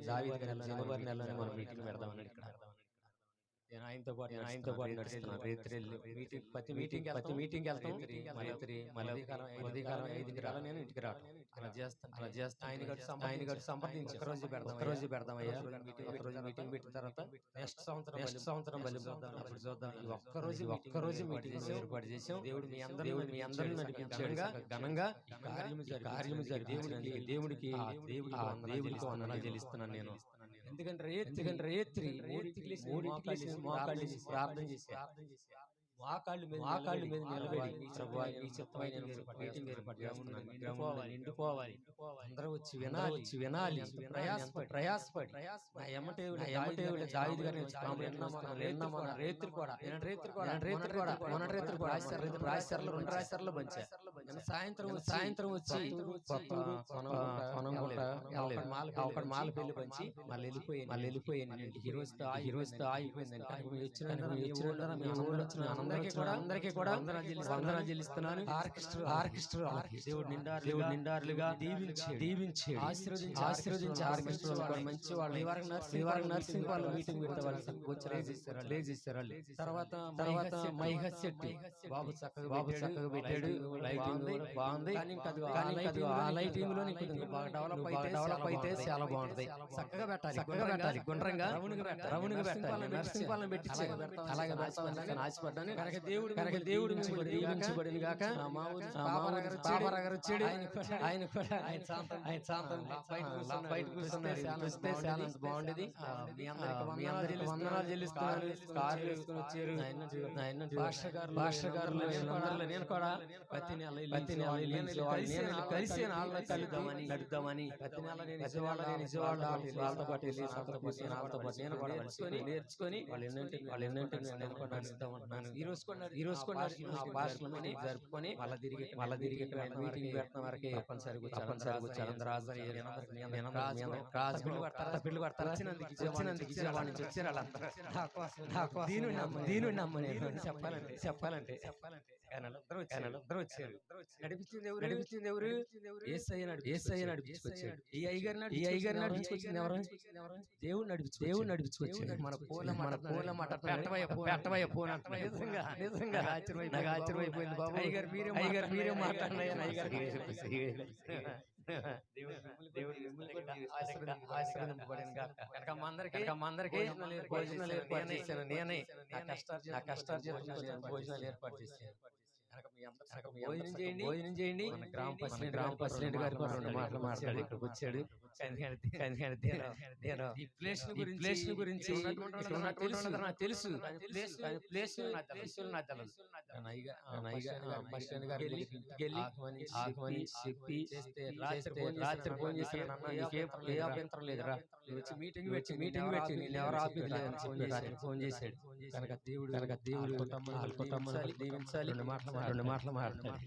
C: దావీదు గారి జనవరి నెలలోనే మనం మీటింగ్ పెడదామని ఇక్కడ నేను ఆయనతో పాటు నడుస్తున్నాను. ప్రతి మీటింగ్ వెళ్తాం. ఉదయకాలం 5కి రావాలి. నేను ఇంటికి రావడం అలా చేస్తాను. ఆయన గడు సంప్రదించి ఒకరోజు పెడదామయ్యా. ఒకరోజు మీటింగ్ పెట్టిన తర్వాత నెక్స్ట్ సంవత్సరం మళ్ళీ అప్పుడు చూద్దాం. ఒక్కరోజు మీటింగ్ ఏర్పాటు చేసాం. దేవుడు మీ అందరిని నడిపించాడు. ఘనంగా కార్యము జరిగి దేవుడికి వందనాలు చెల్లిస్తున్నాను నేను. ఎందుకంటే రేత్రి మోకాళ్ళు ప్రార్థన చేసి మోకాళ్ళ మీద నిలబడి ఈ చిత్తమైన మీటింగ్ ఏర్పాటు చేస్తున్నాను. నిండిపోవాలి. అందరూ వచ్చి వినాలి. ప్రయాసపడి ఎమ్మటే దావీదు గారిని రేత్రి కూడా రాశారు. 2 రాశారులో పంచారు. సాయంత్రం వచ్చి ఒక మాల పెళ్లి పంచి మళ్ళీ వెళ్ళిపోయాను. ఈ రోజుతో ఆగిపోయిందంటే అందరికీ కూడా వందనాలు చెల్లిస్తున్నాను. ఆర్కెస్ట్రా దేవుడు నిండారులుగా దీవించి ఆశీర్వదించి ఆర్కెస్ట్రా మంచి వాళ్ళు నర్సింగ్ వాళ్ళు మీటింగ్ పెట్టారు. తర్వాత మైహ శెట్టి బాబు చక్కగా పెట్టాడు. లైటింగ్ బాగుంది. ఆ లైటింగ్ లో డెవలప్ అయితే చాలా బాగుంటది. చక్కగా పెట్టాలి. గుండ్రంగా రౌండ్గా పెట్టాలి. నర్సింగ్ వాళ్ళని పెట్టి అలాగే ఆశపడ్డాను. దేవుడు దీవించబడిన గాక. మా ఊరు బాబా గారు వచ్చాడు. ఆయన కూడా బయట కూర్చున్నారు. వస్తే చాలా బాగుండేది. మీ అందరికి వందనాలు చెల్లిస్తున్నాను. కార్లు వేసుకుని వచ్చారు. భాస్కర్ గారు నేను కూడా ప్రతి నెల కలిసి నడుద్దామని ప్రతి నెల నిజవాడ వాళ్ళతో పాటు వెళ్ళి వాళ్ళతో పాటు నేను కూడా నేర్చుకొని వాళ్ళు ఎన్నింటిని నేను కూడా నడుస్తామంటున్నాను. ఈ రోజు కూడా భాషలని జరుపుకొని మళ్ళీ తిరిగి మీటింగ్ పెట్టిన వరకు తప్పనిసరిగా పిల్లు పడతారు. వచ్చినందుకు విజయవాడ నుంచి వచ్చారు వాళ్ళందరూ. దీని చెప్పాలంటే అందరూ వచ్చారు. నడిపించింది ఎవరు? యేసయ్య నడిపించుకొచ్చాడు. ఈ అయ్యగారు నడిపించుకొచ్చింది ఎవరు? దేవుడు నడిపించుకొచ్చాడు. మన పూల మాట పెట్టవయ్య ఫోన్ అంటున్నాయి. నిజంగా నాకు ఆశ్చర్యమైపోయింది బాబు. అయ్యగారు మీరే మాట్లాడినాయని అయ్యగారు భోజనాలు ఏర్పాటు చేశాను. నేనే నా కష్టార్జితం భోజనాలు ఏర్పాటు చేశాను. భోజనం చేయండి. గ్రామ ప్రెసిడెంట్ గారు మాట్లాడి వచ్చాడు. ఈ ప్లేస్ గురించి నాకు తెలుసు. ప్లేస్ ఆగమని చెప్పి రాత్రి ఫోన్ చేశాను. ఏ అభ్యంతరం లేదురా, వచ్చి మీటింగ్ పెట్టి నేను ఎవరు ఆపలేదని చెప్పి రాత్రి ఫోన్ చేశాడు. కనుక దేవుడు కుటుంబాన్ని దీవించాలి. రెండు మాటలు మాట్లాడాలి.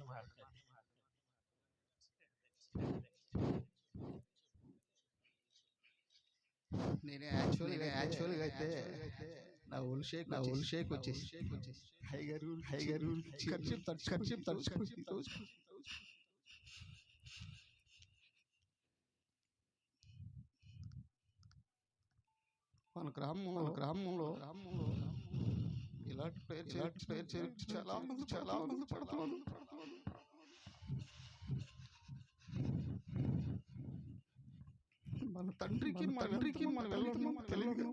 D: నేనే యాక్చువల్గా అయితే నా ఒళ్ళు షేక్ వచ్చేసి హైగారు ఖర్చు తడుచుకుంది. మన గ్రామంలో ఇలాంటి పేరు చేసి చాలా మంది పడుతున్నారు. మన తండ్రికి మనం వెళ్తున్నాం తెలియదు.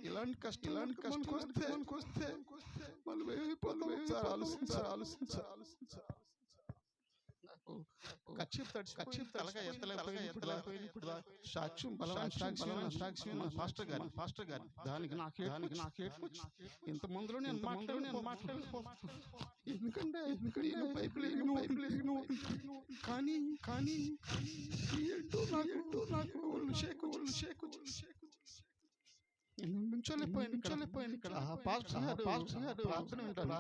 D: ఇలాంటి కష్టం వస్తే మనం ఏమైపోతాం? ఆలోచించాలి. కచ్చిప్ తలగా ఎత్తలేకపోయింది. ఇప్పుడు సాక్ష్యం పాస్టర్ గారి దానికి నాకు ఇంత మందిలో నేను మాట్లాడలేకపోతున్నాను. ఎందుకంటే కానీ నాకు ఒళ్ళు షేక్ నుంచోలేకపోయింది ఇక్కడ. పాస్టర్ గారు ప్రార్థన వింటాను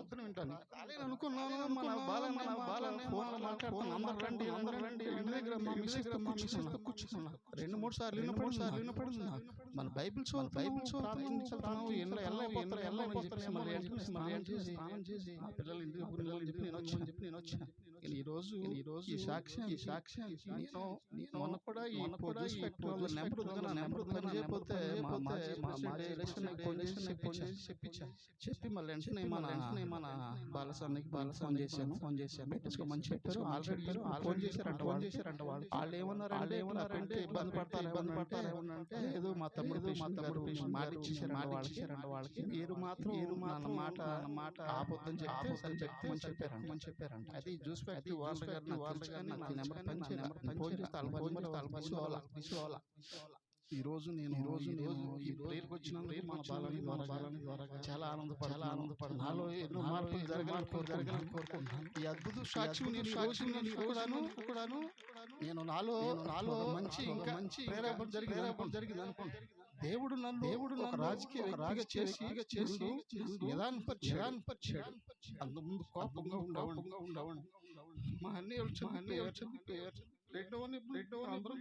D: అనుకున్నాను. మన బాలని ఫోన్లో మాట్లాడుతున్నాను. అందరు రండి ఇంటి దగ్గర మా మిస్సెస్ కూర్చున్నా. 2-3 సార్లు వినపడింది. మన బైబిల్ చదువుతున్నాము. స్నానం చేసి మా పిల్లలు ఇంటికి చెప్పి నేను వచ్చాను. ఈ రోజు ఈ సాక్ష్యం నేను మొన్న కూడా ఈ నెంబర్ పని చేయకపోతే చెప్పి మళ్ళీ వెంటనే మన బాలసానికి ఫోన్ చేశాను. పెట్టించుకోమని చెప్పారు. ఆల్రెడీ ఫోన్ చేశారంట వాళ్ళు ఏమన్నారంటే ఇబ్బంది పడతారేమన్నంటే ఏదో మా తమ్ముడు మాట ఇచ్చేసారంట వాళ్ళకి. మీరు మాత్రం మాట ఆపొద్దని చెప్పమని చెప్పారంట. అది జ్యూస్ ఫ్యాక్టరీ వాళ్ళ నెంబర్ ఫోన్ చేస్తే ఈ రోజు నేను ఈ ప్రేయర్కి వచ్చినందుకు మన బాలని ద్వారా చాలా ఆనందపడాలి. నాలో ఎన్నో మార్పులు జరగాలని కోరుకుంటున్నాను. ఈ అద్భుత సాక్షి కూడాను నేను నాలో మంచి ప్రేరేపణ జరిగింది అనుకుంటున్నాను. దేవుడు నన్ను ఒక రాజకీయ చేసి నిదానపరిచాడు. అంతకుముందు కోపంగా ఉండేవాడిని. మా అన్నయ్య చనిపోయారు. అందరూ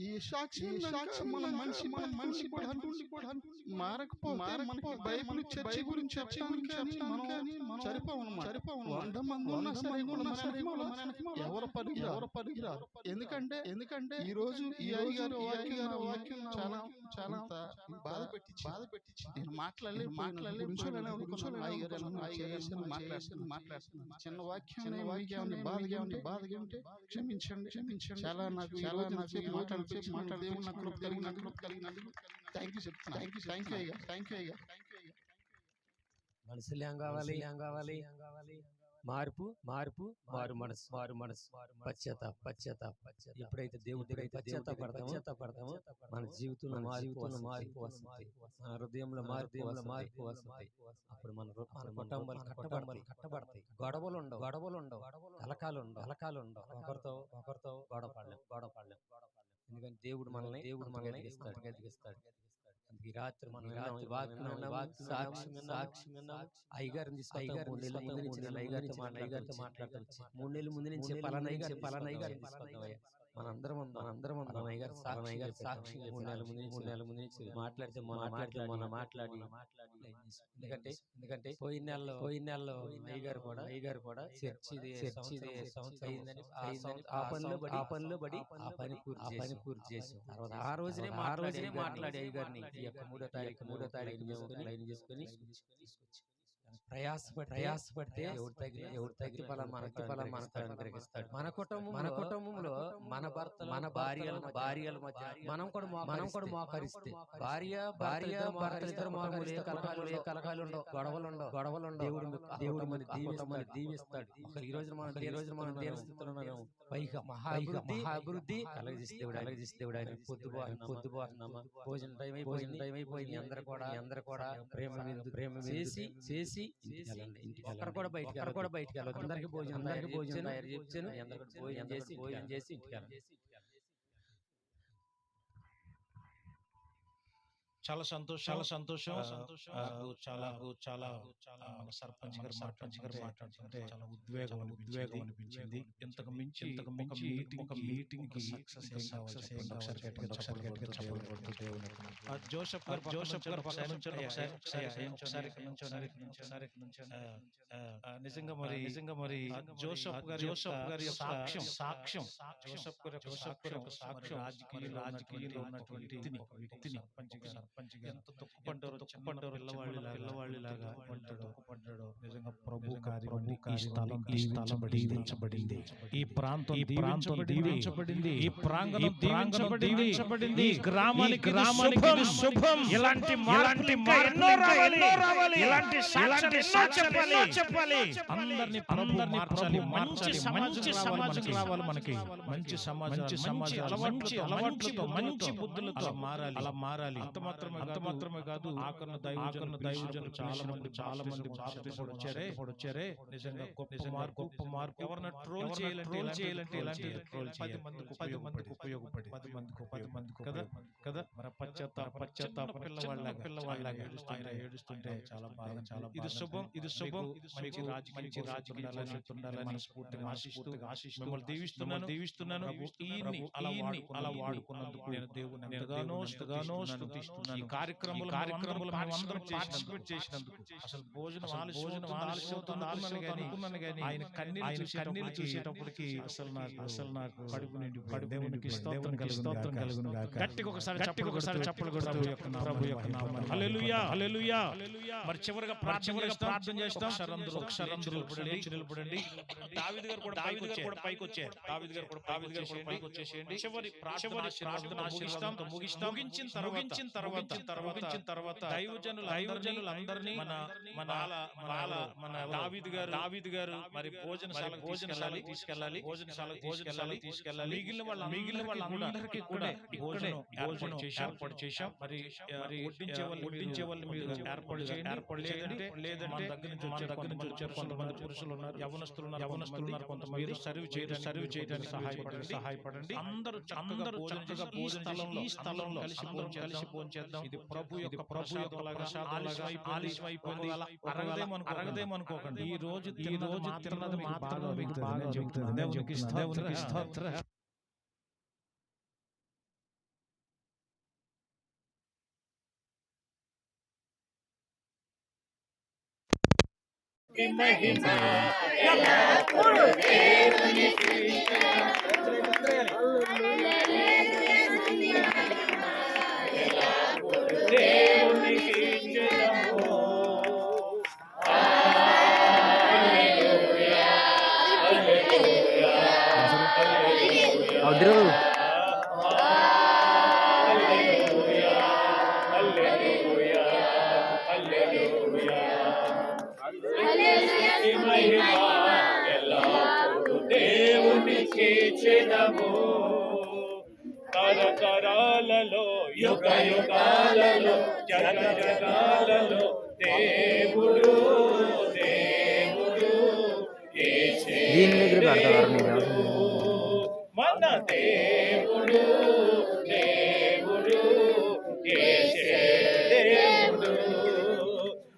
D: ఈ సాక్షి మన మనిషి మారకపోతే మనకి బైబిల్ చర్చి గురించి చెప్పడానికి మనం సరిపోవన్నమాట. 100 మంది ఉన్నా సరే ఎవరు పనికిరారు. ఎందుకంటే ఈ రోజు ఈ అయ్యగారు వాక్యం చాలా చాలా బాధ పెట్టించి నేను మాట్లాడలేదు. చిన్న వాక్యం బాధగా ఉంటే క్షమించండి. చాలా నాకు థ్యాంక్ యూ.
C: మనసులు ఏం కావాలి? మార్పు మారు మనసు పశ్చాత్తాప. ఎప్పుడైతే దేవుడి పశ్చాత్తాపడతామో మన జీవితంలో మార్పు వస్తుంది. మన హృదయంలో మార్పు వస్తుంది. అప్పుడు మన కుటుంబాలు కట్టబడతాయి. గొడవలు ఉండవు. కలకాలు ఉండవు. ఒకరితో గొడవపడలేం. ఎందుకంటే దేవుడు మనల్ని గదిగిస్తాడు. ఈ రాత్రి మనం అయ్యగారిని తీసుకొస్తాం. అయ్యగారితో మాట్లాడతాం. 3 నెలల ముందు నుంచి పలానా అయ్యగారిని తీసుకొస్తాం. మనందరం అయ్యగారు సాక్షి 3 నెలల ముందు నుంచి మాట్లాడితే మాట్లాడి ఎందుకంటే పోయిన నెలలో అయ్యగారు కూడా చర్చి అయిందని ఆ పనిలో పడి ఆ పని పూర్తి చేసి తర్వాత ఆ రోజునే మాట్లాడి అయ్యగారిని ఈ యొక్క 3వ తారీఖు లైన్ చేసుకొని తీసుకొచ్చి ప్రయాసపడితే ఎవరి తగిన ఫలం మనకు అనుగ్రహిస్తాడు. మన కుటుంబంలో మన భార్యల మధ్య మనం కూడా మోకరిస్తే భార్య ఇద్దరు మోకరిస్తే కలకాలు ఉండవు, గొడవలు ఉండవు. దేవుడు మన దీవిస్తాడు. ఈ రోజు మనం దేని స్థితిలో ఉన్నాము? పైగా మహాభివృద్ధి కలగజేసి దేవుడు ఆయన పొద్దుబాటున్నామా భోజనం టైం అయిపోయింది. అందరూ కూడా ప్రేమ చేసి ఇంటికి అక్కడ కూడా బయటికి వెళ్ళదు. అందరికి భోజనం తయారు చేసి అందరికి భోజనం చేసి ఇంటికి వెళ్ళాలి.
A: చాలా సంతోషం. చాలా సర్పంచ్ గారు మాట్లాడుతుంటే చాలా ఉద్వేగం అనిపించింది. ఇంతకు మించి ఒక మీటింగ్ కి సక్సెస్ జోసెఫ్ గారు నిజంగా మరి జోసెఫ్ గారి సాక్ష్యం జోసెఫ్ గారి యొక్క సాక్ష్యం రాజకీయంలో ఉన్నటువంటి వ్యక్తిని ఎంత దుఃఖపడ్డారో పిల్లవాళ్ళలాగా దుఃఖపడ్డాడో. నిజంగా ప్రభు కార్యం ఈ స్థలం దీవించబడింది. ఈ ప్రాంతం దీవించబడింది. ఈ ప్రాంగణం దీవించబడింది. ఈ గ్రామానికి శుభం. ఇలాంటి ఎన్నో రావాలి. ఇలాంటి చెప్పాలి. అందరినీ మార్చాలి. మంచి సమాజం రావాలి మనకి. మంచి సమాజం అలవాట్లతో మంచి బుద్ధులతో మారాలి. అంత మాత్రమే కాదు ఆకరణ దైవజనులు చాలా మంది వచ్చారే. నిజంగా గొప్ప మార్పు. ఎవరైనా ట్రోల్ చేయాలంటే ఇలాంటి 10 మందికి ఉపయోగపడి 10 మందికి కదా. మరి పశ్చాత్తాప పిల్లవాళ్ళగా ఏడుస్తుంటే చాలా బాగా ఇది శుభం. మంచి రాజకీయాలు ఉండాలని మనస్ఫూర్తిగా ఆశిస్తూ మిమ్మల్ని దీవిస్తున్నాను. అలా వాడుకున్నందుకు నేను దేవుని ఎంతగానో ఈ కార్యక్రమంలో అందరం పార్టిసిపేట్ చేసినందుకు. అసలు భోజనం ఆలస్యం అనుకున్నాను కానీ ఆయన కన్నీళ్ళు చూసేటప్పటికి అసలు నాకు కడుపు నిండి దేవునికి స్తోత్రం కలుగును గాక. గట్టిగా ఒకసారి చప్పట్లు కొడుతూ ప్రభు యొక్క నామమున హల్లెలూయా. మరి చివరిగా ప్రార్థన చేస్తాం. ఒకసారి అందరూ నిలబడండి. దావీదు గారు కూడా పైకి వచ్చారు. దావీదు గారు కూడా పైకి వచ్చేసేయండి. చివరి ప్రార్థన ముగించిన తర్వాత దైవజనులందరినీ మన దావీదు గారు మరి భోజనశాలకు తీసుకెళ్ళాలి. మిగిలిన వాళ్ళందరికీ కూడా భోజనం ఏర్పాటు చేశాం. మరి వడ్డించే వాళ్ళు మీరు ఏర్పాటు చేయండి. లేదంటే దగ్గర నుంచి వచ్చారు కొంతమంది పురుషులు ఉన్నారు, యవనస్తులు ఉన్నారు, కొంతమంది సర్వ్ చేయడానికి సహాయపడండి. అందరూ చక్కగా ఈ స్థలంలో కలిసి భోంచేద్దాం. ఇది ప్రభు యొక్క ప్రసాదంలాగా ఆలస్యమైపోయింది అరగదేమనుకోకండి. ఈ రోజు తిన్నది మాత్రమే మీకు బాగా చెబుతుంది. దేవునికి స్తోత్రం.
E: మహిమ ఎల్లప్పుడూ దేవునికి దేవునికి ఇచ్చెదము. హల్లెలూయా హల్లెలూయా హల్లెలూయా హల్లెలూయా హల్లెలూయా మహిమ ఎల్లప్పుడూ దేవునికి ఇచ్చెదము. తరతరాలలో యుగ యుగాలలో జగ జగాలలో దేవుడు దేవుడు యేసే దేవుడు మన దేవుడు దేవుడు యేసే దేవుడు.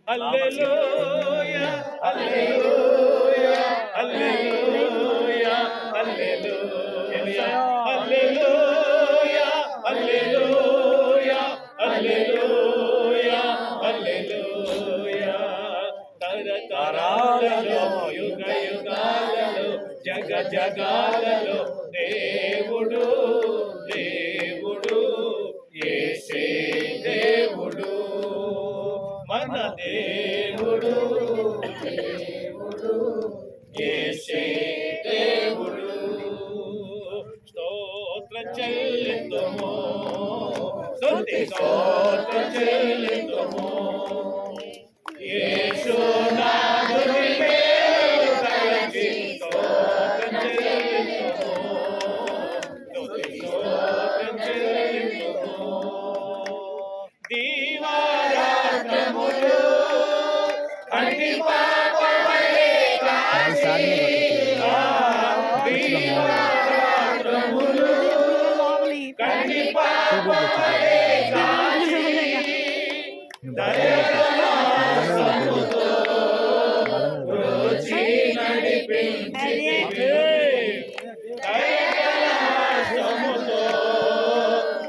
E: హల్లెలూయా హల్లెలూయా హల్లెలూయా హల్లెలూయా హల్లెలూయా హల్లెలూయా హల్లెలూయా హల్లెలూయా. తరతరాలలో యుగ యుగాలలో జగ జగాలలో దేవుడు దేవుడు యేసే దేవుడు మన దేవుడు దేవుడు యేసే దేవుడు. స్తోత్రం చెల్లింతుము స్తుతి స్తోత్రం చెల్లింతుము యేసునాథుని మేలు తలచి స్తోత్రం చెల్లింతుము స్తుతి స్తోత్రం చెల్లింతుము. దీవారాత్రములు కంటి పాపవలె కాచి దీవారాత్రములు కంటి పాపవలె కాచి దయగలాసముతో బ్రోచి నడిపించితివి. దయగలాసముతో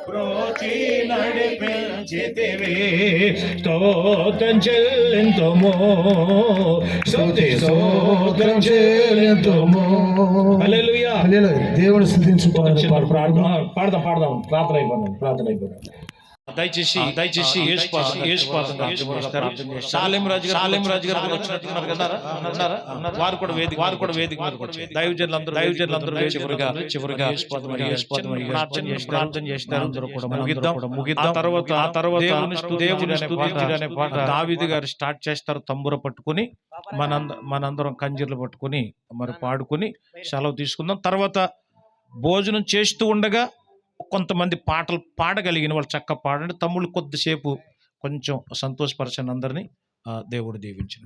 E: బ్రోచి నడిపించితివి. స్తోత్రం చెల్లింతుము స్తుతి స్తోత్రం చెల్లింతుము. హల్లెలూయా
D: దేవుని స్థుతించు
E: పాడదాం ప్రార్థన అయిపోయింది. దయచేసి సాలెం రాజు గారు వచ్చినట్టున్నారు కదా, వారు కూడా వేదిక దైవజనులందరూ చివరిగా ప్రార్థన చేస్తారు. ముగిద్దాం. ఆ తర్వాత దేవుని స్తుతించుడనే పాట దావీదు గారు స్టార్ట్ చేస్తారు. తంబుర పట్టుకుని మనందరం కంజీర్లు పట్టుకుని మరి పాడుకుని సెలవు తీసుకుందాం. తర్వాత భోజనం చేస్తూ ఉండగా కొంతమంది పాటలు పాడగలిగిన వాళ్ళు చక్కగా పాడండి. తమ్ముళ్ళు కొద్దిసేపు కొంచెం సంతోషపరచండి అందరినీ. దేవుడు దీవించిన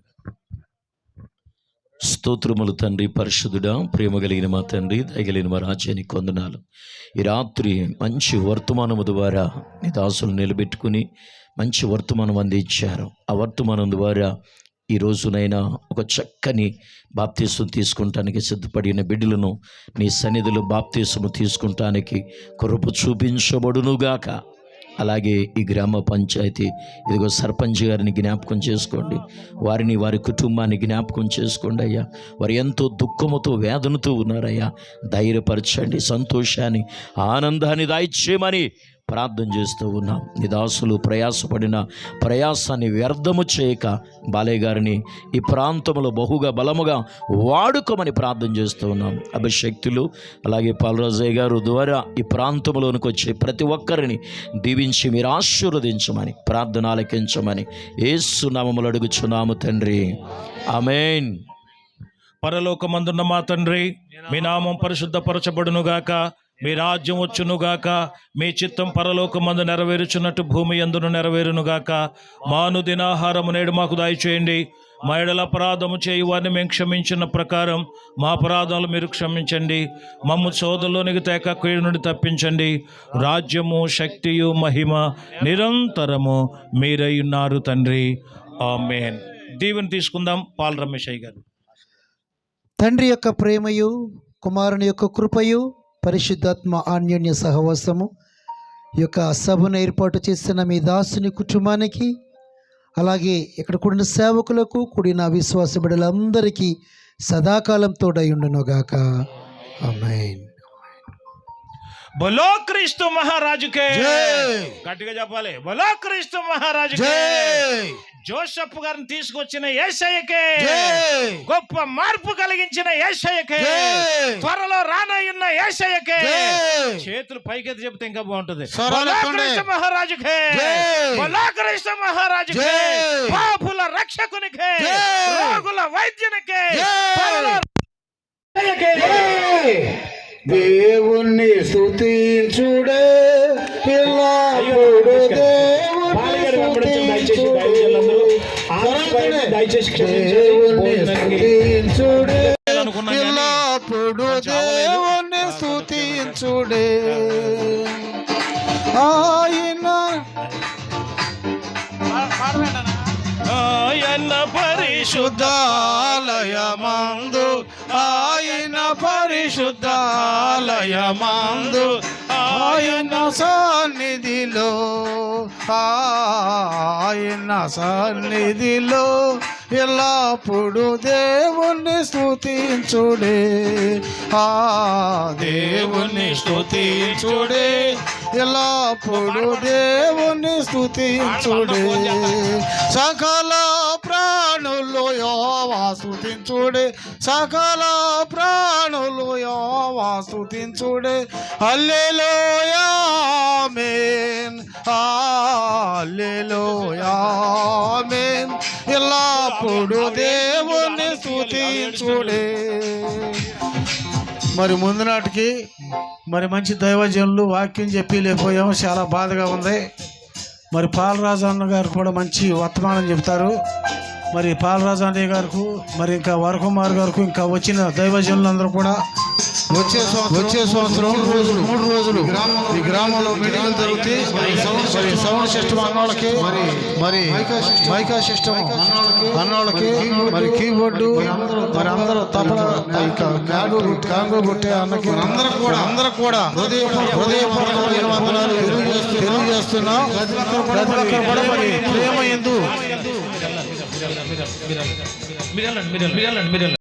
F: స్తోత్రములు తండ్రి పరిశుద్ధుడా, ప్రేమ కలిగిన మా తండ్రి, దయగలిగిన మా రాజ్యానికి వందనాలు. ఈ రాత్రి మంచి వర్తమానము ద్వారా నీ దాసులు నిలబెట్టుకుని మంచి వర్తమానం అందించారు. ఆ వర్తమానం ద్వారా ఈ రోజునైనా ఒక చక్కని బాప్తీసం తీసుకుంటానికి సిద్ధపడిన బిడ్డలను నీ సన్నిధిలో బాప్తీసము తీసుకుంటానికి కృప చూపించబడునుగాక. అలాగే ఈ గ్రామ పంచాయతీ ఇదిగో సర్పంచ్ గారిని జ్ఞాపకం చేసుకోండి, వారి కుటుంబాన్ని జ్ఞాపకం చేసుకోండి అయ్యా. వారు ఎంతో దుఃఖముతో వేదనతో ఉన్నారయ్యా. ధైర్యపరచండి, సంతోషాన్ని ఆనందాన్ని దాయిచ్చేయమని ప్రార్థన చేస్తూ ఉన్నాం. నీ దాసులు ప్రయాసపడిన ప్రయాసాన్ని వ్యర్థము చేయక బాలయ్య గారిని ఈ ప్రాంతంలో బహుగా బలముగా వాడుకోమని ప్రార్థన చేస్తూ ఉన్నాం. అభిషక్తులు అలాగే పాలరాజయ్య గారు ద్వారా ఈ ప్రాంతంలోనికి వచ్చే ప్రతి ఒక్కరిని దీవించి మీరు ఆశీర్వదించమని ప్రార్థన ఆలకించమని యేసు నామములో అడుగుచున్నాము తండ్రి, ఆమేన్.
E: పరలోకమందున్న మా తండ్రి, మీ నామం పరిశుద్ధపరచబడునుగాక, మీ రాజ్యం వచ్చునుగాక, మీ చిత్తం పరలోకమందు నెరవేరుచున్నట్టు భూమి యందును నెరవేరునుగాక. మా అనుదినాహారము నేడు మాకు దయచేయండి. మా ఎడల అపరాధము చేయు వారిని మేము క్షమించిన ప్రకారం మా అపరాధాలు మీరు క్షమించండి. మమ్ము శోధనలోనికి తేక కీడు నుండి తప్పించండి. రాజ్యము, శక్తియు, మహిమ నిరంతరము మీరై ఉన్నారు తండ్రి, ఆమేన్. దీవెన తీసుకుందాం. పాల రమేష్ అయ్య గారు.
G: తండ్రి యొక్క ప్రేమయు, కుమారుని యొక్క కృపయు, పరిశుద్ధాత్మ అన్యోన్య సహవాసము యొక్క సభను ఏర్పాటు చేసిన మీ దాసుని కుటుంబానికి, అలాగే ఇక్కడ కూడిన సేవకులకు కూడిన విశ్వాస బిడ్డలందరికీ సదాకాలం తోడై ఉండునుగాక. ఆమేన్.
E: బలో క్రీస్తు మహారాజుకే గట్టిగా చెప్పాలి. బలో క్రీస్తు మహారాజుకే. జోసెఫ్ గారిని తీసుకొచ్చిన యేసయ్యకే, గొప్ప మార్పు కలిగించిన యేసయ్యకే, త్వరలో రానయ్యున్న యేసయ్యకే. చేతులు పైకెత్తి చెప్తే ఇంకా బాగుంటుంది. బలో క్రీస్తు మహారాజుకే, బలో క్రీస్తు మహారాజుకే, పాపుల రక్షకునికే, రోగుల వైద్యునికే,
D: దేవుణ్ణి స్తుతించుడే ఎల్లప్పుడూ దేవుణ్ణి స్తుతించుడే ఎల్లప్పుడూ దేవుణ్ణి స్తుతించుడే.
E: ఆయన
D: పరిశుద్ధాలయమందు ఆయన పరిశుద్ధాలయమందు ఆయన సన్నిధిలో ఆయన సన్నిధిలో ఎల్లప్పుడు దేవుణ్ణి స్తుతించుడే. ఆ దేవుణ్ణి స్తుతించుడే ఎల్లప్పుడు దేవుణ్ణి స్తుతించుడే. సకల ప్రాణులు యెహోవా స్తుతించుడే, సకల ప్రాణులు యెహోవా స్తుతించుడే. హల్లెలూయా ఆమేన్, హల్లెలూయా ఆమేన్. ఎల్లప్పుడు దేవుణ్ణి స్తుతించుడే. మరి ముందు నాటికి మరి మంచి దైవజనులు వాక్యం చెప్పి లేకపోయాము, చాలా బాధగా ఉంది. మరి పాలరాజు అన్న గారు కూడా మంచి వర్తమానం చెప్తారు. మరి పాలరాజు అన్నయ్య గారికి, మరి ఇంకా వరకుమార్ గారికి, ఇంకా వచ్చిన దైవజనులందరూ కూడా వచ్చే సంవత్సరం 3 రోజులు ఈ గ్రామంలో మీటింగ్లు జరుగుతాయి. మరి సౌండ్ సిస్టమ్ అన్నోళ్ళకి, మరి మైకా సిస్టమ్ అన్నోళ్ళకి, మరి కీబోర్డు, మరి అందరూ తపల కాంగో కొట్టే అన్నకి అందరూ కూడా హృదయపూర్వకమైన వందనాలు తెలియజేస్తున్నాం. ప్రతి ఒక్కరు కూడా మరి ప్రేమ ఎందు
E: మీరు